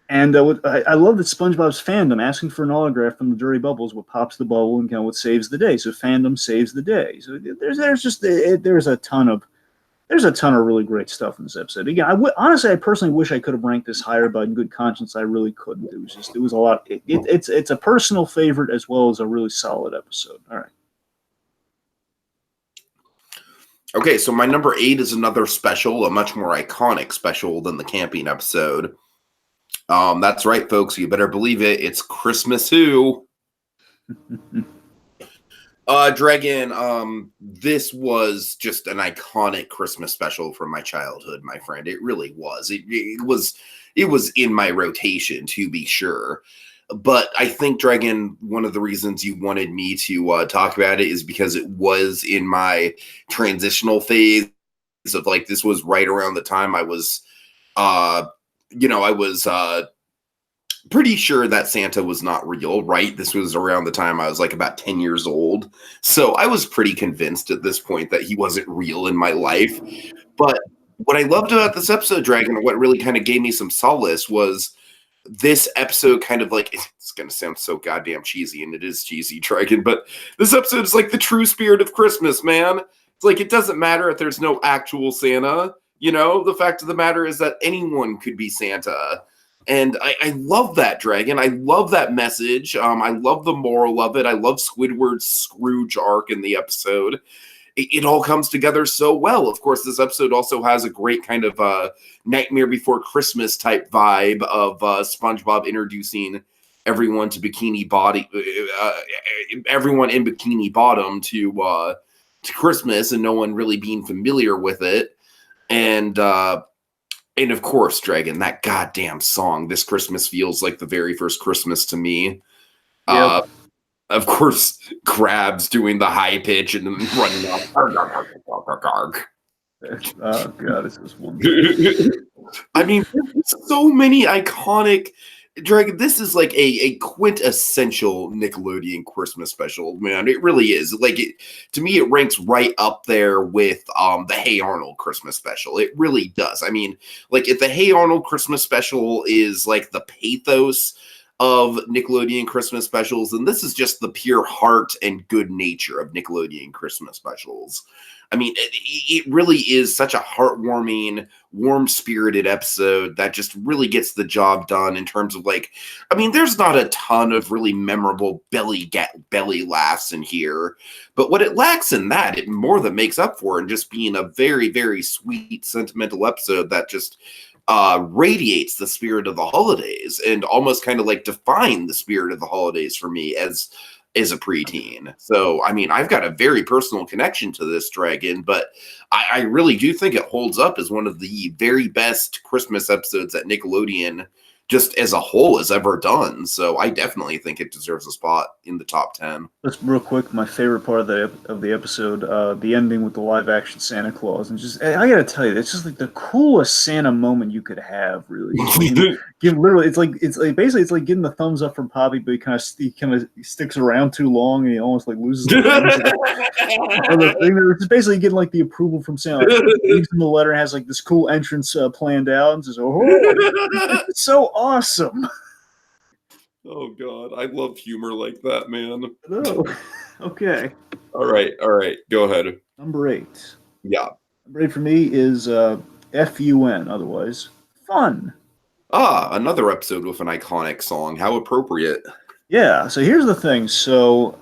And I love that SpongeBob's fandom asking for an autograph from the dirty bubble is what pops the bubble and kind of what saves the day. So fandom saves the day. So there's a ton of really great stuff in this episode. Again, honestly, I personally wish I could have ranked this higher, but in good conscience, I really couldn't. It was a lot. It's a personal favorite as well as a really solid episode. All right. Okay, so my number 8 is another special, a much more iconic special than the camping episode. That's right, folks. You better believe it. It's Christmas Who. Dragon, this was just an iconic Christmas special from my childhood, my friend. It really was. It was in my rotation, to be sure. But I think, Dragon, one of the reasons you wanted me to talk about it is because it was in my transitional phase of, like, this was right around the time I was, pretty sure that Santa was not real, right? This was around the time I was like about 10 years old. So I was pretty convinced at this point that he wasn't real in my life. But what I loved about this episode, Dragon, and what really kind of gave me some solace was this episode kind of like, it's going to sound so goddamn cheesy, and it is cheesy, Dragon, but this episode is like the true spirit of Christmas, man. It's like, it doesn't matter if there's no actual Santa. You know, the fact of the matter is that anyone could be Santa. And I love that, Dragon. I love that message. I love the moral of it. I love Squidward's Scrooge arc in the episode. It all comes together so well. Of course, this episode also has a great kind of Nightmare Before Christmas type vibe of SpongeBob introducing everyone to everyone in Bikini Bottom to Christmas, and no one really being familiar with it. And of course, Dragon, that goddamn song, This Christmas Feels Like the Very First Christmas to Me. Yep. Of course, Krab's doing the high pitch and running off. Oh, God, this is wonderful. I mean, so many iconic... Dragon, this is like a quintessential Nickelodeon Christmas special, man. It really is. Like, to me, it ranks right up there with the Hey Arnold Christmas special. It really does. I mean, like, if the Hey Arnold Christmas special is like the pathos of Nickelodeon Christmas specials, and this is just the pure heart and good nature of Nickelodeon Christmas specials. I mean, it really is such a heartwarming, warm-spirited episode that just really gets the job done in terms of, like, I mean, there's not a ton of really memorable belly laughs in here, but what it lacks in that, it more than makes up for in just being a very, very sweet, sentimental episode that just radiates the spirit of the holidays and almost kind of like define the spirit of the holidays for me as a preteen. So, I mean, I've got a very personal connection to this, Dragon, but I really do think it holds up as one of the very best Christmas episodes that Nickelodeon just as a whole has ever done. So I definitely think it deserves a spot in the top 10. Just real quick, my favorite part of the episode, the ending with the live action Santa Claus, and just I gotta tell you, it's just like the coolest Santa moment you could have. Really, it's like basically it's like getting the thumbs up from Poppy, but he kind of sticks around too long, and he almost like loses the thing. It's basically getting like the approval from Santa. Like, he leaves him the letter, and has like this cool entrance planned out, and says, "Oh, it's so awesome." Oh, God. I love humor like that, man. Oh, okay. All right. Go ahead. Number 8. Yeah. Number 8 for me is FUN, otherwise fun. Another episode with an iconic song. How appropriate. Yeah, so here's the thing. So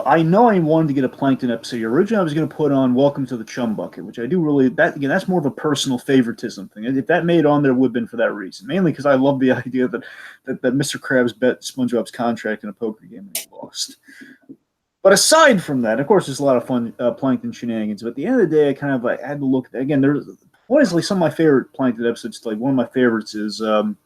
I know I wanted to get a Plankton episode. Originally, I was going to put on Welcome to the Chum Bucket, which I do really... That's more of a personal favoritism thing. If that made on there, it would have been for that reason. Mainly because I love the idea that Mr. Krabs bet SpongeBob's contract in a poker game and he lost. But aside from that, of course, there's a lot of fun Plankton shenanigans. But at the end of the day, I kind of I had to look... Again, there's... Honestly, some of my favorite Plankton episodes, like one of my favorites is the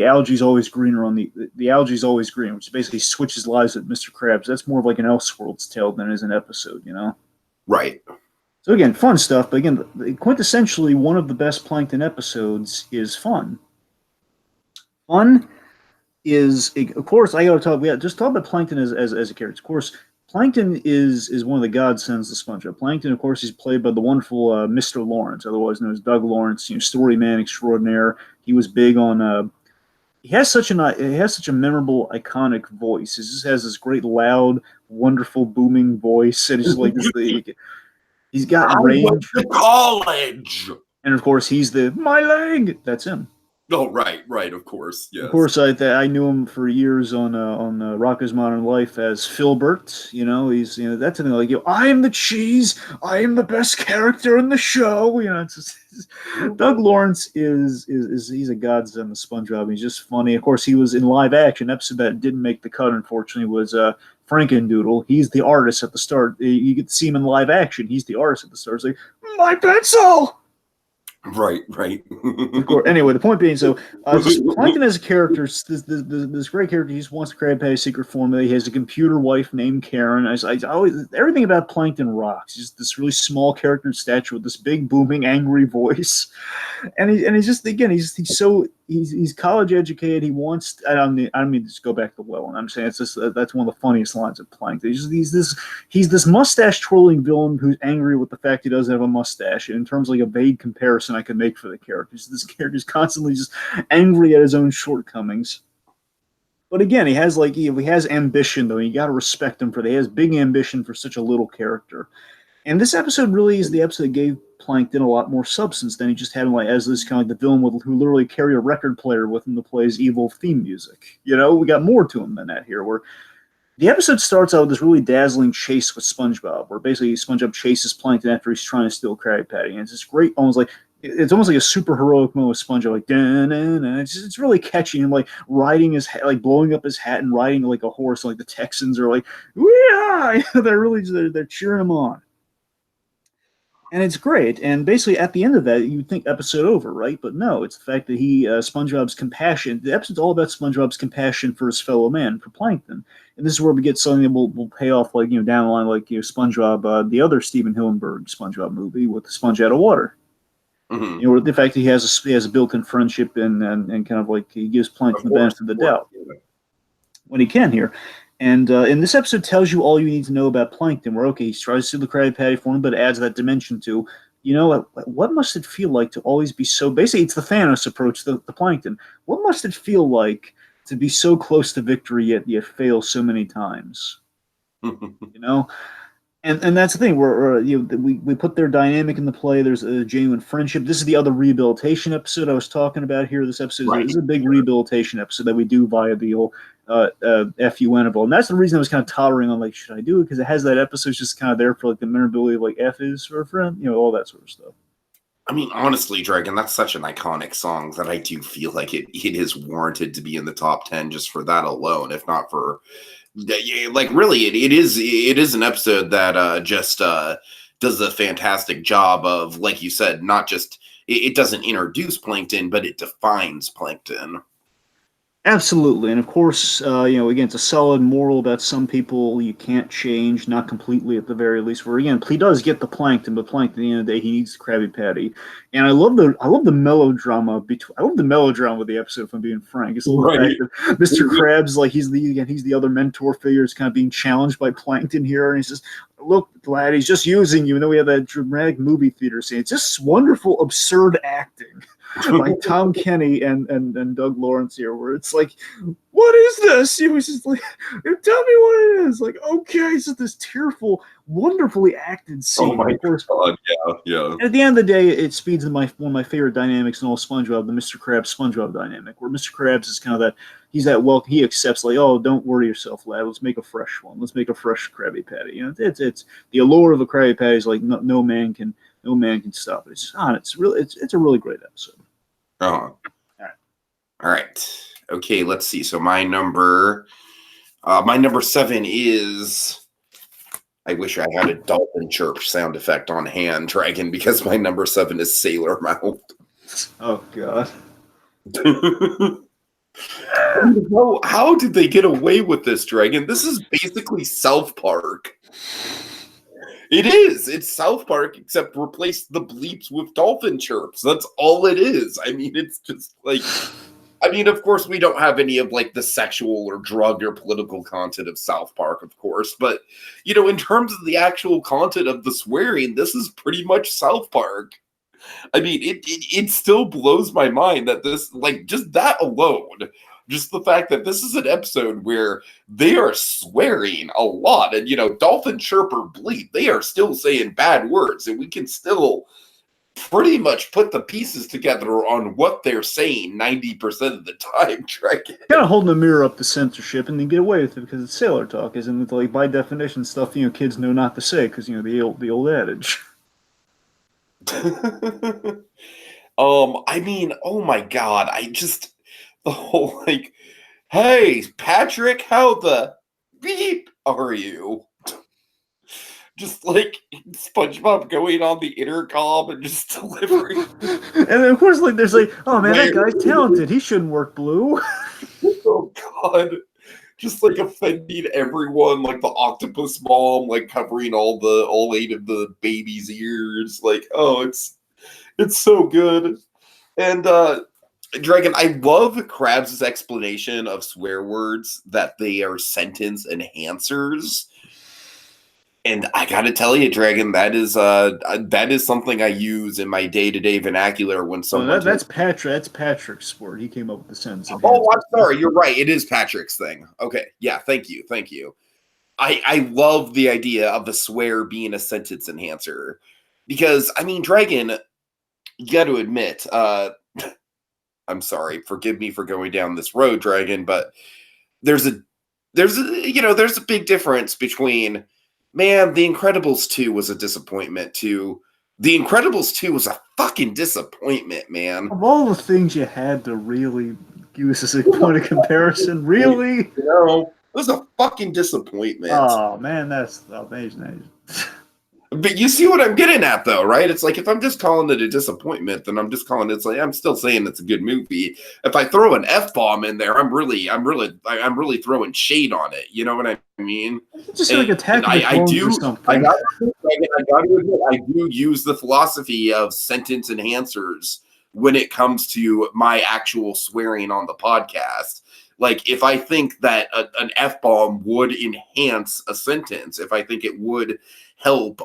algae's always greener on the algae's always green, which basically switches lives with Mr. Krabs. That's more of like an Elseworlds tale than it is an episode, you know? Right. So again, fun stuff. But again, quintessentially, one of the best Plankton episodes is fun. Fun is, of course, I got to talk. Yeah, just talk about Plankton as a character. Of course, Plankton is one of the godsends of SpongeBob. Plankton, of course, he's played by the wonderful Mr. Lawrence, otherwise known as Doug Lawrence. Story man extraordinaire. He was big on. He has such a memorable, iconic voice. He just has this great, loud, wonderful, booming voice, and it's just like this. He's got range. I went to college, and of course, he's the my leg. That's him. Oh, right, of course, yes. Of course, I knew him for years on Rocko's Modern Life as Filbert. He's that's the thing. Like, I am the cheese. I am the best character in the show. Doug Lawrence is he's a godsend of SpongeBob. He's just funny. Of course, he was in live action. Episode that didn't make the cut, unfortunately, was Frankendoodle. He's the artist at the start. You get to see him in live action. He's the artist at the start. It's like, my pencil. Right. Of course. Anyway, the point being, so Plankton as a character, this great character. He just wants to create a secret formula. He has a computer wife named Karen. I always, everything about Plankton rocks. He's this really small character in stature with this big, booming, angry voice, and he's just, again, he's college educated. He wants. I don't mean to just go back to well, and I'm saying it's just that's one of the funniest lines of Plankton. He's this mustache twirling villain who's angry with the fact he doesn't have a mustache. And in terms of like a vague comparison I could make for the characters, this character is constantly just angry at his own shortcomings. But again, he has ambition though. You got to respect him for that. He has big ambition for such a little character. And this episode really is the episode that gave Plankton a lot more substance than he just had him as this kind of like the villain who literally carry a record player with him to play his evil theme music. We got more to him than that here. Where the episode starts out with this really dazzling chase with SpongeBob, where basically SpongeBob chases Plankton after he's trying to steal Krabby Patty, and it's this great, it's almost like a super heroic moment with SpongeBob, like dun. It's really catchy, and like riding his hat, like blowing up his hat and riding like a horse, like the Texans are like, yeah, they're cheering him on. And it's great. And basically, at the end of that, you'd think episode over, right? But no, it's the fact that SpongeBob's compassion. The episode's all about SpongeBob's compassion for his fellow man, for Plankton. And this is where we get something that will pay off, down the line, SpongeBob, the other Steven Hillenburg SpongeBob movie with the Sponge Out of Water. Mm-hmm. The fact that he has a built-in friendship and kind of like he gives Plankton the benefit of the doubt when he can here. And this episode tells you all you need to know about Plankton, where, okay, he tries to steal the Krabby Patty for him, but it adds that dimension to, what must it feel like to always be so, basically it's the Thanos approach to the Plankton. What must it feel like to be so close to victory yet fail so many times? And that's the thing, where we put their dynamic in the play. There's a genuine friendship. This is the other rehabilitation episode I was talking about here. This episode is a big rehabilitation episode that we do via the old FUN of all. And that's the reason I was kind of tottering on, should I do it? Because it has that episode just kind of there for the memorability of F is for a friend, all that sort of stuff. I mean, honestly, Dragon, that's such an iconic song that I do feel like it is warranted to be in the top 10 just for that alone, if not for... really, it is an episode that just does a fantastic job of, like you said, not just it doesn't introduce Plankton, but it defines Plankton. Absolutely, and of course, again, it's a solid moral about some people you can't change, not completely at the very least. Where again, he does get the Plankton, but Plankton, at the end of the day, he needs the Krabby Patty. And I love the melodrama of the episode. If I'm being frank, it's the fact that Mr. Krabs, he's the other mentor figure, is kind of being challenged by Plankton here, and he's just, look, lad, he's just using you. And then we have that dramatic movie theater scene. It's just wonderful, absurd acting. Like Tom Kenny and Doug Lawrence here, where it's like, what is this? He was just like, tell me what it is. Like, okay, it's just this tearful, wonderfully acted scene. Oh my God, yeah. And at the end of the day, it speeds in one of my favorite dynamics in all SpongeBob, the Mr. Krabs SpongeBob dynamic, where Mr. Krabs is kind of that, he accepts, oh, don't worry yourself, lad. Let's make a fresh one. Let's make a fresh Krabby Patty. It's the allure of a Krabby Patty is like no man can stop it. It's a really great episode. All right. Okay, let's see. So my number 7 is. I wish I had a dolphin chirp sound effect on hand, Dragon, because my number 7 is Sailor Mouth. Oh God. How did they get away with this, Dragon? This is basically South Park. It is. It's South Park, except replace the bleeps with dolphin chirps. That's all it is. I mean, it's just like, I mean, of course, we don't have any of like the sexual or drug or political content of South Park, of course. But, you know, in terms of the actual content of the swearing, this is pretty much South Park. I mean, it still blows my mind that this, like, just that alone, just the fact that this is an episode where they are swearing a lot, and you know, dolphin chirp or bleep, they are still saying bad words, and we can still pretty much put the pieces together on what they're saying 90% of the time. Kind of holding a mirror up to censorship and then get away with it because it's sailor talk, isn't it? Like by definition, stuff kids know not to say because the old adage. I mean, oh my god, I just the whole like, hey, Patrick, how the beep are you? Just like SpongeBob going on the intercom and just delivering. And then of course, like there's like, oh man, that guy's talented. He shouldn't work blue. Oh god. Just like offending everyone, like the octopus mom, like covering all 8 of the baby's ears. Like, oh, it's so good. And Dragon, I love Krabs' explanation of swear words that they are sentence enhancers. And I gotta tell you, Dragon, that is something I use in my day-to-day vernacular when someone. That's Patrick's sport. He came up with the sentence. Oh, I'm sorry. You're right. It is Patrick's thing. Okay. Yeah. Thank you. I love the idea of the swear being a sentence enhancer because I mean, Dragon, you got to admit, I'm sorry. Forgive me for going down this road, Dragon, but there's a big difference between, man, The Incredibles 2 was a disappointment to The Incredibles 2 was a fucking disappointment, man. Of all the things you had to really use as a point of comparison, really? You know, it was a fucking disappointment. Oh man, that's amazing. But you see what I'm getting at, though, right? It's like if I'm just calling it a disappointment, then I'm just calling it. It's like I'm still saying it's a good movie. If I throw an F-bomb in there, I'm really throwing shade on it. You know what I mean? Just like Attack of the Clones or something. I got to admit, I do use the philosophy of sentence enhancers when it comes to my actual swearing on the podcast. Like, if I think that an F-bomb would enhance a sentence, if I think it would help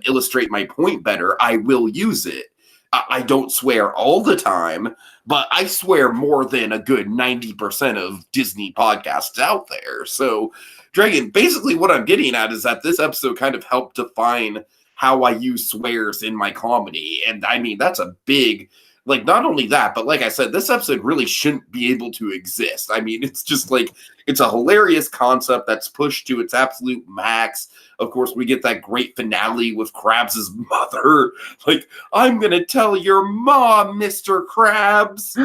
illustrate my point better, I will use it. I don't swear all the time, but I swear more than a good 90% of Disney podcasts out there. So, Dragon, basically what I'm getting at is that this episode kind of helped define how I use swears in my comedy. And I mean, that's a big... Like, not only that, but like I said, this episode really shouldn't be able to exist. I mean, it's just like, it's a hilarious concept that's pushed to its absolute max. Of course, we get that great finale with Krabs' mother. Like, I'm going to tell your mom, Mr. Krabs.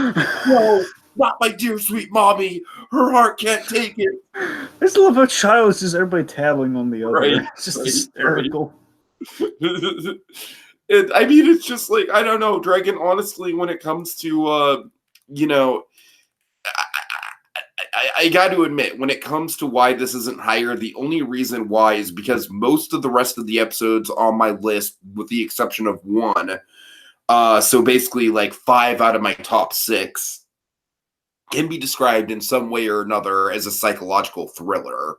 No, not my dear sweet mommy. Her heart can't take it. I just love how childish is everybody tattling on the other. Right, it's just hysterical. Right. I mean, it's just like, I don't know, Dragon, honestly, when it comes to, you know, I got to admit, when it comes to why this isn't higher, the only reason why is because most of the rest of the episodes on my list, with the exception of one, so basically like 5 out of my top 6, can be described in some way or another as a psychological thriller.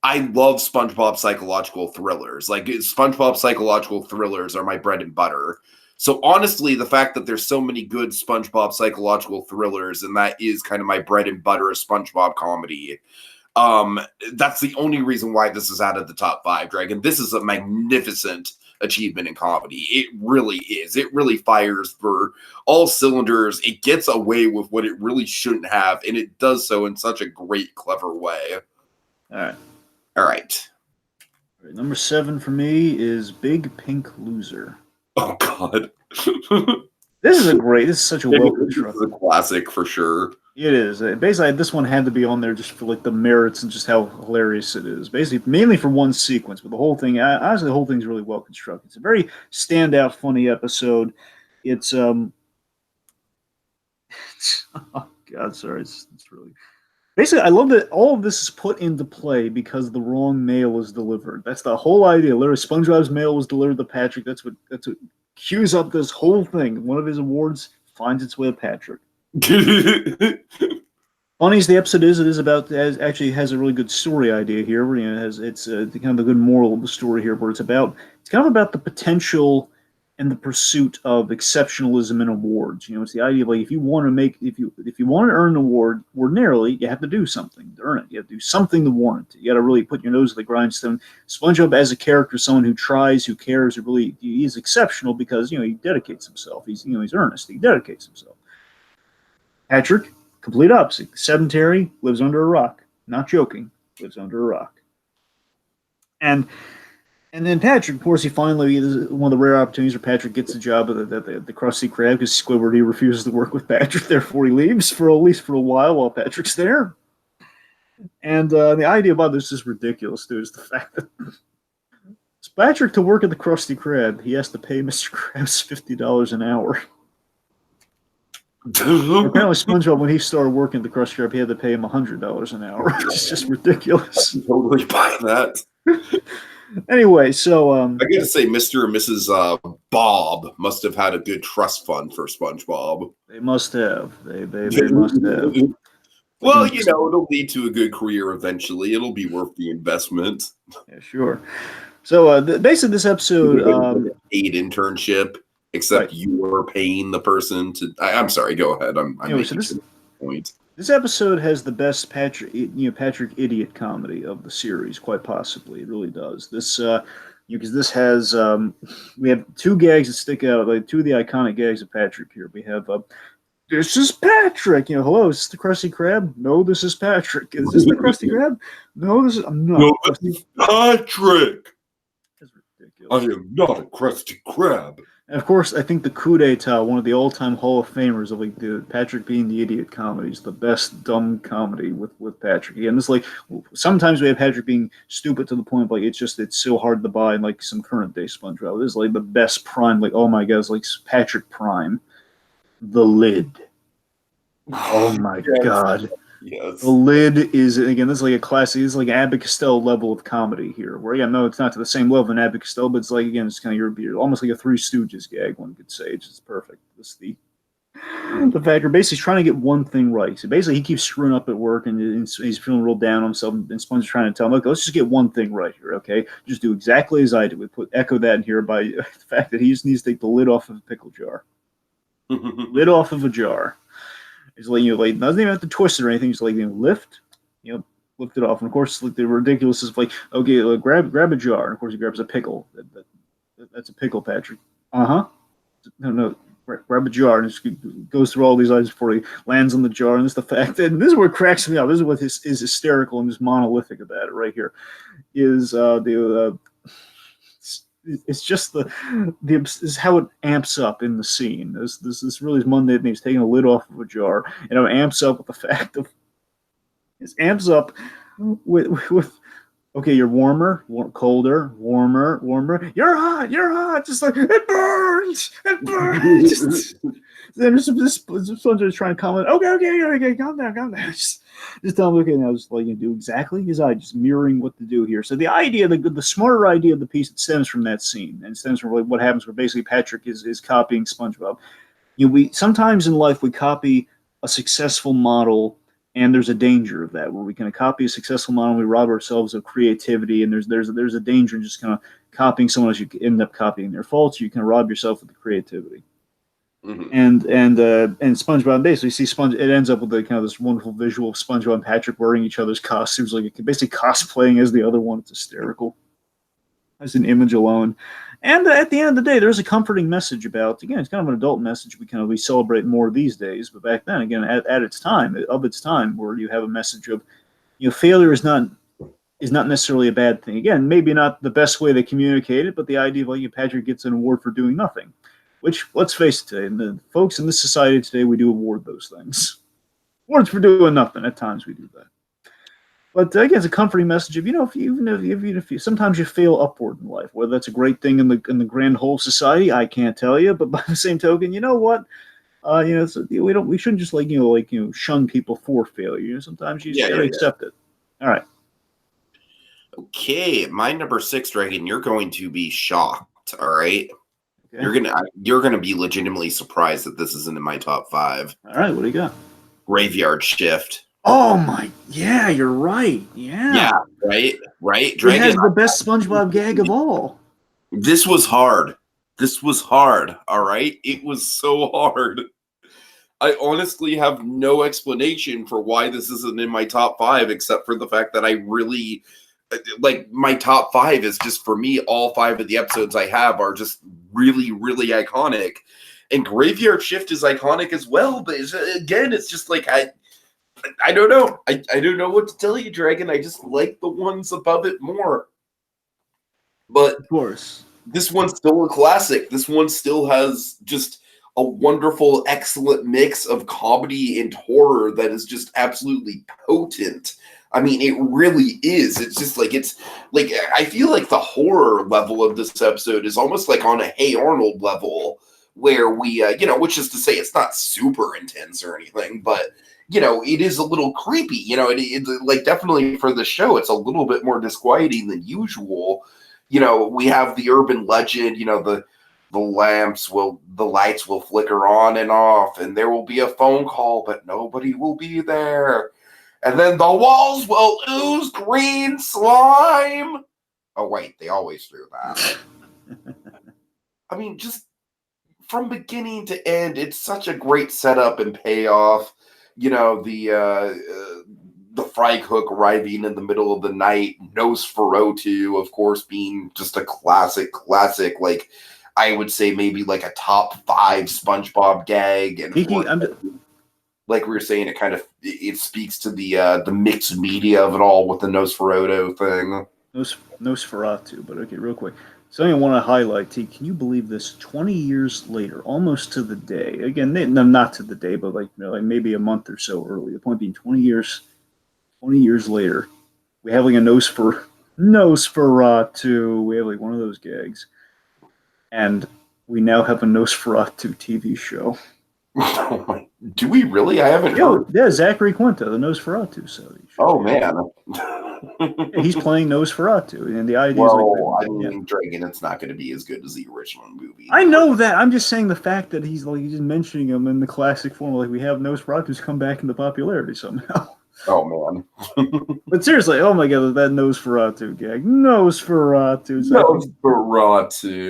I love SpongeBob psychological thrillers. Like, SpongeBob psychological thrillers are my bread and butter. So honestly, the fact that there's so many good SpongeBob psychological thrillers, and that is kind of my bread and butter of SpongeBob comedy, that's the only reason why this is out of the top 5, Dragon. This is a magnificent achievement in comedy. It really is. It really fires for all cylinders. It gets away with what it really shouldn't have, and it does so in such a great, clever way. All right. Number 7 for me is Big Pink Loser. Oh God. This is such a well-constructed. This is a classic for sure. It is. Basically, this one had to be on there just for like the merits and just how hilarious it is. Basically, mainly for one sequence, but the whole thing, honestly, the whole thing's really well constructed. It's a very standout, funny episode. It's oh God, sorry, it's really. Basically, I love that all of this is put into play because the wrong mail is delivered. That's the whole idea. Literally, SpongeBob's mail was delivered to Patrick. That's what cues up this whole thing. One of his awards finds its way to Patrick. Funny as the episode is, it is about actually has a really good story idea here. Where it's kind of a good moral of the story here, where it's kind of about the potential and the pursuit of exceptionalism in awards. It's the idea of like if you want to earn an award, ordinarily you have to do something to earn it. You have to do something to warrant it. You got to really put your nose to the grindstone. SpongeBob as a character, someone who tries, who cares, he is exceptional because he dedicates himself. He's earnest. He dedicates himself. Patrick, complete opposite. Sedentary, lives under a rock. Not joking, lives under a rock. And then Patrick, of course, he finally, one of the rare opportunities where Patrick gets a job at the Krusty Krab because Squidward, he refuses to work with Patrick, therefore he leaves for at least for a while Patrick's there. And the idea about this is ridiculous, too, is the fact that Patrick, to work at the Krusty Krab, he has to pay Mr. Krabs $50 an hour. Apparently, SpongeBob, when he started working at the Krusty Krab, he had to pay him $100 an hour. It's just ridiculous. I'm totally buying that. Anyway, so I gotta say, Mr. and Mrs. Bob must have had a good trust fund for SpongeBob. They must have. They must have. Well, it'll lead to a good career eventually. It'll be worth the investment. Yeah, sure. So basically, this episode paid internship, except you were paying the person to. I'm sorry. Go ahead. I'm making a point. This episode has the best Patrick idiot comedy of the series, quite possibly. It really does. This, because this has, we have two gags that stick out, like two of the iconic gags of Patrick here. We have, this is Patrick. Hello, is this the Krusty Krab? No, this is Patrick. Is this the Krusty Krab? No, this is. I'm not. No, this is Patrick. That's ridiculous. I am not a Krusty Krab. And of course, I think the coup d'etat, one of the all-time Hall of Famers of like the Patrick being the idiot comedies, the best dumb comedy with Patrick. Again, this sometimes we have Patrick being stupid to the point of it's so hard to buy in like some current day SpongeBob. This is like the best prime, oh my god, it's like Patrick Prime, the lid. Oh my god. Yes. The lid is, again, this is like a classic, this is like Abbott Costello level of comedy here, where, no, it's not to the same level of Abbott Costello, but it's like, again, it's kind of almost like a Three Stooges gag, one could say. It's just perfect. It's the fact you're basically trying to get one thing right. So basically, he keeps screwing up at work, and he's feeling real down on himself, and Sponge is trying to tell him, okay, let's just get one thing right here, okay? Just do exactly as I did. We echo that in here by the fact that he just needs to take the lid off of a pickle jar. Lid off of a jar. It's doesn't even have to twist it or anything. Just lift, lift it off. And of course, the ridiculous is okay, grab a jar. And of course, he grabs a pickle. That's a pickle, Patrick. No, grab a jar, and just goes through all these items before he lands on the jar. And this is the fact, and this is what cracks me up. This is what is hysterical and just monolithic about it right here. Is it's just is how it amps up in the scene. This really is Monday, and he's taking a lid off of a jar, and it amps up with the fact of it amps up with okay, you're warmer, colder, warmer, you're hot, just like it burns. Then this one's just trying to comment. Okay, calm down. Just tell him, okay, now just do exactly as I, just mirroring what to do here. So the idea, the smarter idea of the piece, that stems from that scene, and stems from what happens where basically Patrick is copying SpongeBob. We sometimes in life we copy a successful model, and there's a danger of that, where we kind of copy a successful model and we rob ourselves of creativity, and there's a danger in just kind of copying someone else. You end up copying their faults. You can rob yourself of the creativity. Mm-hmm. And SpongeBob, basically it ends up with kind of this wonderful visual of SpongeBob and Patrick wearing each other's costumes, basically cosplaying as the other one. It's hysterical as an image alone. And at the end of the day, there's a comforting message about, again, it's kind of an adult message we celebrate more these days, but back then, again, at its time, where you have a message of, failure is not necessarily a bad thing. Again, maybe not the best way they communicate it, but the idea of Patrick gets an award for doing nothing. Which, let's face it today, and the folks in this society today, we do award those things. Awards for doing nothing. At times we do that. But again, it's a comforting message of, even if you sometimes you fail upward in life, whether that's a great thing in the grand whole society, I can't tell you. But by the same token, you know what? We shouldn't just shun people for failure. Sometimes you just Yeah, gotta accept it. All right. Okay, my number 6, Dragon. You're going to be shocked. All right, Okay. you're gonna be legitimately surprised that this isn't in my top 5. All right. What do you got? Graveyard Shift. Oh my! Yeah, you're right. Yeah. Right. It Dragon. has the best SpongeBob gag of all. This was hard. All right, it was so hard. I honestly have no explanation for why this isn't in my top 5, except for the fact that I really like my top 5 is just for me. All 5 of the episodes I have are just really, really iconic, and Graveyard Shift is iconic as well. But it's just like I don't know. I don't know what to tell you, Dragon. I just like the ones above it more. But Of course. this one's still a classic. This one still has just a wonderful, excellent mix of comedy and horror that is just absolutely potent. I mean, it really is. It's like I feel like the horror level of this episode is almost like on a Hey Arnold level, where we, which is to say, it's not super intense or anything, but it is a little creepy. Like definitely for the show, it's a little bit more disquieting than usual. We have the urban legend, the lights will flicker on and off, and there will be a phone call, but nobody will be there. And then the walls will ooze green slime. Oh, wait, they always do that. I mean, just from beginning to end, it's such a great setup and payoff. The fry cook arriving in the middle of the night, Nosferatu, of course, being just a classic. Like I would say, maybe like a top 5 SpongeBob gag, and like we were saying, it speaks to the mixed media of it all with the Nosferatu thing. Nosferatu, but okay, real quick. Something I want to highlight, T. Can you believe this? 20 years later, almost to the day. Again, no, not to the day, but like maybe a month or so early. The point being, 20 years later, we have like a Nosferatu. We have like one of those gags, and we now have a Nosferatu TV show. Do we really? I haven't heard. Yeah, Zachary Quinto, the Nosferatu. Oh man, he's playing Nosferatu, and the idea is Dragon, it's not going to be as good as the original movie. I know that. I'm just saying the fact that he's just mentioning him in the classic form, like we have Nosferatu's come back into popularity somehow. Oh man! But seriously, oh my god, that Nosferatu gag, Nosferatu,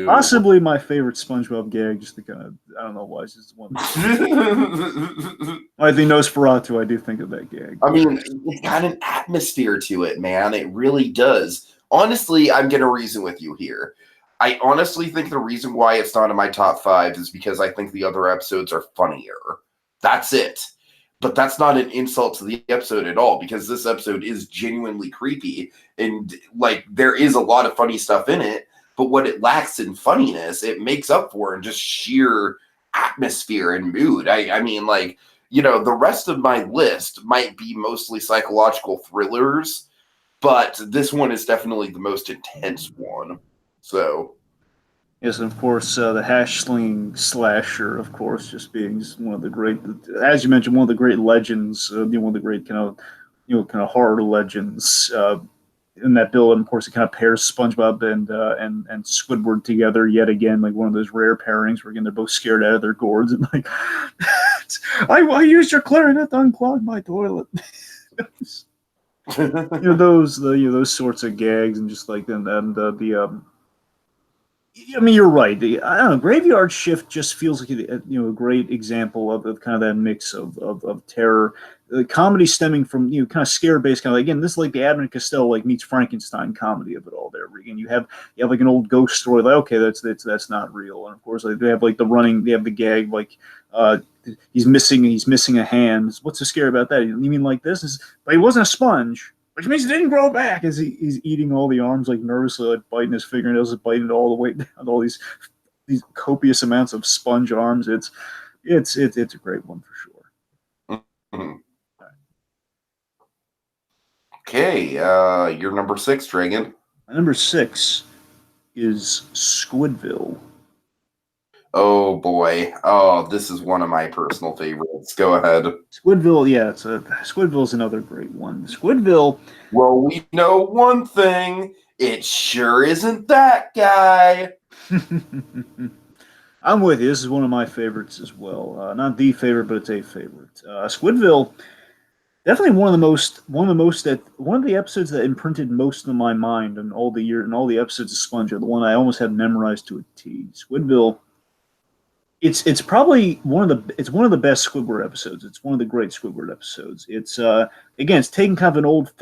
possibly my favorite SpongeBob gag. Just to kind of, I don't know why, it's just one. I think Nosferatu. I do think of that gag. I mean, it's got an atmosphere to it, man. It really does. Honestly, I'm gonna reason with you here. I honestly think the reason why it's not in my top 5 is because I think the other episodes are funnier. That's it. But that's not an insult to the episode at all, because this episode is genuinely creepy, and like there is a lot of funny stuff in it, but what it lacks in funniness, it makes up for in just sheer atmosphere and mood. I mean, like, the rest of my list might be mostly psychological thrillers, but this one is definitely the most intense one. So yes, and of course, the hash slinging slasher, of course, just being one of the great, as you mentioned, one of the great legends, one of the great kind of horror legends in that bill. And of course, it kind of pairs SpongeBob and Squidward together yet again, like one of those rare pairings where again they're both scared out of their gourds and like, I used your clarinet to unclog my toilet. those sorts of gags and just like I mean, you're right. I don't know. Graveyard Shift just feels like a great example of kind of that mix of terror, comedy stemming from kind of scare based kind of again. This is like the Abbott and Costello like meets Frankenstein comedy of it all. There again, you have like an old ghost story. Like okay, that's not real. And of course, like they have like they have the gag like he's missing a hand. What's so scary about that? You mean like this? But he wasn't a sponge. Which means it didn't grow back as he's eating all the arms like nervously, like biting his fingernails, biting it all the way down, all these copious amounts of sponge arms. It's a great one for sure. Mm-hmm. Okay, you're number 6, Dragon. Number 6 is Squidville. Oh boy. Oh, this is one of my personal favorites. Go ahead. Squidville, yeah, Squidville's another great one. Squidville. Well, we know one thing. It sure isn't that guy. I'm with you. This is one of my favorites as well. Not the favorite, but it's a favorite. Squidville, definitely one of the episodes that imprinted most on my mind in all the year and all the episodes of Sponge. The one I almost had memorized to a T. Squidville. It's probably one of the best Squidward episodes. It's one of the great Squidward episodes. It's again, it's taking kind of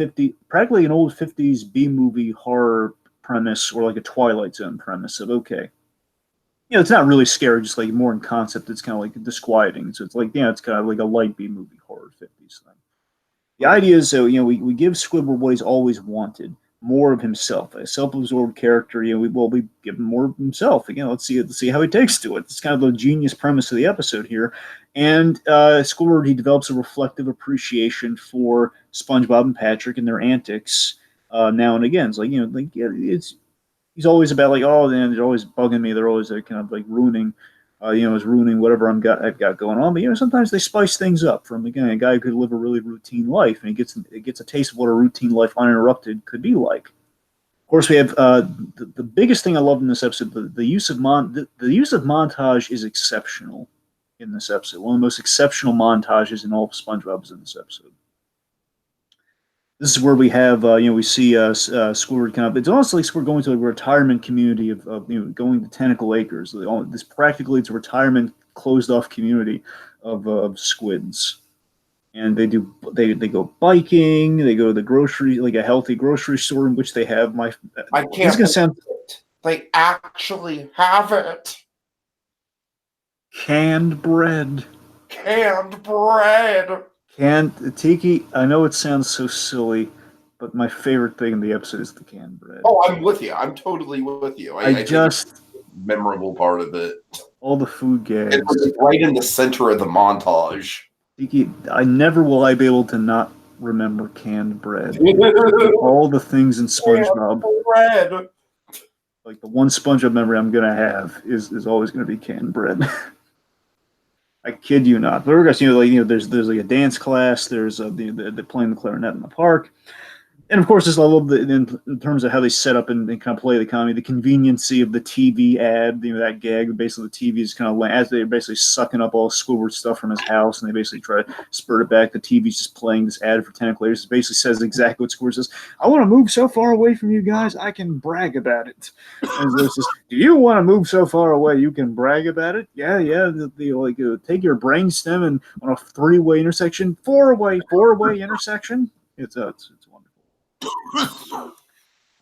practically an old 50s B movie horror premise, or like a Twilight Zone premise of, okay, it's not really scary, just like more in concept. It's kind of like disquieting. So it's like, it's kind of like a light B movie horror 50s thing. The idea is, so we give Squidward what he's always wanted, more of himself, a self-absorbed character. We give him more of himself. Again, let's see how he takes to it. It's kind of the genius premise of the episode here. And Squidward, he develops a reflective appreciation for SpongeBob and Patrick and their antics now and again. It's like, he's always about like, oh man, they're always bugging me. They're always kind of like ruining. Is ruining whatever I've got going on. But sometimes they spice things up. From again, a guy who could live a really routine life, and he gets a taste of what a routine life uninterrupted could be like. Of course, we have the biggest thing I love in this episode. The use of montage is exceptional in this episode. One of the most exceptional montages in all of SpongeBob is in this episode. This is where we have, we see Squidward kind of. It's almost like we're going to a retirement community of going to Tentacle Acres. This practically it's a retirement closed off community of squids, and they go biking. They go to the grocery, like a healthy grocery store in which they have I can't. This is gonna sound. They actually have it. Canned bread. Canned bread. Tiki, I know it sounds so silly, but my favorite thing in the episode is the canned bread. Oh, I'm with you. I'm totally with you. I just memorable part of it. All the food gags. It's right in the center of the montage. Tiki, I never will I be able to not remember canned bread. All the things in SpongeBob. Bread. Like the one SpongeBob memory I'm gonna have is always gonna be canned bread. I kid you not. But regardless, there's like a dance class. There's they're playing the clarinet in the park, and of course, I love in terms of how they set up and kind of play the comedy, the conveniency of the TV ad. That gag. Basically, the TV is kind of as they're basically sucking up all Squidward stuff from his house, and they basically try to spurt it back. The TV's just playing this ad for Tentacle Acres. It basically says exactly what Squidward says. I want to move so far away from you guys, I can brag about it. And so it's just, do you want to move so far away you can brag about it? Yeah. Take your brainstem and on a four-way intersection. It's wonderful.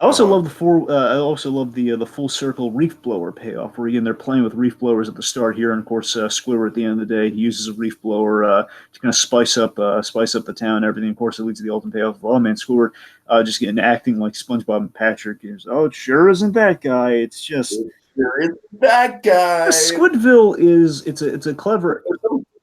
I also love the full circle reef blower payoff, where again they're playing with reef blowers at the start here, and of course Squidward at the end of the day he uses a reef blower to kind of spice up the town and everything. Of course, it leads to the ultimate payoff of, oh man, Squidward just getting acting like SpongeBob and Patrick. Oh, it sure isn't that guy. It's just sure isn't that guy. Squidville it's a clever.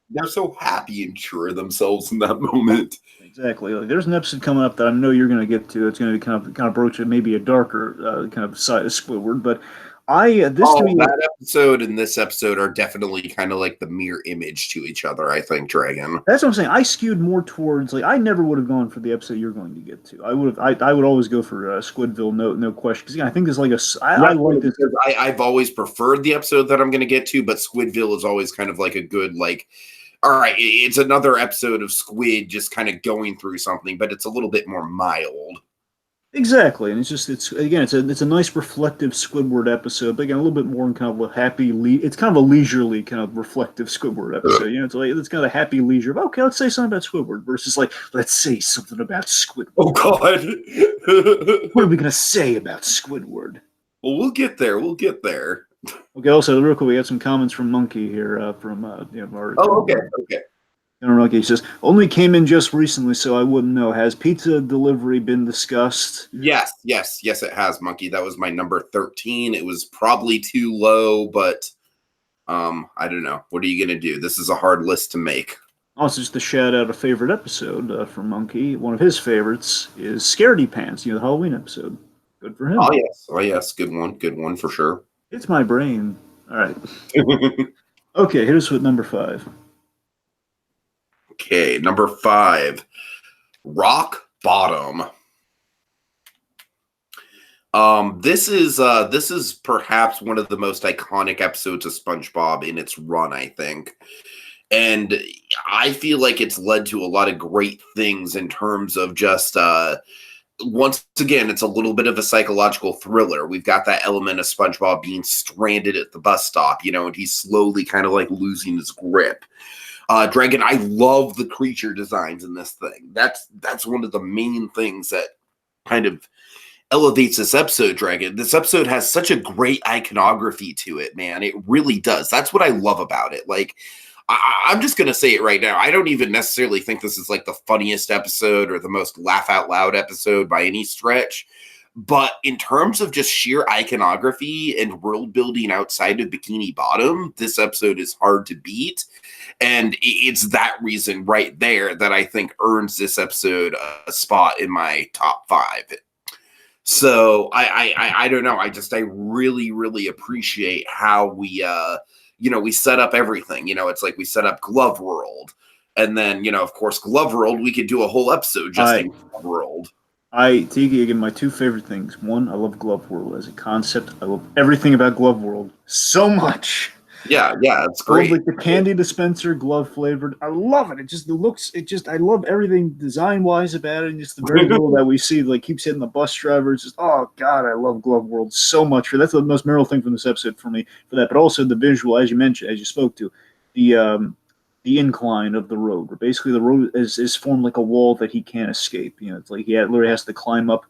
They're so happy and sure of themselves in that moment. Exactly. Like, there's an episode coming up that I know you're going to get to. It's going to be kind of broach maybe a darker kind of side of Squidward. But that episode and this episode are definitely kind of like the mirror image to each other. I think, Dragon. That's what I'm saying. I skewed more towards I never would have gone for the episode you're going to get to. I would always go for Squidville, no question. Because I think there's like I like this. I've always preferred the episode that I'm going to get to, but Squidville is always kind of like a good all right, it's another episode of Squid just kind of going through something, but it's a little bit more mild. Exactly, and it's a nice reflective Squidward episode, but again a little bit more in kind of a happy. It's kind of a leisurely kind of reflective Squidward episode. It's kind of a happy leisure. Okay, let's say something about Squidward versus let's say something about Squidward. Oh God, what are we gonna say about Squidward? Well, we'll get there. Okay. Also, real quick, we got some comments from Monkey here. From our. Oh, okay. Monkey says only came in just recently, so I wouldn't know. Has pizza delivery been discussed? Yes, it has, Monkey. That was my number 13. It was probably too low, but I don't know. What are you gonna do? This is a hard list to make. Also, just to shout out a favorite episode from Monkey. One of his favorites is Scaredy Pants. The Halloween episode. Good for him. Oh yes, good one for sure. It's my brain. All right. Okay, hit us with number 5. Okay, number 5, Rock Bottom. This is perhaps one of the most iconic episodes of SpongeBob in its run, I think. And I feel like it's led to a lot of great things in terms of just once again, it's a little bit of a psychological thriller. We've got that element of SpongeBob being stranded at the bus stop, and he's slowly kind of like losing his grip. Dragon, I love the creature designs in this thing. That's one of the main things that kind of elevates this episode, Dragon. This episode has such a great iconography to it, man. It really does. That's what I love about it. Like, I'm just going to say it right now. I don't even necessarily think this is like the funniest episode or the most laugh out loud episode by any stretch. But in terms of just sheer iconography and world building outside of Bikini Bottom, this episode is hard to beat. And it's that reason right there that I think earns this episode a spot in my top 5. So I don't know. I really, really appreciate how we set up everything. It's like we set up Glove World. And then, of course, Glove World, we could do a whole episode just in Glove World. Tiki, again, my 2 favorite things. One, I love Glove World as a concept. I love everything about Glove World so much. Yeah, it's great. Like the candy dispenser, glove flavored. I love it. I love everything design wise about it. And just the very little that we see, like keeps hitting the bus driver. It's just, oh God, I love Glove World so much. That's the most memorable thing from this episode for me for that. But also the visual, as you mentioned, as you spoke to, the incline of the road, where basically the road is formed like a wall that he can't escape. It's like he literally has to climb up.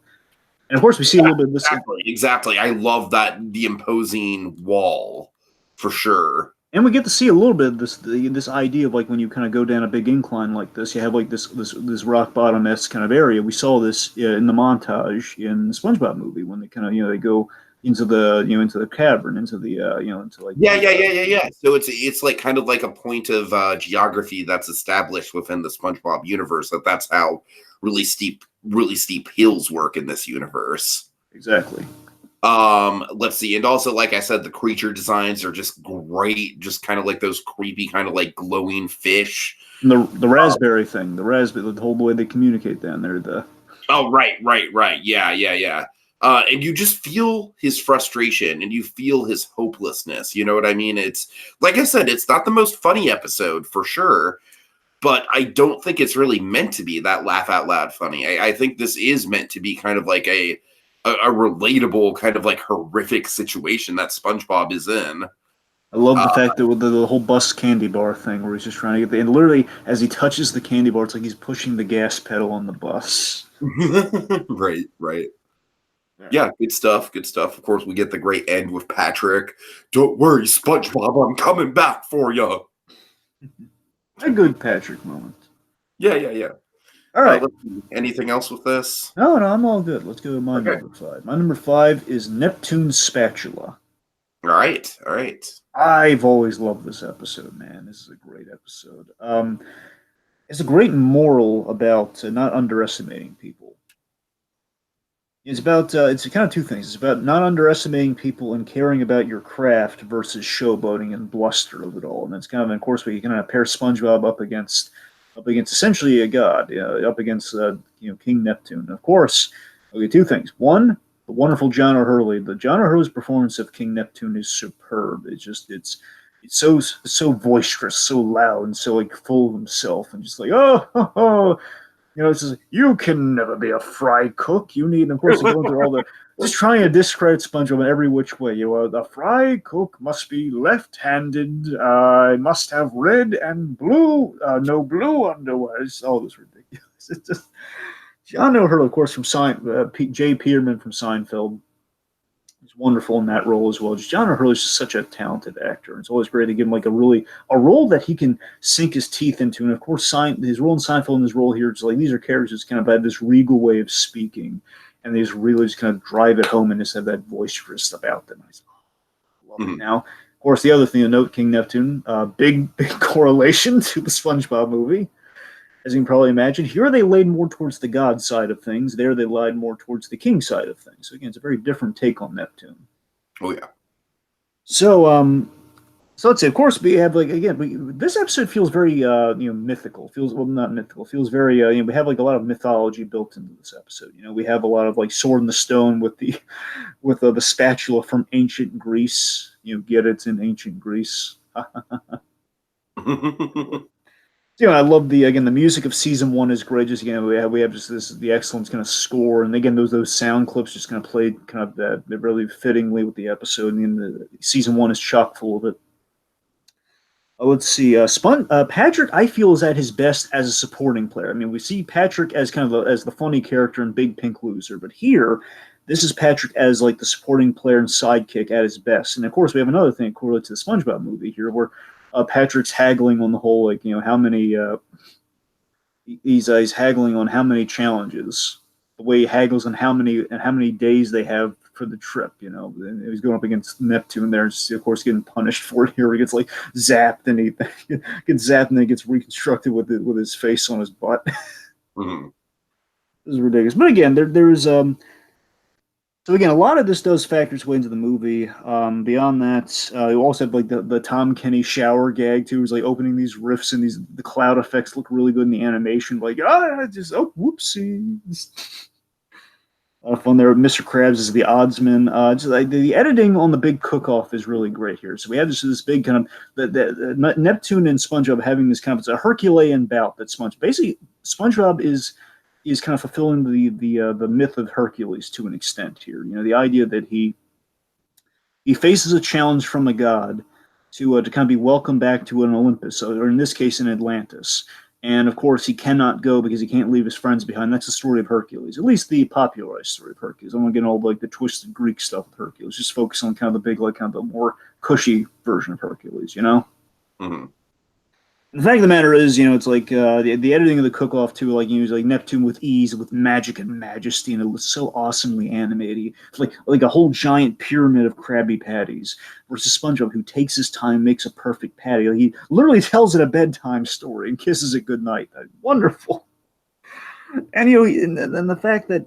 And of course, we see a little bit of this. Exactly. I love the imposing wall. For sure. And we get to see a little bit of this idea of like when you kind of go down a big incline like this, you have like this rock bottom-esque kind of area. We saw this in the montage in the SpongeBob movie when they kind of they go into the cavern, into the into like yeah. So it's like kind of like a point of geography that's established within the SpongeBob universe. That's how really steep hills work in this universe. Exactly. Let's see, and also like I said, the creature designs are just great, just kind of like those creepy kind of like glowing fish. And the raspberry thing, the whole way they communicate down there. Right. Yeah. And you just feel his frustration and you feel his hopelessness. You know what I mean? It's like I said, it's not the most funny episode for sure, but I don't think it's really meant to be that laugh out loud funny. I think this is meant to be kind of like a relatable kind of like horrific situation that SpongeBob is in. I love the fact that with the whole bus candy bar thing where he's just trying to get and literally as he touches the candy bar, it's like he's pushing the gas pedal on the bus. Right. Yeah, good stuff. Of course, we get the great end with Patrick. Don't worry, SpongeBob, I'm coming back for you. A good Patrick moment. Yeah. All right. Anything else with this? No, I'm all good. Let's go to my number 5. My number 5 is Neptune's Spatula. All right. I've always loved this episode, man. This is a great episode. It's a great moral about not underestimating people. It's about it's kind of 2 things. It's about not underestimating people and caring about your craft versus showboating and bluster of it all. And it's kind of, of course, where you kind of pair SpongeBob up against essentially a god, up against King Neptune. And of course, we get 2 things. One, the wonderful John O'Hurley. The John O'Hurley's performance of King Neptune is superb. It's so boisterous, so loud, and so like full of himself, and just like it's just, you can never be a fry cook. You need, and of course, going through all the just trying to discredit SpongeBob in every which way. The fry cook must be left-handed. Must have red and blue, no blue underwear. It's all this ridiculous. It's just John O'Hurley, of course, from Jay Peterman from Seinfeld. He's wonderful in that role as well. John O'Hurley's just such a talented actor. It's always great to give him like a role that he can sink his teeth into. And of course, his role in Seinfeld and his role here, it's like these are characters that kind of have this regal way of speaking, and they just really just kind of drive it home and just have that boisterous about them. I love it. Now, of course, the other thing to note, King Neptune, big correlation to the SpongeBob movie. As you can probably imagine, here they laid more towards the god side of things. There they lied more towards the king side of things. So again, it's a very different take on Neptune. Oh, yeah. So let's say, of course, we have this episode feels very mythical. Feels well, not mythical. Feels very we have like a lot of mythology built into this episode. We have a lot of like Sword in the Stone with the spatula from ancient Greece. Get it, it's in ancient Greece. I love the music of season one is great. Just we have just this the excellent kind of score, and again those sound clips just kind of played kind of that really fittingly with the episode. And the season one is chock full of it. Let's see. Patrick, I feel, is at his best as a supporting player. I mean, we see Patrick as kind of as the funny character in Big Pink Loser, but here, this is Patrick as like the supporting player and sidekick at his best. And of course, we have another thing correlated to the SpongeBob movie here, where Patrick's haggling on the whole, like how many he's haggling on how many challenges, the way he haggles on how many days they have for the trip. And he's going up against Neptune there, and of course getting punished for it here. He gets like zapped, and he gets zapped, and then he gets reconstructed with his face on his butt. Mm-hmm. This is ridiculous. But again, there's so again, a lot of this does factor its way into the movie. Beyond that, you also have like the Tom Kenny shower gag too. He's like opening these rifts, and the cloud effects look really good in the animation. Like whoopsie. A lot of fun there. Mr. Krabs is the oddsman. The editing on the big cook-off is really great here. So we have this big kind of the Neptune and SpongeBob having this kind of, it's a Herculean bout that SpongeBob is kind of fulfilling the myth of Hercules to an extent here. The idea that he faces a challenge from a god to kind of be welcomed back to an Olympus, or in this case, an Atlantis. And of course, he cannot go because he can't leave his friends behind. That's the story of Hercules, at least the popularized story of Hercules. I'm not getting all like the twisted Greek stuff with Hercules. Just focus on kind of the big, like kind of the more cushy version of Hercules. Mm-hmm. The fact of the matter is, it's like the editing of the cook-off too, like like Neptune with ease, with magic and majesty, and it was so awesomely animated, like a whole giant pyramid of Krabby Patties. Versus SpongeBob, who takes his time, makes a perfect patty. Like, he literally tells it a bedtime story and kisses it goodnight. Wonderful. And and the fact that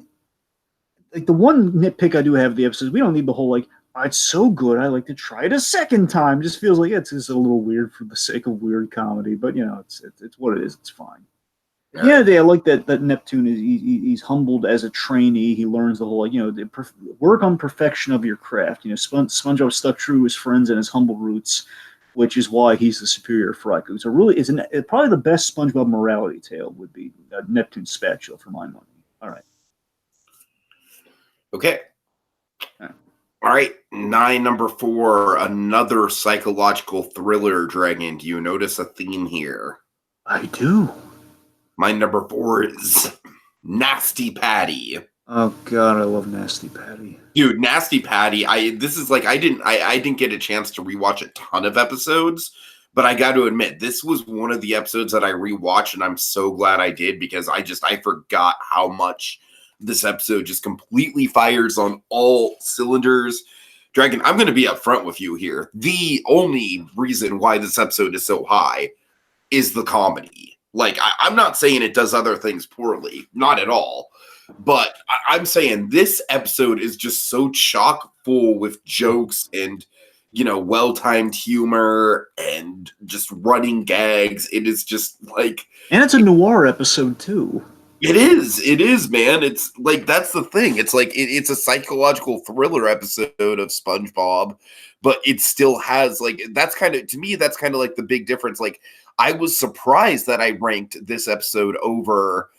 like the one nitpick I do have of the episode, we don't need the whole like, it's so good, I like to try it a second time. It just feels like it's just a little weird for the sake of weird comedy, but it's what it is. It's fine. Yeah, I like that Neptune is he's humbled as a trainee. He learns the whole work on perfection of your craft. SpongeBob stuck true to his friends and his humble roots, which is why he's the superior fry cook. So really, probably the best SpongeBob morality tale would be Neptune's spatula for my money. All right. Okay. All right, number 4, another psychological thriller, Dragon. Do you notice a theme here? I do. My number 4 is Nasty Patty. Oh God, I love Nasty Patty. Dude, Nasty Patty. I didn't get a chance to rewatch a ton of episodes, but I got to admit, this was one of the episodes that I rewatched, and I'm so glad I did, because I forgot how much this episode just completely fires on all cylinders. Dragon, I'm going to be upfront with you here. The only reason why this episode is so high is the comedy. Like, I'm not saying it does other things poorly, not at all. But I'm saying this episode is just so chock full with jokes and, well-timed humor and just running gags. It is just like... And it's a noir episode, too. It is, man. It's like, that's the thing. It's like, it's a psychological thriller episode of SpongeBob, but it still has, like, to me, that's kind of like the big difference. Like, I was surprised that I ranked this episode over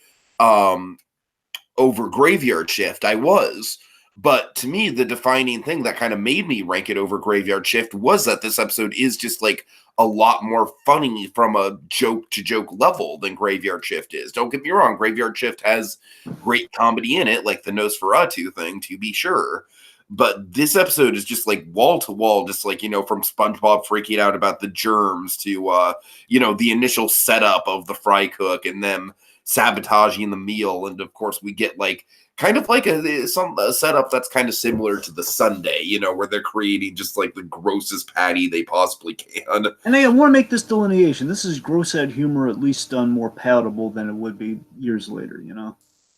Graveyard Shift. I was. But to me, the defining thing that kind of made me rank it over Graveyard Shift was that this episode is just like a lot more funny from a joke-to-joke level than Graveyard Shift is. Don't get me wrong, Graveyard Shift has great comedy in it, like the Nosferatu thing, to be sure. But this episode is just like wall-to-wall, just like, from SpongeBob freaking out about the germs to, the initial setup of the fry cook and them sabotaging the meal. And, of course, we get like kind of like a setup that's kind of similar to the Sunday, where they're creating just like the grossest patty they possibly can. And I want to make this delineation. This is gross out humor, at least done more palatable than it would be years later,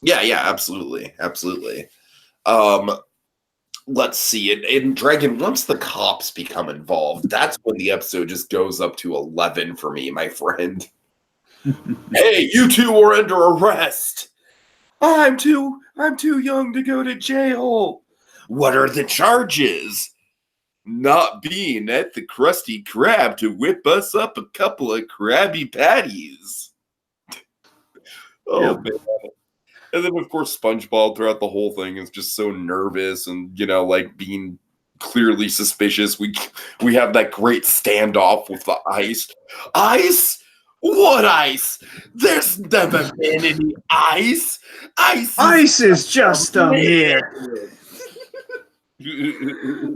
Yeah, absolutely. Absolutely. let's see it in Dragon. Once the cops become involved, that's when the episode just goes up to 11 for me, my friend. Hey, you two are under arrest. I'm too young to go to jail. What are the charges? Not being at the Krusty Krab to whip us up a couple of Krabby Patties. Oh, yep. Man. And then, of course, Spongebob throughout the whole thing is just so nervous and, like being clearly suspicious. We have that great standoff with the ice. Ice? What ice? There's never been any ice. Ice is just a myth.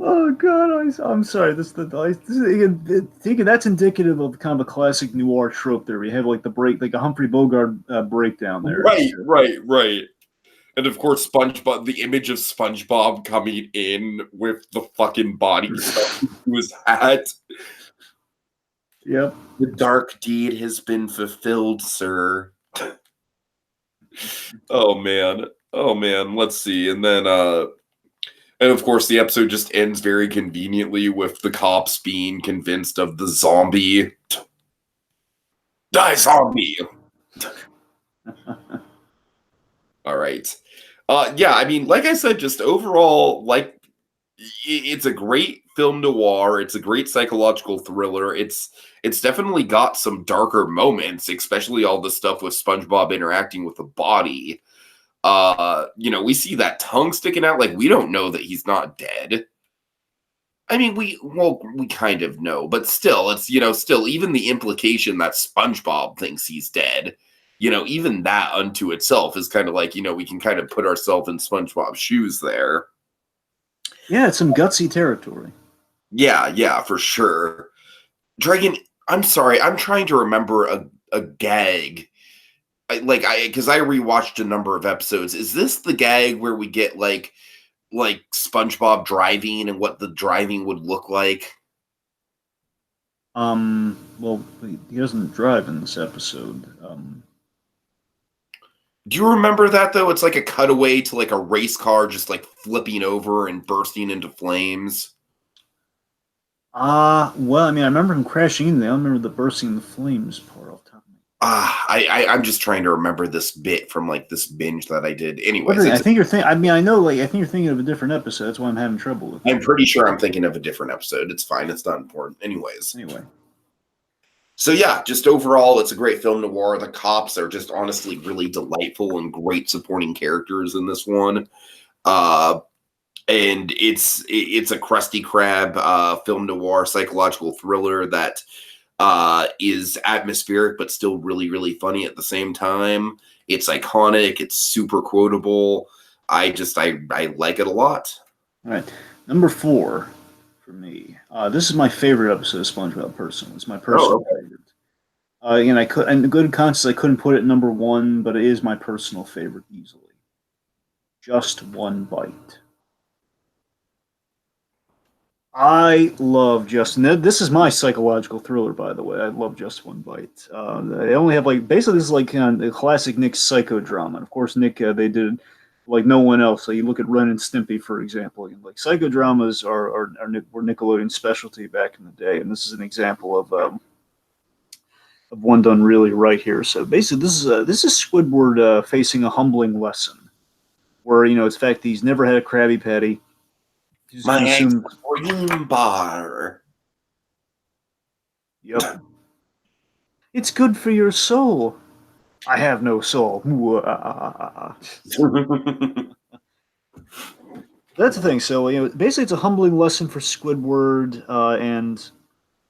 Oh God, I'm sorry. This that's indicative of kind of a classic noir trope. There, we have like a Humphrey Bogart breakdown there. Right. And of course, SpongeBob. The image of SpongeBob coming in with the fucking body stuff to his hat. Yep. The dark deed has been fulfilled, sir. Oh man. Let's see, and then and of course, the episode just ends very conveniently with the cops being convinced of the zombie. Die, zombie! All right. Yeah, I mean, like I said, just overall, like, it's a great film noir. It's a great psychological thriller. It's definitely got some darker moments, especially all the stuff with SpongeBob interacting with the body. We see that tongue sticking out. Like, we don't know that he's not dead. I mean, we kind of know, but still, it's, still even the implication that SpongeBob thinks he's dead, even that unto itself is kind of like, we can kind of put ourselves in SpongeBob's shoes there. Yeah, it's some gutsy territory. Yeah, for sure. Dragon, I'm sorry, I'm trying to remember a gag. Because I rewatched a number of episodes. Is this the gag where we get like SpongeBob driving and what the driving would look like? Well, he doesn't drive in this episode. Do you remember that though? It's like a cutaway to like a race car just like flipping over and bursting into flames. Well, I mean, I remember him crashing in there. I don't remember the bursting in the flames part off the top of me. I'm just trying to remember this bit from like this binge that I did. Anyways, I think you're thinking. I mean, I know, I think you're thinking of a different episode. That's why I'm having trouble with it. I'm pretty sure I'm thinking of a different episode. It's fine. It's not important. Anyways. Anyway. So yeah, just overall, it's a great film noir. The cops are just honestly really delightful and great supporting characters in this one. And it's a Krusty Krab film noir psychological thriller that is atmospheric but still really, really funny at the same time. It's iconic. It's super quotable. I like it a lot. All right, number 4 for me. This is my favorite episode of SpongeBob. Personally, it's my personal favorite. And in good conscience, I couldn't put it number 1, but it is my personal favorite easily. Just One Bite. I love this is my psychological thriller, by the way. I love Just One Bite. They only have basically this is like the classic Nick psychodrama. And of course, Nick, they did like no one else. So you look at Ren and Stimpy, for example. Like psychodramas were Nickelodeon's specialty back in the day, and this is an example of one done really right here. So basically, this is Squidward facing a humbling lesson, where it's the fact that he's never had a Krabby Patty. My ice cream bar. Yep. It's good for your soul. I have no soul. That's the thing. So basically, it's a humbling lesson for Squidward, and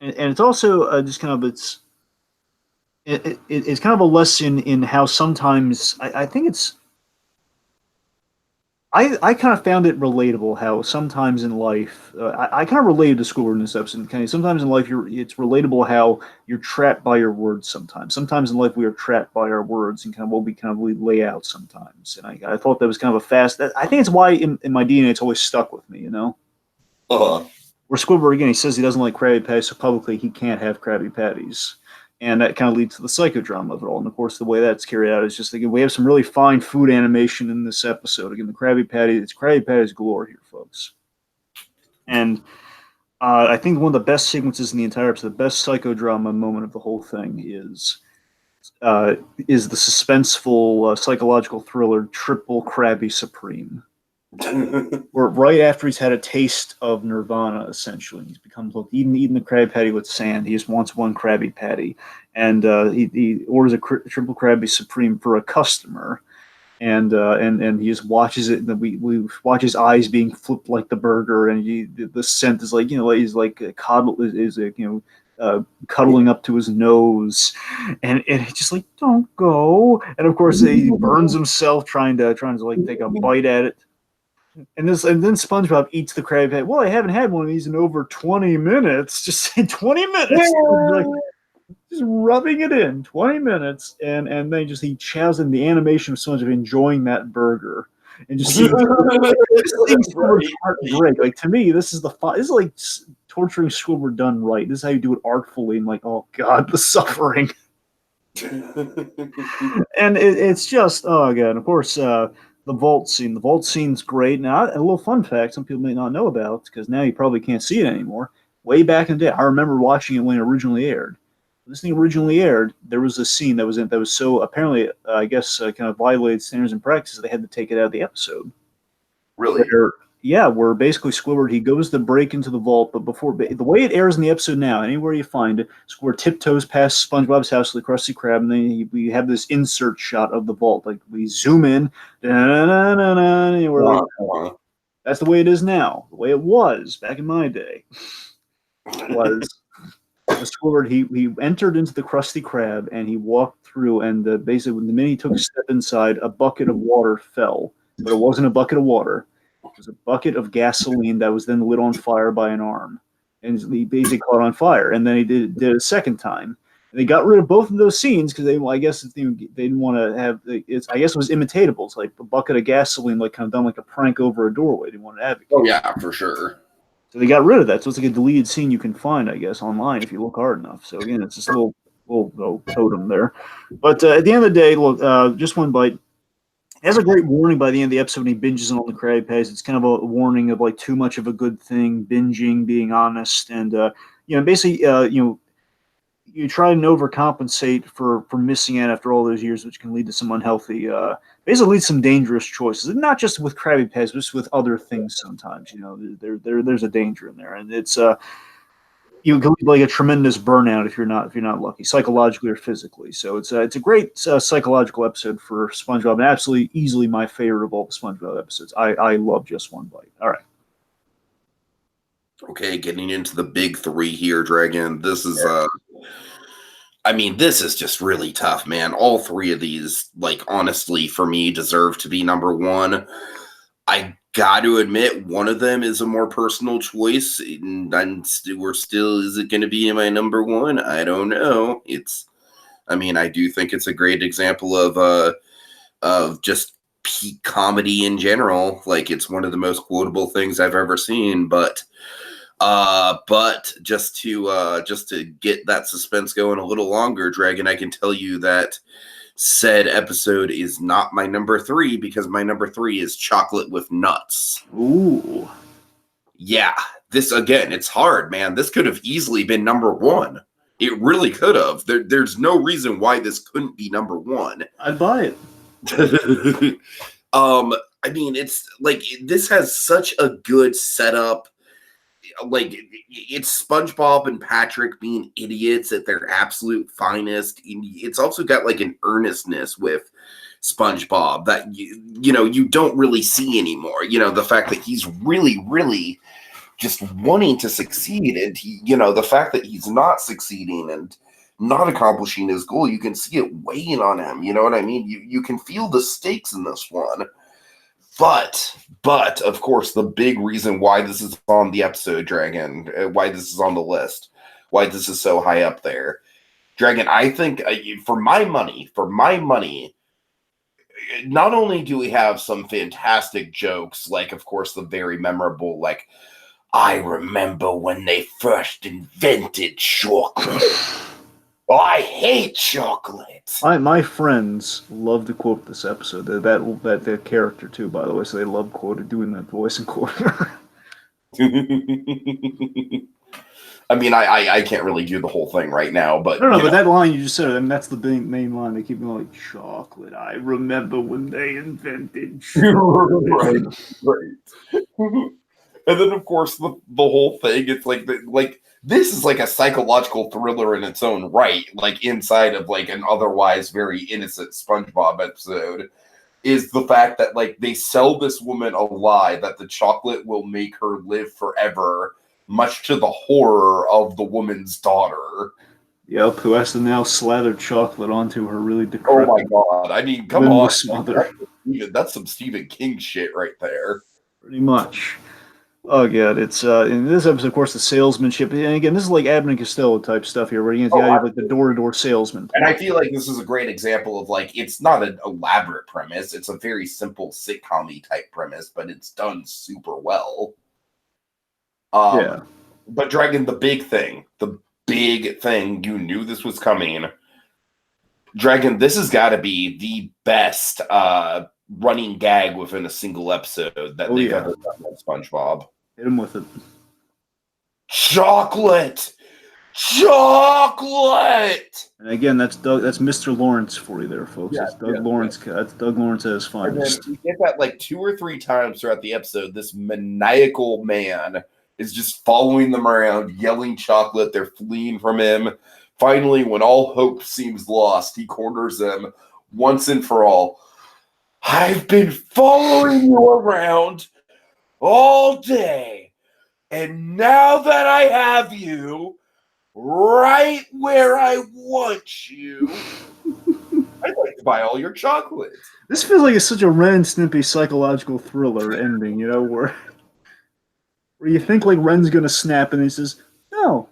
it's also just kind of it's kind of a lesson in how sometimes I think it's. I kind of found it relatable how sometimes in life, I kind of related to Squidward in this episode. Sometimes in life, it's relatable how you're trapped by your words sometimes. Sometimes in life, we are trapped by our words and kind of what we lay out sometimes. And I thought that was kind of I think it's why in my DNA it's always stuck with me, Uh-huh. Where Squidward, again, he says he doesn't like Krabby Patties, so publicly he can't have Krabby Patties. And that kind of leads to the psychodrama of it all. And of course, the way that's carried out is just again, we have some really fine food animation in this episode. Again, the Krabby Patty, it's Krabby Patty's galore here, folks. And I think one of the best sequences in the entire episode, the best psychodrama moment of the whole thing is the suspenseful psychological thriller Triple Krabby Supreme. Where right after he's had a taste of nirvana, essentially, he's become eating the crab patty with sand. He just wants one Krabby Patty, and he orders a Triple Krabby Supreme for a customer, and he just watches it, and we watch his eyes being flipped like the burger, and the scent is like he's like cuddling up to his nose, and it's just like don't go, and of course he burns himself trying to like take a bite at it. And then SpongeBob eats the crab head. Well, I haven't had one of these in over 20 minutes. Just say 20 minutes. Like, just rubbing it in 20 minutes, and then he chows in the animation of SpongeBob enjoying that burger, and just seeing Squidward's heart break. Like, to me, this is like torturing Squidward done right. This is how you do it artfully. And like, oh god, the suffering. And it's just oh god. And of course. The vault scene. The vault scene's great. Now, a little fun fact some people may not know about, because now you probably can't see it anymore. Way back in the day, I remember watching it when it originally aired. When this thing originally aired, there was a scene that was so apparently, I guess, kind of violated standards and practices. They had to take it out of the episode. Really? Where basically Squidward, he goes to break into the vault, but before the way it airs in the episode now, anywhere you find it, Squidward tiptoes past SpongeBob's house to the Krusty Krab, and then we have this insert shot of the vault. Like we zoom in, and we're like, that's the way it is now. The way it was back in my day was Squidward. He entered into the Krusty Krab and he walked through, and basically the minute he took a step inside, a bucket of water fell, but it wasn't a bucket of water. It was a bucket of gasoline that was then lit on fire by an arm, and he basically caught on fire. And then he did it a second time. And they got rid of both of those scenes because I guess they didn't want to have it. I guess it was imitatable. It's like a bucket of gasoline, like kind of done like a prank over a doorway. They didn't want to have it. Oh yeah, for sure. So they got rid of that. So it's like a deleted scene you can find, I guess, online if you look hard enough. So again, it's just a little totem there. But at the end of the day, look, just one bite. It has a great warning by the end of the episode when he binges on the Krabby Patties. It's kind of a warning of like too much of a good thing, binging, being honest, and basically, you try and overcompensate for missing out after all those years, which can lead to some unhealthy, basically leads to some dangerous choices. And not just with Krabby Patties, but just with other things. Sometimes, there's a danger in there, and it's you can lead like a tremendous burnout if you're not lucky, psychologically or physically. So it's a great psychological episode for SpongeBob, and absolutely easily my favorite of all the SpongeBob episodes. I love Just One Bite. All right. Okay, getting into the big three here, Dragon. This is this is just really tough, man. All three of these, like, honestly, for me, deserve to be number one. I got to admit, one of them is a more personal choice, and is it going to be my number one? I don't know. I do think it's a great example of just peak comedy in general. Like, it's one of the most quotable things I've ever seen, but just to get that suspense going a little longer, Dragon, I can tell you that said episode is not my number three, because my number three is Chocolate with Nuts. Ooh. Yeah. This, again, it's hard, man. This could have easily been number one. It really could have. There's no reason why this couldn't be number one. I'd buy it. It's like, this has such a good setup. Like, it's SpongeBob and Patrick being idiots at their absolute finest. It's also got like an earnestness with SpongeBob that you don't really see anymore. The fact that he's really, really just wanting to succeed, and the fact that he's not succeeding and not accomplishing his goal, you can see it weighing on him. You know what I mean? You can feel the stakes in this one. But of course, the big reason why this is on the episode, Dragon, why this is on the list, why this is so high up there, Dragon, I think for my money, not only do we have some fantastic jokes, like, of course, the very memorable, like, I remember when they first invented chocolate. I hate chocolate. My friends love to quote this episode. That character too, by the way. So they love doing that voice and quoting her. I mean, I can't really do the whole thing right now, but No, but that line you just said, I mean, that's the main line. They keep going like chocolate. I remember when they invented chocolate. right. And then, of course, the whole thing, it's like this is like a psychological thriller in its own right, like inside of like an otherwise very innocent SpongeBob episode, is the fact that like they sell this woman a lie that the chocolate will make her live forever, much to the horror of the woman's daughter. Yep, who has to now slather chocolate onto her really decrepit. Oh my god! I mean, come on, that's some Stephen King shit right there. Pretty much. Oh god, it's in this episode, of course, the salesmanship, and again, this is like Abbott and Costello type stuff here, where you have like the door-to-door salesman. And I feel like this is a great example of like it's not an elaborate premise; it's a very simple sitcom-y type premise, but it's done super well. Yeah. But Dragon, the big thing, you knew this was coming. Dragon, this has got to be the best running gag within a single episode that they've ever done on SpongeBob. Hit him with it. Chocolate! And again, that's Mr. Lawrence for you there, folks. Yeah, that's Doug Lawrence. Yeah. That's Doug Lawrence at his finest. We get that like 2 or 3 times throughout the episode. This maniacal man is just following them around, yelling chocolate. They're fleeing from him. Finally, when all hope seems lost, he corners them once and for all. I've been following you around all day, and now that I have you right where I want you, I'd like to buy all your chocolates. This feels like it's such a Ren and Stimpy psychological thriller ending, you know, where you think like Ren's gonna snap, and he says, "No."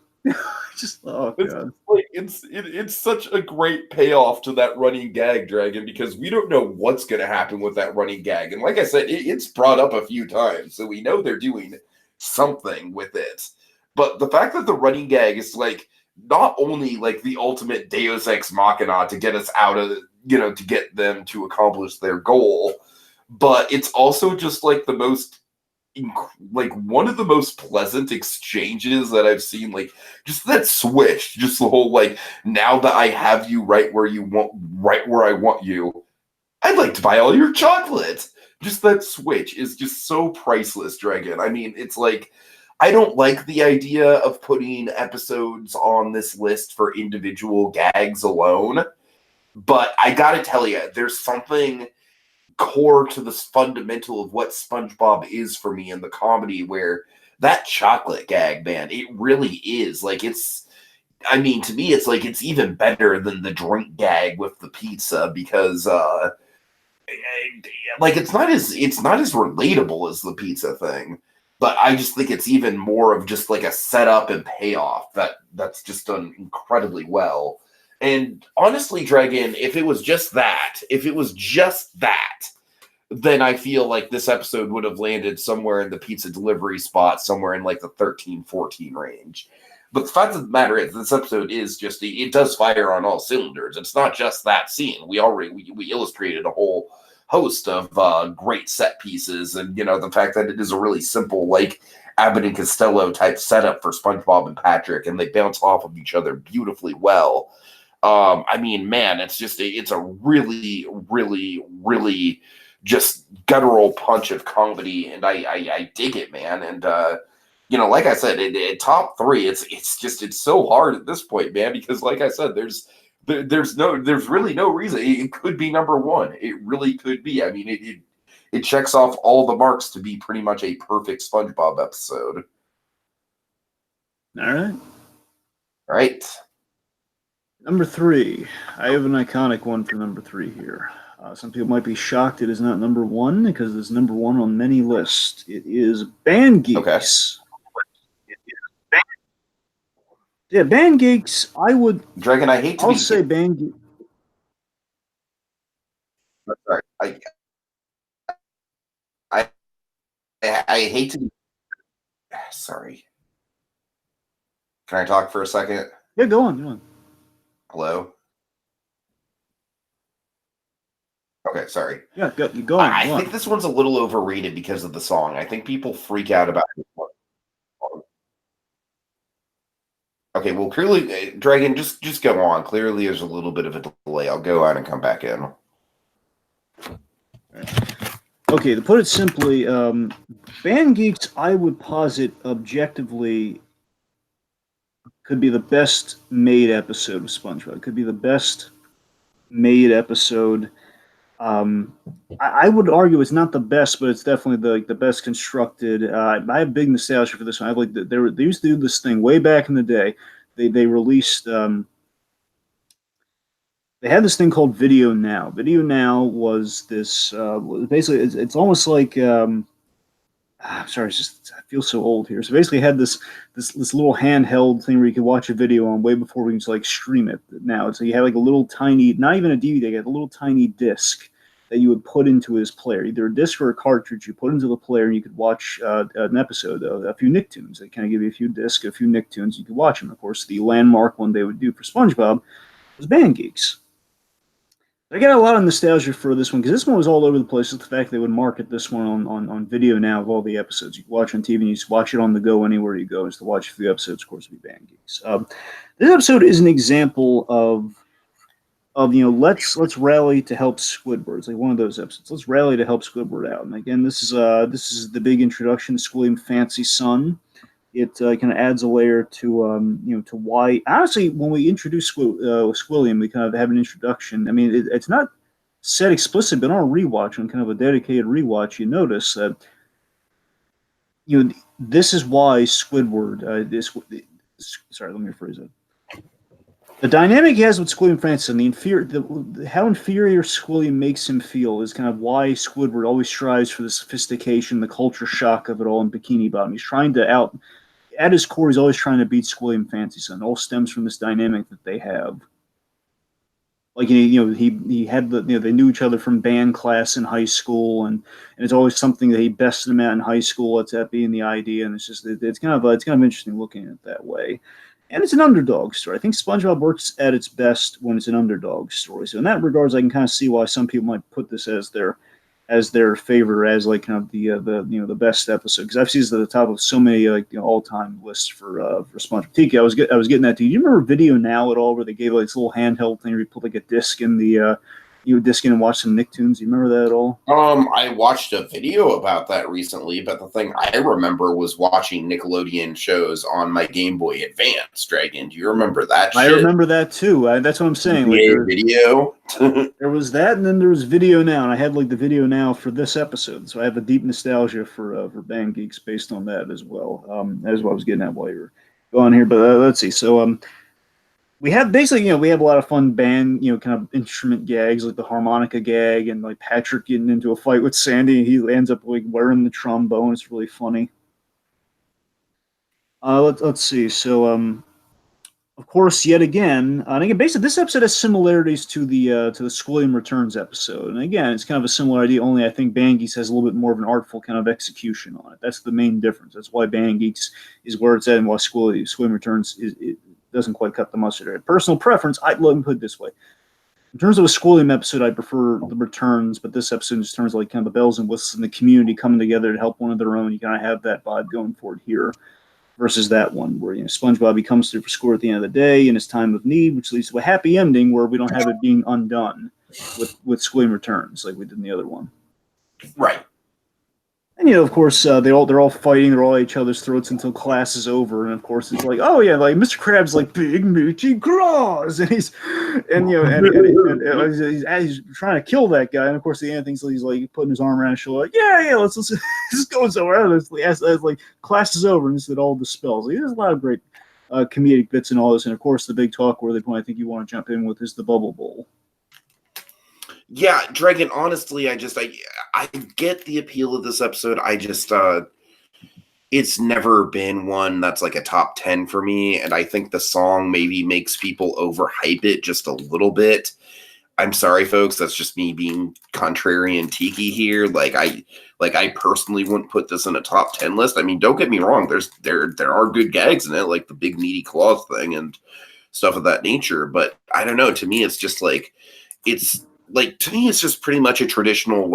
Just god, it's such a great payoff to that running gag, Dragon, because we don't know what's going to happen with that running gag, and like I said, it's brought up a few times, so we know they're doing something with it. But the fact that the running gag is like not only like the ultimate Deus Ex Machina to get us out of to get them to accomplish their goal, but it's also just like the most one of the most pleasant exchanges that I've seen, like just that switch, just the whole like, now that I have you right where I want you, I'd like to buy all your chocolate. Just that switch is just so priceless, Dragon. I mean, it's like, I don't like the idea of putting episodes on this list for individual gags alone, but I gotta tell you, there's something core to this fundamental of what SpongeBob is for me in the comedy, where that chocolate gag, man, it really is like, I mean, to me, it's like it's even better than the drink gag with the pizza, because like it's not as relatable as the pizza thing, but I just think it's even more of just like a setup and payoff that's just done incredibly well. And honestly, Dragon, if it was just that, then I feel like this episode would have landed somewhere in the pizza delivery spot, somewhere in like the 13-14 range. But the fact of the matter is, this episode is just, it does fire on all cylinders. It's not just that scene. We illustrated a whole host of great set pieces, and the fact that it is a really simple, like Abbott and Costello type setup for SpongeBob and Patrick, and they bounce off of each other beautifully well. I mean, man, it's a really, really, really just guttural punch of comedy, and I dig it, man. And like I said, top 3, it's so hard at this point, man, because like I said, there's really no reason it could be number 1. It really could be. I mean, it checks off all the marks to be pretty much a perfect SpongeBob episode. All right. Number 3. I have an iconic one for number 3 here. Some people might be shocked it is not number 1, because it's number 1 on many lists. It is Band Geeks. Okay. Yeah, Band Geeks, Dragon, I hate to say Band Geeks. Sorry. I hate to be... Sorry. Can I talk for a second? Yeah, go on. Hello? Okay, sorry. Yeah, go on. I think this one's a little overrated because of the song. I think people freak out about this one. Okay, well, clearly, Dragon, just go on. Clearly, there's a little bit of a delay. I'll go out and come back in. Okay, to put it simply, Band Geeks, I would posit objectively, could be the best made episode of SpongeBob. It could be the best made episode. I would argue it's not the best, but it's definitely the best constructed. I have big nostalgia for this one. I have they used to do this thing way back in the day. They released they had this thing called Video Now. Video Now was this basically it's almost like I'm sorry, it's just I feel so old here. So basically, had this little handheld thing where you could watch a video on way before we can just like stream it. Now, so you had like a little tiny, not even a DVD, you had a little tiny disc that you would put into his player, either a disc or a cartridge. You put into the player, and you could watch an episode of a few Nicktoons. They kind of give you a few discs, a few Nicktoons. You could watch them. Of course, the landmark one they would do for SpongeBob was Band Geeks. I got a lot of nostalgia for this one because this one was all over the place. Just the fact they would market this one on Video Now of all the episodes you could watch on TV, and you just watch it on the go anywhere you go. Is to watch a few episodes, of course, would be Band Geeks. This episode is an example of let's rally to help Squidward. It's like one of those episodes. Let's rally to help Squidward out. And again, this is the big introduction to Squilliam Fancy Son. It kind of adds a layer to to why. Honestly, when we introduce Squilliam, we kind of have an introduction. I mean, it's not said explicit, but on a rewatch, on kind of a dedicated rewatch, you notice that this is why Squidward. Sorry, let me rephrase it. The dynamic he has with Squilliam Francis and how inferior Squilliam makes him feel is kind of why Squidward always strives for the sophistication, the culture shock of it all in Bikini Bottom. He's trying to at his core, he's always trying to beat Squilliam Fancy Son. It all stems from this dynamic that they have. Like he had they knew each other from band class in high school, and it's always something that he bested him at in high school. It's that being the idea, and it's kind of interesting looking at it that way. And it's an underdog story. I think SpongeBob works at its best when it's an underdog story. So in that regards, I can kind of see why some people might put this as their favorite, as like kind of the best episode. Because I've seen this at the top of so many all time lists for SpongeBob. Tiki, I was getting that. Do you remember Video Now at all, where they gave like this little handheld thing where you put like a disc in the disc in and watch some Nicktoons? Do you remember that at all? I watched a video about that recently, but the thing I remember was watching Nickelodeon shows on my Game Boy Advance. Dragon, do you remember that? I remember that too. That's what I'm saying. Video. There was that, and then there was Video Now, and I had like the Video Now for this episode, so I have a deep nostalgia for Band Geeks based on that as well. That is what I was getting at while you were going here. But let's see. So we have basically, we have a lot of fun band, kind of instrument gags, like the harmonica gag, and like Patrick getting into a fight with Sandy, and he ends up like wearing the trombone. It's really funny. Let's see. So, of course, yet again, and again, basically, this episode has similarities to the Squilliam Returns episode, and again, it's kind of a similar idea. Only I think Band Geeks has a little bit more of an artful kind of execution on it. That's the main difference. That's why Band Geeks is where it's at, and why Squilliam Returns doesn't quite cut the mustard. Personal preference, let me put it this way. In terms of a Squilliam episode, I prefer the returns, but this episode just turns like kind of the bells and whistles and the community coming together to help one of their own. You kind of have that vibe going forward here versus that one where SpongeBob comes through for Squid at the end of the day in his time of need, which leads to a happy ending where we don't have it being undone with Squilliam Returns like we did in the other one. Right. And of course, they're all fighting. They're all at each other's throats until class is over. And of course, it's like, oh yeah, like Mr. Krabs like big meaty claws, and he's trying to kill that guy. And of course, the end thinks he's like putting his arm around his shoulder, like yeah, let's go somewhere. As like class is over, and this it all dispels. Like, there's a lot of great comedic bits in all this. And of course, the big talk-worthy point I think you want to jump in with is the Bubble Bowl. Yeah, Dragon, honestly, I get the appeal of this episode. It's never been one that's like a top 10 for me, and I think the song maybe makes people overhype it just a little bit. I'm sorry, folks, that's just me being contrarian Tiki here. I personally wouldn't put this in a top 10 list. I mean, don't get me wrong, there are good gags in it, like the big meaty claws thing and stuff of that nature, but I don't know, to me it's just like to me, it's just pretty much a traditional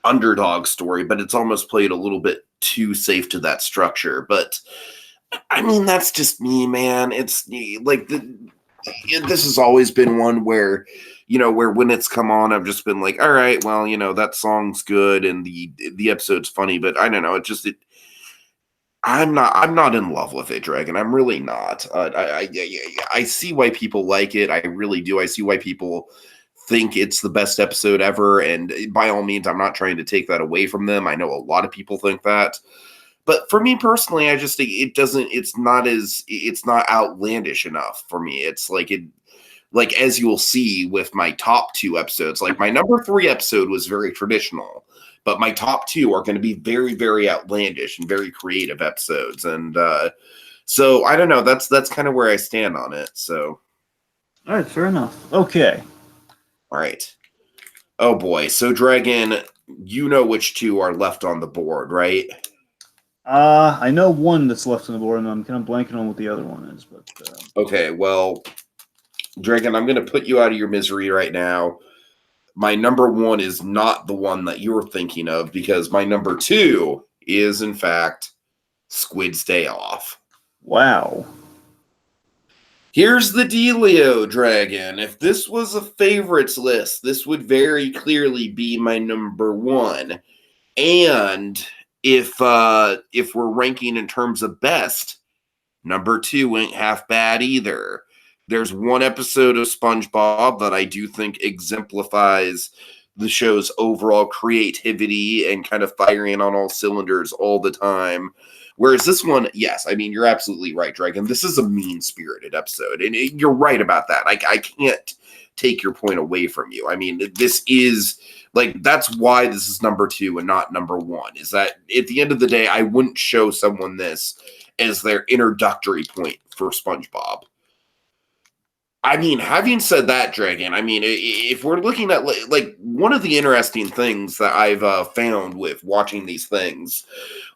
underdog story, but it's almost played a little bit too safe to that structure. But I mean, that's just me, man. It's like this has always been one where, where when it's come on, I've just been like, all right, well, that song's good and the episode's funny, but I don't know, I'm not in love with it, Dragon. I'm really not. I see why people like it. I really do. I see why people think it's the best episode ever, and by all means, I'm not trying to take that away from them. I know a lot of people think that. But for me personally, I just think it's not outlandish enough for me. It's like as you'll see with my top two episodes, like my number 3 episode was very traditional, but my top 2 are going to be very, very outlandish and very creative episodes. And so I don't know. That's kind of where I stand on it. So All right, fair enough. Okay. all right. Oh boy. So Dragon, you know which 2 are left on the board, right? I know one that's left on the board, and I'm kind of blanking on what the other one is. But Okay. Well, Dragon, I'm going to put you out of your misery right now. My number 1 is not the one that you're thinking of, because my number 2 is, in fact, Squid's Day Off. wow. Here's the dealio, Dragon. If this was a favorites list, this would very clearly be my number 1. And if we're ranking in terms of best, number 2 ain't half bad either. There's one episode of SpongeBob that I do think exemplifies the show's overall creativity and kind of firing on all cylinders all the time. Whereas this one, yes, I mean, you're absolutely right, Dragon. This is a mean-spirited episode, and you're right about that. I can't take your point away from you. I mean, this is like, that's why this is number 2 and not number 1. Is that at the end of the day, I wouldn't show someone this as their introductory point for SpongeBob. I mean, having said that, Dragon, I mean, if we're looking at like one of the interesting things that I've found with watching these things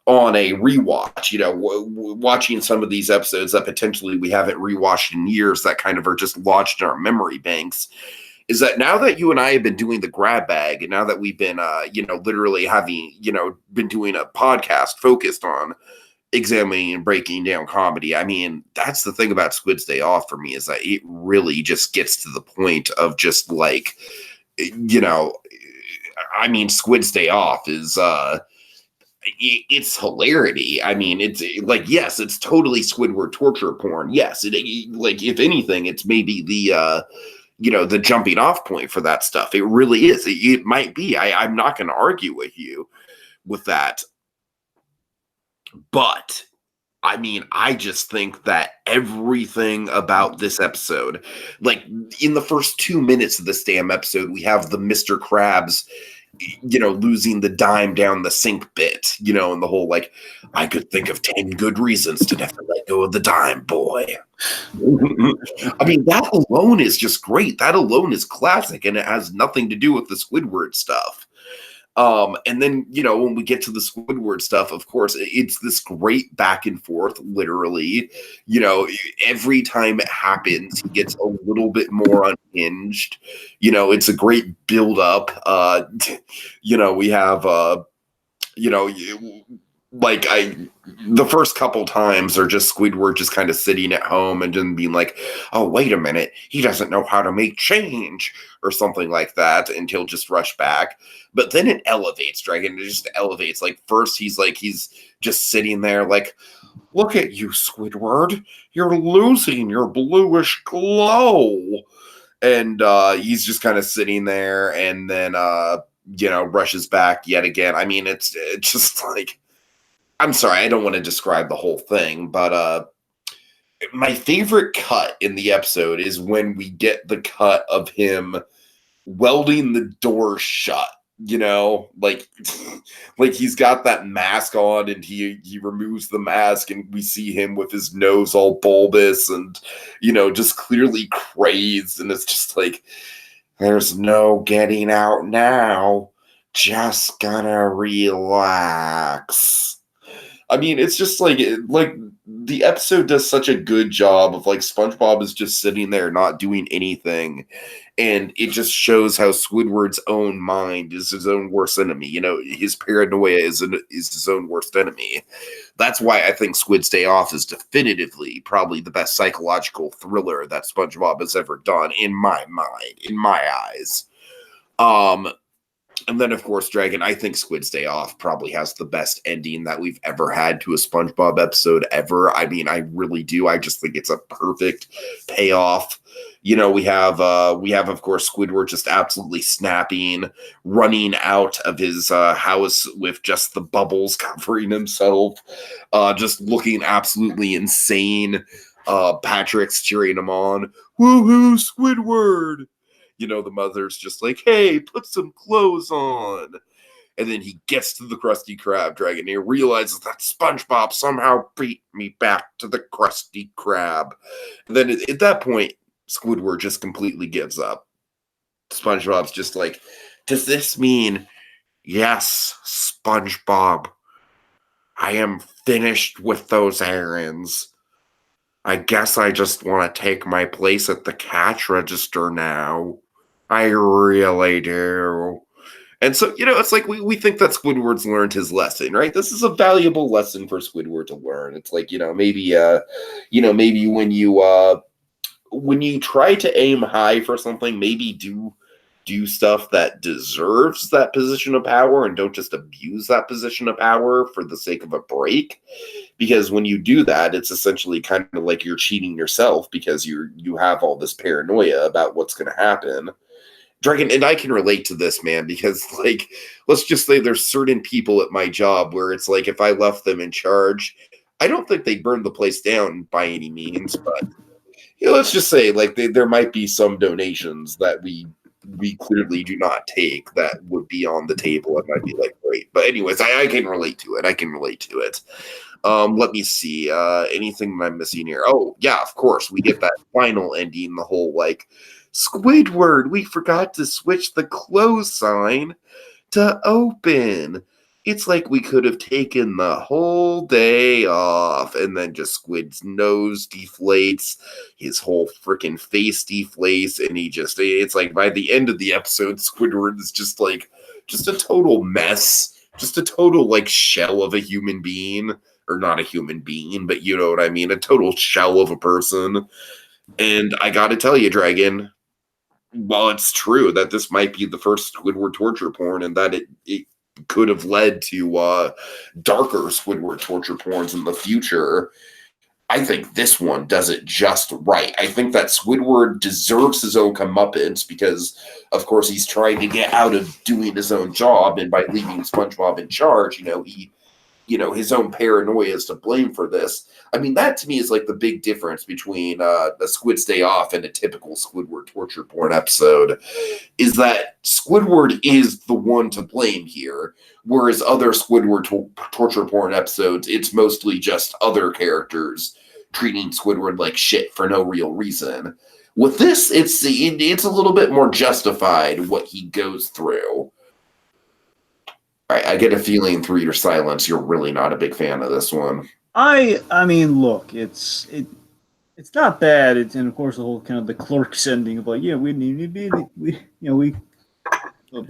on a rewatch, watching some of these episodes that potentially we haven't rewatched in years that kind of are just lodged in our memory banks, is that now that you and I have been doing the grab bag, and now that we've been, literally having, been doing a podcast focused on examining and breaking down comedy. I mean, that's the thing about Squid's Day Off for me, is that it really just gets to the point of just like, I mean, Squid's Day Off is, it's hilarity. I mean, it's like, yes, it's totally Squidward torture porn. Yes, like, if anything, it's maybe the jumping off point for that stuff. It really is. It might be. I'm not going to argue with you with that. But I mean, I just think that everything about this episode, like in the first 2 minutes of this damn episode, we have the Mr. Krabs, losing the dime down the sink bit, and the whole like, I could think of 10 good reasons to never let go of the dime, boy. I mean, that alone is just great. That alone is classic, and it has nothing to do with the Squidward stuff. And then, when we get to the Squidward stuff, of course, it's this great back and forth, literally. Every time it happens, he gets a little bit more unhinged. It's a great build up. We have, the first couple times are just Squidward just kind of sitting at home and then being like, oh, wait a minute, he doesn't know how to make change or something like that, and he'll just rush back. But then it elevates, Dragon. It just elevates. Like, first he's just sitting there like, look at you, Squidward. You're losing your bluish glow. And he's just kind of sitting there, and then, rushes back yet again. I mean, it's just like, I'm sorry, I don't want to describe the whole thing, but my favorite cut in the episode is when we get the cut of him welding the door shut. Like he's got that mask on, and he removes the mask, and we see him with his nose all bulbous and just clearly crazed, and it's just like, there's no getting out now, just gonna relax. I mean, it's just like the episode does such a good job of like SpongeBob is just sitting there not doing anything, and it just shows how Squidward's own mind is his own worst enemy. You know, his paranoia is his own worst enemy. That's why I think Squid's Day Off is definitively probably the best psychological thriller that SpongeBob has ever done in my mind, in my eyes. And then, of course, Dragon, I think Squid's Day Off probably has the best ending that we've ever had to a SpongeBob episode ever. I mean, I really do. I just think it's a perfect payoff. You know, we have, of course, Squidward just absolutely snapping, running out of his house with just the bubbles covering himself, just looking absolutely insane. Patrick's cheering him on. Woohoo, Squidward! You know, the mother's just like, hey, put some clothes on. And then he gets to the Krusty Krab Dragon and he realizes that SpongeBob somehow beat me back to the Krusty Krab. And then at that point, Squidward just completely gives up. SpongeBob's just like, does this mean, yes, SpongeBob, I am finished with those errands. I guess I just want to take my place at the cash register now. I really do. And so, you know, it's like we think that Squidward's learned his lesson, right? This is a valuable lesson for Squidward to learn. It's like, maybe when you try to aim high for something, maybe do stuff that deserves that position of power and don't just abuse that position of power for the sake of a break. Because when you do that, it's essentially kind of like you're cheating yourself because you have all this paranoia about what's going to happen. Dragon, and I can relate to this, man, because, like, let's just say there's certain people at my job where it's like if I left them in charge, I don't think they'd burn the place down by any means, but let's just say, like, there might be some donations that we clearly do not take that would be on the table. It might be like, great. But anyways, I can relate to it. I can relate to it. Let me see. Anything that I'm missing here? Oh, yeah, of course. We get that final ending, the whole, like, Squidward, we forgot to switch the close sign to open. It's like we could have taken the whole day off, and then just Squid's nose deflates, his whole freaking face deflates, and it's like by the end of the episode, Squidward is just a total mess, just a total like shell of a human being, or not a human being, but you know what I mean, a total shell of a person. And I gotta tell you, Dragon, while it's true that this might be the first Squidward torture porn and that it could have led to darker Squidward torture porns in the future, I think this one does it just right. I think that Squidward deserves his own comeuppance because, of course, he's trying to get out of doing his own job, and by leaving SpongeBob in charge, his own paranoia is to blame for this. I mean, that to me is like the big difference between a Squid's Day Off and a typical Squidward torture porn episode, is that Squidward is the one to blame here, whereas other Squidward torture porn episodes, it's mostly just other characters treating Squidward like shit for no real reason. With this, it's a little bit more justified what he goes through. I get a feeling through your silence you're really not a big fan of this one. I mean, look, it's not bad. And of course the whole kind of the Clerks ending of like, yeah, we need to be the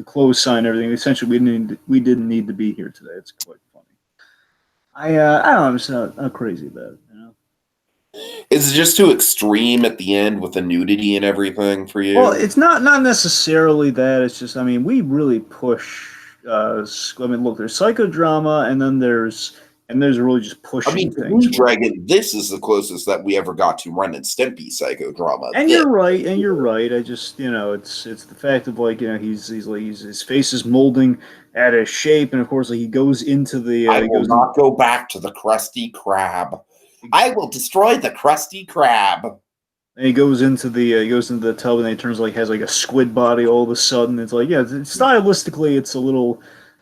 close sign, everything. Essentially, we didn't need to be here today. It's quite funny. I don't know. I'm just not crazy about it. You know? Is it just too extreme at the end with the nudity and everything for you? Well, it's not necessarily that. It's just, I mean, we really push. I mean, look, there's psychodrama, and then there's really just pushing. I mean, things. Dragon, this is the closest that we ever got to Ren and Stimpy psychodrama. And you're right. I just, it's the fact of like, his face is molding at a shape, and of course, like, he goes into the. I will not go back to the Krusty Krab. I will destroy the Krusty Krab. And he goes into the tub, and he has like a squid body all of a sudden. It's like, yeah, stylistically, it's a little.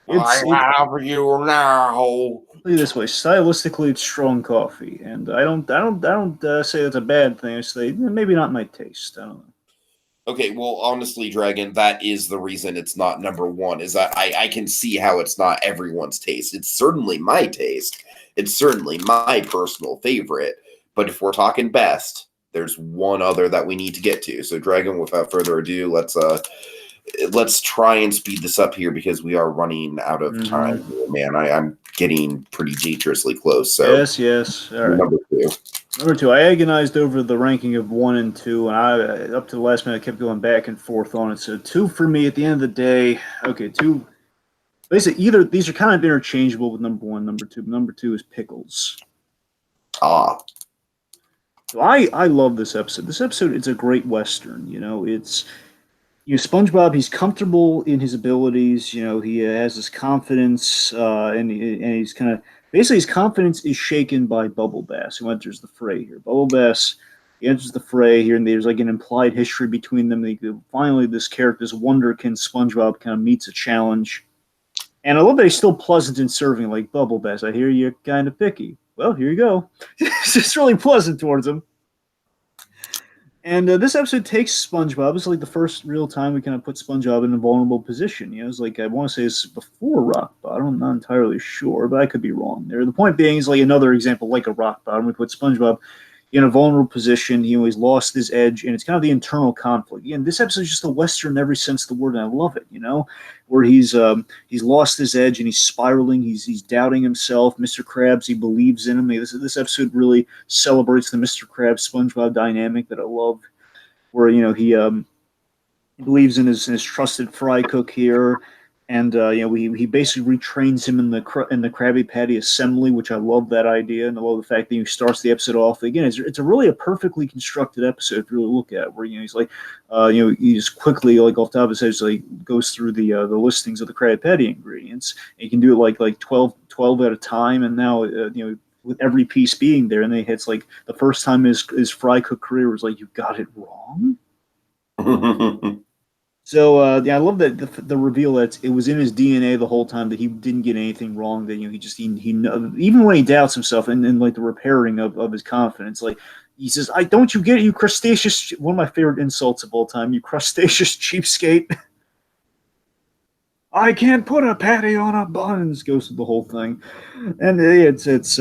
I have you now. Put it this way, stylistically, it's strong coffee, and I don't say that's a bad thing. I say maybe not my taste. I don't know. Okay, well, honestly, Dragon, that is the reason it's not number one. Is that I can see how it's not everyone's taste. It's certainly my taste. It's certainly my personal favorite, but if we're talking best, there's one other that we need to get to. So, Dragon, without further ado, let's try and speed this up here because we are running out of time here, man. I'm getting pretty dangerously close. So yes. All right. Number 2. I agonized over the ranking of 1 and 2, and I up to the last minute I kept going back and forth on it. So 2 for me at the end of the day. Okay, 2. Basically, either these are kind of interchangeable with number 1, number 2. But number 2 is Pickles. So I love this episode. This episode, it's a great Western. It's SpongeBob. He's comfortable in his abilities. He has this confidence, and he's kind of basically his confidence is shaken by Bubble Bass, who enters the fray here. Bubble Bass, he enters the fray here, and there's like an implied history between them. Finally, this character's wonderkin SpongeBob kind of meets a challenge, and I love that he's still pleasant in serving. Like, Bubble Bass, I hear you're kind of picky. Well, here you go. It's just really pleasant towards him. And this episode takes SpongeBob. It's like the first real time we kind of put SpongeBob in a vulnerable position. It's like, I want to say it's before Rock Bottom. I'm not entirely sure, but I could be wrong there. The point being is like another example, like a Rock Bottom. We put SpongeBob in a vulnerable position. He's lost his edge, and it's kind of the internal conflict. Again, this episode is just a Western in every sense of the word, and I love it. Where he's lost his edge and he's spiraling. He's doubting himself. Mr. Krabs, he believes in him. This episode really celebrates the Mr. Krabs SpongeBob dynamic that I love, where he believes in his trusted fry cook here. And he basically retrains him in the Krabby Patty assembly, which I love that idea, and I love the fact that he starts the episode off again. It's a really a perfectly constructed episode to really look at, where he's like, he just quickly, like off the top of his head, like goes through the listings of the Krabby Patty ingredients. And he can do it like 12 at a time, and now with every piece being there, and then it's like the first time his fry cook career was like, you got it wrong. So I love that the reveal that it was in his DNA the whole time, that he didn't get anything wrong. That he even when he doubts himself, and like the repairing of his confidence, like he says, "I don't you get it, you crustaceous." One of my favorite insults of all time, you crustaceous cheapskate. I can't put a patty on a buns. Goes through the whole thing, and it's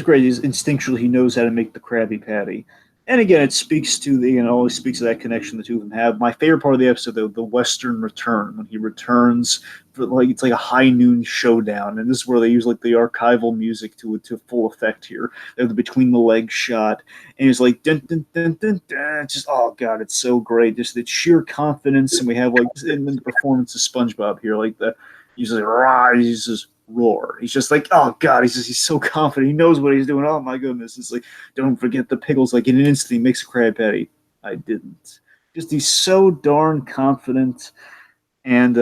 great. He's instinctually, he knows how to make the Krabby Patty. And again, it speaks to always speaks to that connection the two of them have. My favorite part of the episode, though, the Western return, when he returns for it's like a high noon showdown, and this is where they use like the archival music to full effect here. They have the between the legs shot, and it's like dun, dun, dun, dun, dun. Just oh god, it's so great. Just the sheer confidence, and we have like in the performance of SpongeBob here, like he's like rah, he's just roar. He's just like, oh god, he's so confident. He knows what he's doing. Oh my goodness. It's like, don't forget the Pickles. Like in an instant, he makes a Krab Patty. I didn't. Just he's so darn confident, and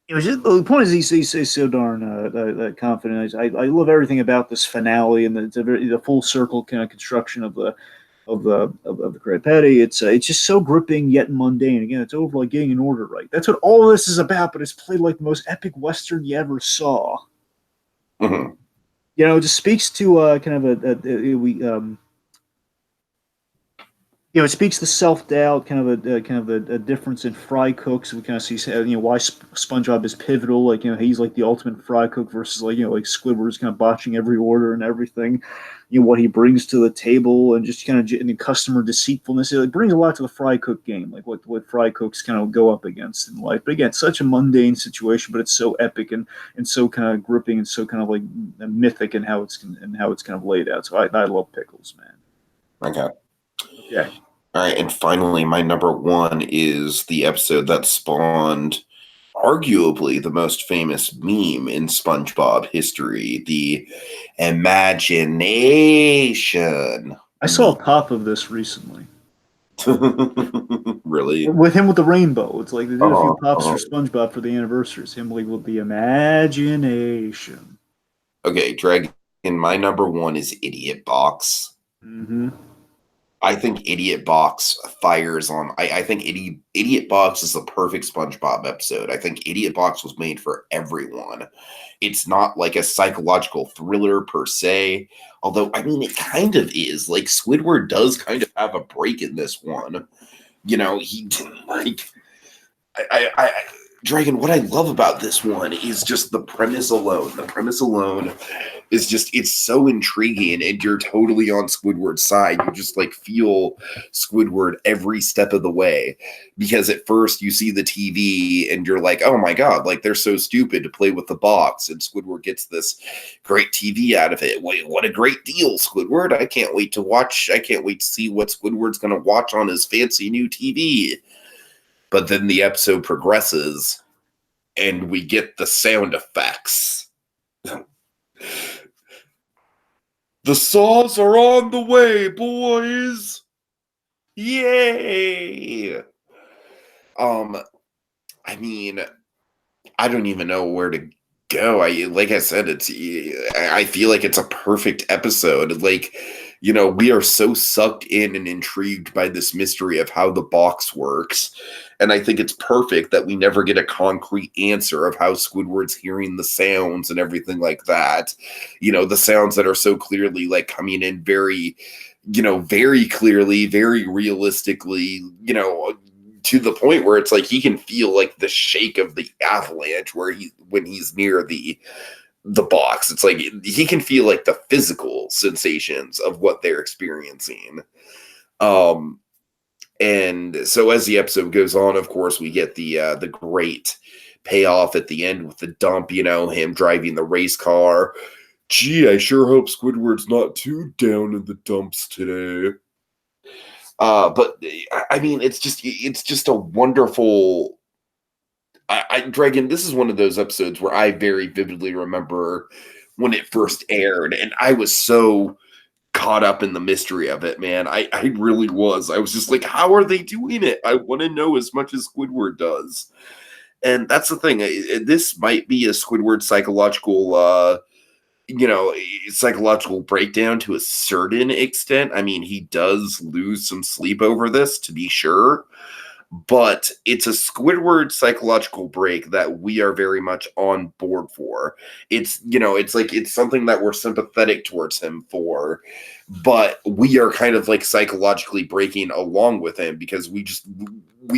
it was just the point is he's so darn confident. I love everything about this finale and the full circle kind of construction of the Krab Patty. It's just so gripping yet mundane. Again, it's over like getting an order right. That's what all of this is about. But it's played like the most epic Western you ever saw. Mm-hmm. It just speaks to kind of it speaks to self-doubt, kind of a difference in fry cooks. We kind of see why SpongeBob is pivotal. Like he's like the ultimate fry cook versus like Squidward's kind of botching every order and everything. What he brings to the table, and just kind of the customer deceitfulness. It brings a lot to the fry cook game, like what fry cooks kind of go up against in life. But again, it's such a mundane situation, but it's so epic and so kind of gripping and so kind of like mythic in how it's kind of laid out. So I love Pickles, man. Okay. Yeah. All right, and finally, my number 1 is the episode that spawned arguably the most famous meme in SpongeBob history, the imagination. I saw a pop of this recently. Really? With him with the rainbow. It's like they did a few pops for SpongeBob for the anniversaries. Him like with the imagination. Okay, Dragon, my number 1 is Idiot Box. Mm-hmm. I think Idiot Box fires on. I think Idiot Box is the perfect SpongeBob episode. I think Idiot Box was made for everyone. It's not like a psychological thriller per se, although I mean it kind of is. Like Squidward does kind of have a break in this one. He like Dragon, what I love about this one is just the premise alone. The premise alone is just, it's so intriguing, and you're totally on Squidward's side. You just like feel Squidward every step of the way, because at first you see the TV and you're like, oh my god, like they're so stupid to play with the box, and Squidward gets this great TV out of it. Wait, what a great deal, Squidward. I can't wait to see what Squidward's going to watch on his fancy new TV. But then the episode progresses and we get the sound effects. The saws are on the way, boys. Yay. I mean, I don't even know where to go. Like I said, I feel like it's a perfect episode. Like, you know, we are so sucked in and intrigued by this mystery of how the box works. And I think it's perfect that we never get a concrete answer of how Squidward's hearing the sounds and everything like that. You know, the sounds that are so clearly like coming in very, you know, very clearly, very realistically, you know, to the point where it's like he can feel like the shake of the avalanche when he's near the box. It's like he can feel like the physical sensations of what they're experiencing. And so as the episode goes on, of course, we get the great payoff at the end with the dump, you know, him driving the race car. Gee, I sure hope Squidward's not too down in the dumps today. But I mean, it's just a wonderful. Dragon, this is one of those episodes where I very vividly remember when it first aired, and I was so caught up in the mystery of it, man. I really was. I was just like, how are they doing it? I want to know as much as Squidward does. And that's the thing. This might be a Squidward psychological breakdown to a certain extent. I mean, he does lose some sleep over this, to be sure, but it's a Squidward psychological break that we are very much on board for. It's, you know, it's like, it's something that we're sympathetic towards him for, but we are kind of like psychologically breaking along with him because we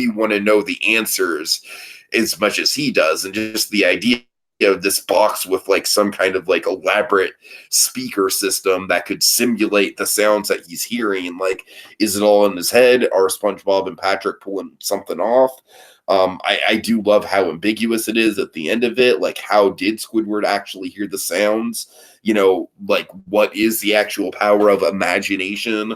want to know the answers as much as he does. And just the idea of this box with like some kind of like elaborate speaker system that could simulate the sounds that he's hearing. Like, is it all in his head? Are SpongeBob and Patrick pulling something off? I do love how ambiguous it is at the end of it. Like, how did Squidward actually hear the sounds? You know, like, what is the actual power of imagination?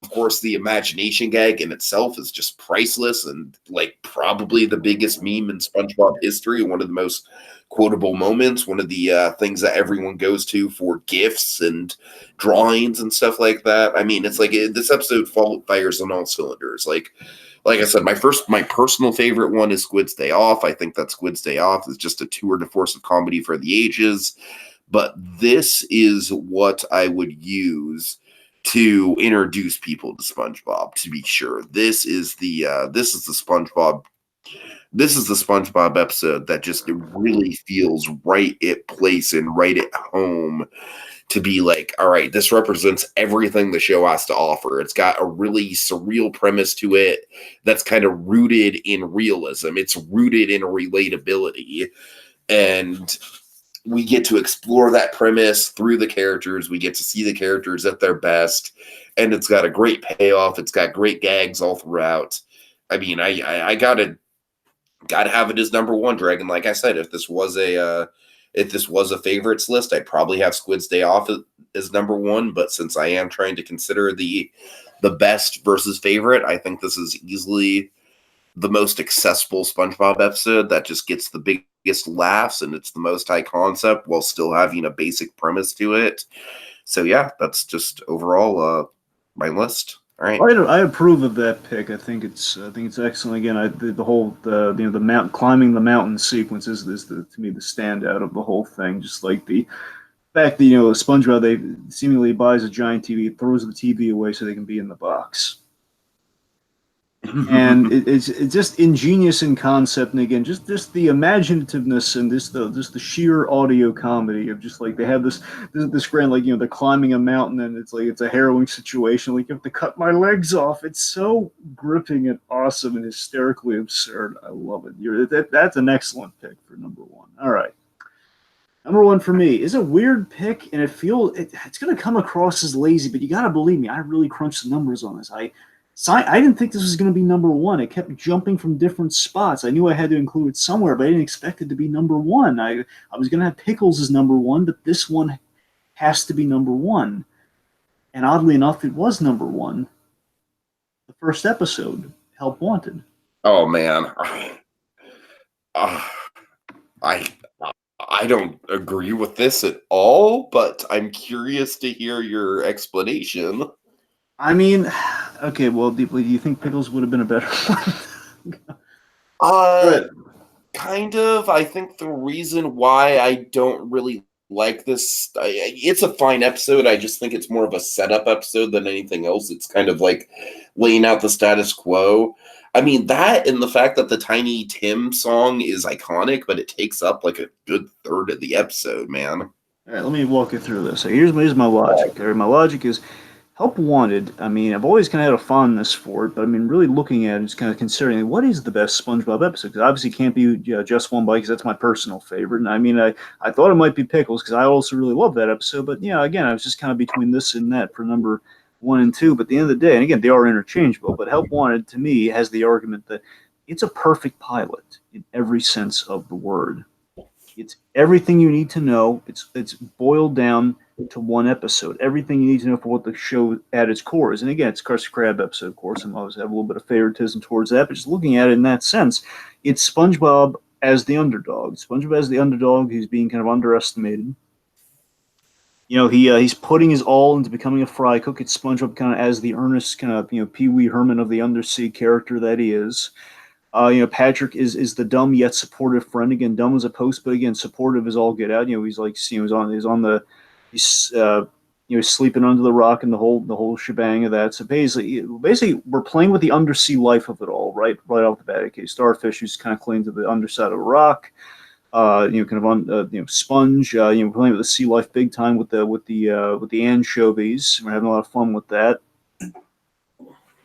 Of course, the imagination gag in itself is just priceless and like probably the biggest meme in SpongeBob history. One of the most quotable moments, one of the things that everyone goes to for gifts and drawings and stuff like that. I mean, it's like this episode fires on all cylinders. Like I said, my personal favorite one is Squid's Day Off. I think that Squid's Day Off is just a tour de force of comedy for the ages. But this is what I would use to introduce people to SpongeBob. To be sure, this is the SpongeBob episode that just really feels right at place and right at home to be like, all right, this represents everything the show has to offer. It's got a really surreal premise to it that's kind of rooted in realism. It's rooted in relatability. And we get to explore that premise through the characters. We get to see the characters at their best. And it's got a great payoff. It's got great gags all throughout. I mean, I gotta have it as number one, Dragon. Like I said, if this was a favorites list, I'd probably have Squid's Day Off as number one. But since I am trying to consider the best versus favorite, I think this is easily the most accessible SpongeBob episode that just gets the biggest laughs, and it's the most high concept while still having a basic premise to it. So yeah, that's just overall my list. All right. I approve of that pick. I think it's excellent. Again, the whole the mountain climbing the mountain sequence is to me the standout of the whole thing. Just like the fact that SpongeBob, they seemingly buys a giant TV, throws the TV away so they can be in the box. And it's just ingenious in concept, and again, just the imaginativeness and just the sheer audio comedy of just like they have this grand, like, they're climbing a mountain and it's like it's a harrowing situation, like you have to cut my legs off. It's so gripping and awesome and hysterically absurd. I love it. That's an excellent pick for number one. All right. Number one for me is a weird pick, and it's going to come across as lazy, but you got to believe me, I really crunched the numbers on this. I didn't think this was going to be number one. It kept jumping from different spots. I knew I had to include it somewhere, but I didn't expect it to be number one. I was going to have Pickles as number one, but this one has to be number one. And oddly enough, it was number one. The first episode, Help Wanted. Oh man, I don't agree with this at all, but I'm curious to hear your explanation. I mean, okay, well, do you think Pickles would have been a better one? Kind of. I think the reason why I don't really like this, it's a fine episode. I just think it's more of a setup episode than anything else. It's kind of like laying out the status quo. I mean, that and the fact that the Tiny Tim song is iconic, but it takes up like a good third of the episode, man. All right, let me walk you through this. So here's my logic. My logic is Help Wanted. I mean, I've always kind of had a fondness for it, but I mean, really looking at it, just kind of considering what is the best SpongeBob episode? Because obviously it can't be Just One Bite, because that's my personal favorite. And I mean, I thought it might be Pickles, because I also really love that episode. But yeah, again, I was just kind of between this and that for number one and two. But at the end of the day, and again, they are interchangeable, but Help Wanted, to me, has the argument that it's a perfect pilot in every sense of the word. It's everything you need to know. It's boiled down to one episode. Everything you need to know for what the show at its core is. And again, it's Krusty Krab episode, of course. I always have a little bit of favoritism towards that. But just looking at it in that sense, it's SpongeBob as the underdog. SpongeBob as the underdog who's being kind of underestimated. He's putting his all into becoming a fry cook. It's SpongeBob kind of as the earnest kind of Pee Wee Herman of the undersea character that he is. Patrick is the dumb yet supportive friend. Again, dumb as a post, but again, supportive as all get out. He's like, he's sleeping under the rock and the whole shebang of that. So basically, we're playing with the undersea life of it all, right off the bat. Okay, Starfish who's kind of clinging to the underside of a rock. Sponge. We're playing with the sea life big time with the anchovies. We're having a lot of fun with that.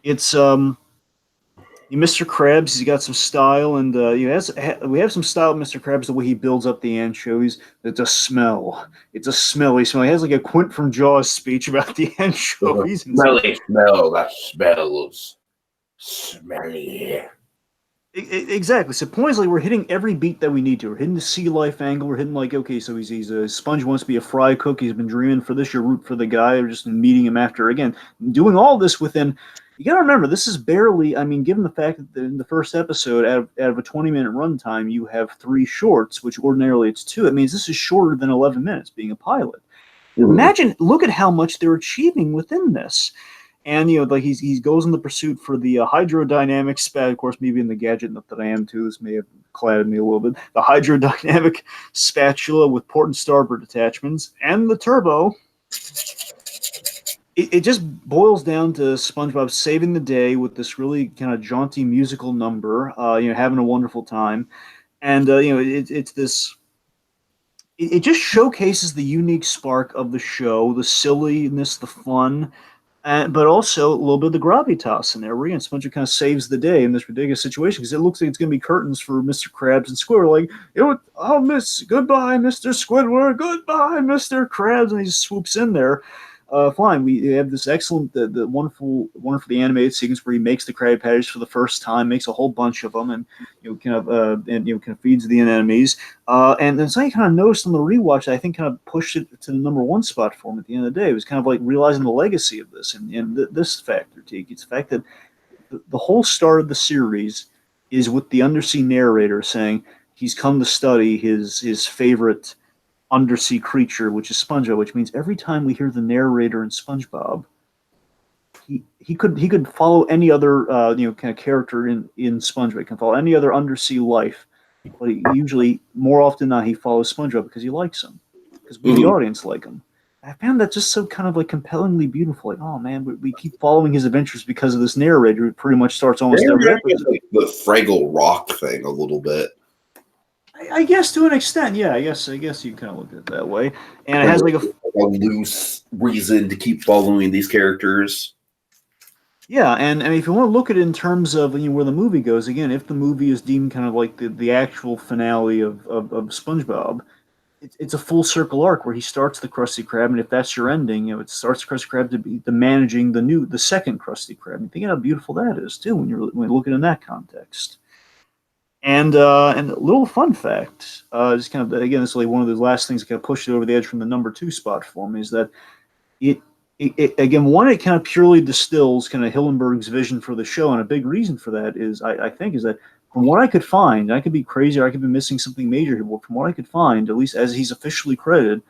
It's Mr. Krabs, he's got some style, and we have some style with Mr. Krabs, the way he builds up the anchovies. It's a smell. It's a smelly smell. He has like a Quint from Jaws speech about the anchovies. Smelly smell. That smells smelly. Exactly. So point is, like, we're hitting every beat that we need to. We're hitting the sea life angle. We're hitting like, okay, so he's a Sponge wants to be a fry cook. He's been dreaming for this. You root for the guy. Or just meeting him after, again, doing all this within. You got to remember, this is barely, I mean, given the fact that in the first episode, out of a 20-minute runtime, you have 3 shorts, which ordinarily it's 2. It means this is shorter than 11 minutes being a pilot. Imagine, look at how much they're achieving within this. And, like he goes in the pursuit for the hydrodynamic spat. Of course, maybe in the gadget that I am too, this may have cladded me a little bit. The hydrodynamic spatula with port and starboard attachments and the turbo. It just boils down to SpongeBob saving the day with this really kind of jaunty musical number, having a wonderful time. And, it's this, it just showcases the unique spark of the show, the silliness, the fun, but also a little bit of the gravitas in there, where, SpongeBob kind of saves the day in this ridiculous situation, because it looks like it's going to be curtains for Mr. Krabs and Squid. Like, goodbye, Mr. Squidward, goodbye, Mr. Krabs, and he just swoops in there. Fine. We have this excellent, the wonderful the animated sequence where he makes the Krabby Patties for the first time, makes a whole bunch of them, and kind of feeds the enemies. And then something kind of noticed on the rewatch that I think kind of pushed it to the number one spot for him at the end of the day. It was kind of like realizing the legacy of this and this factor, Tiki. It's the fact that the whole start of the series is with the undersea narrator saying he's come to study his favorite undersea creature, which is SpongeBob, which means every time we hear the narrator in SpongeBob, he could follow any other kind of character in SpongeBob. He can follow any other undersea life, but usually, more often than not, he follows SpongeBob because he likes him, because we the audience like him. I found that just so kind of like compellingly beautiful. Like, oh man, we keep following his adventures because of this narrator who pretty much starts almost every episode. Like the Fraggle Rock thing a little bit. I guess to an extent, yeah. I guess you kind of look at it that way, and it has like a loose reason to keep following these characters. yeah, and if you want to look at it in terms of where the movie goes, again, if the movie is deemed kind of like the actual finale of SpongeBob, it's a full circle arc where he starts the Krusty Krab, and if that's your ending, it starts Krusty Krab to be the managing the second Krusty Krab. And think how beautiful that is too when you're looking in that context. And a little fun fact, just kind of again, it's like one of the last things that kind of pushed it over the edge from the number 2 spot for me is that it again, one, it kind of purely distills kind of Hillenburg's vision for the show, and a big reason for that is I think is that from what I could find, I could be crazy or I could be missing something major here, but from what I could find, at least as he's officially credited,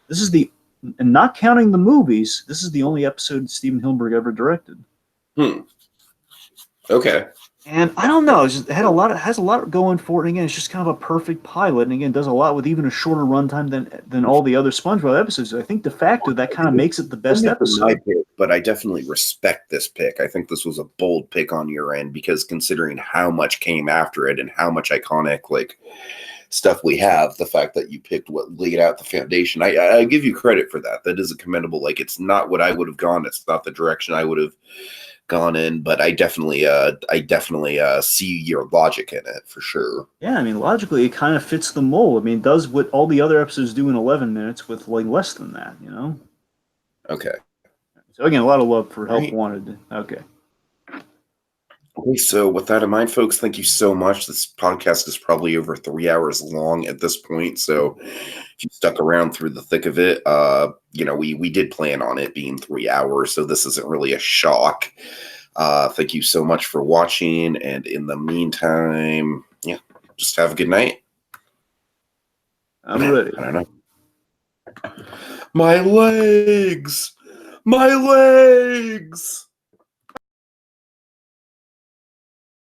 this is the, and not counting the movies, this is the only episode Steven Hillenburg ever directed. Okay. And I don't know, it has a lot going for it. And again, it's just kind of a perfect pilot, and again, does a lot with even a shorter runtime than all the other SpongeBob episodes. I think de facto that kind of makes it the best episode. But I definitely respect this pick. I think this was a bold pick on your end because considering how much came after it and how much iconic like stuff we have, the fact that you picked what laid out the foundation, I give you credit for that. That is a commendable. Like, it's not what I would have gone. It's not the direction I would have gone in, but I definitely see your logic in it for sure. Yeah, I mean, logically, it kind of fits the mold. I mean, it does what all the other episodes do in 11 minutes with like less than that, Okay. So again, a lot of love for Help Wanted. Okay. Okay, so with that in mind, folks, thank you so much. This podcast is probably over 3 hours long at this point, so if you stuck around through the thick of it, we did plan on it being 3 hours, so this isn't really a shock. Thank you so much for watching, and in the meantime, just have a good night. I'm ready. I don't know. My legs! My legs!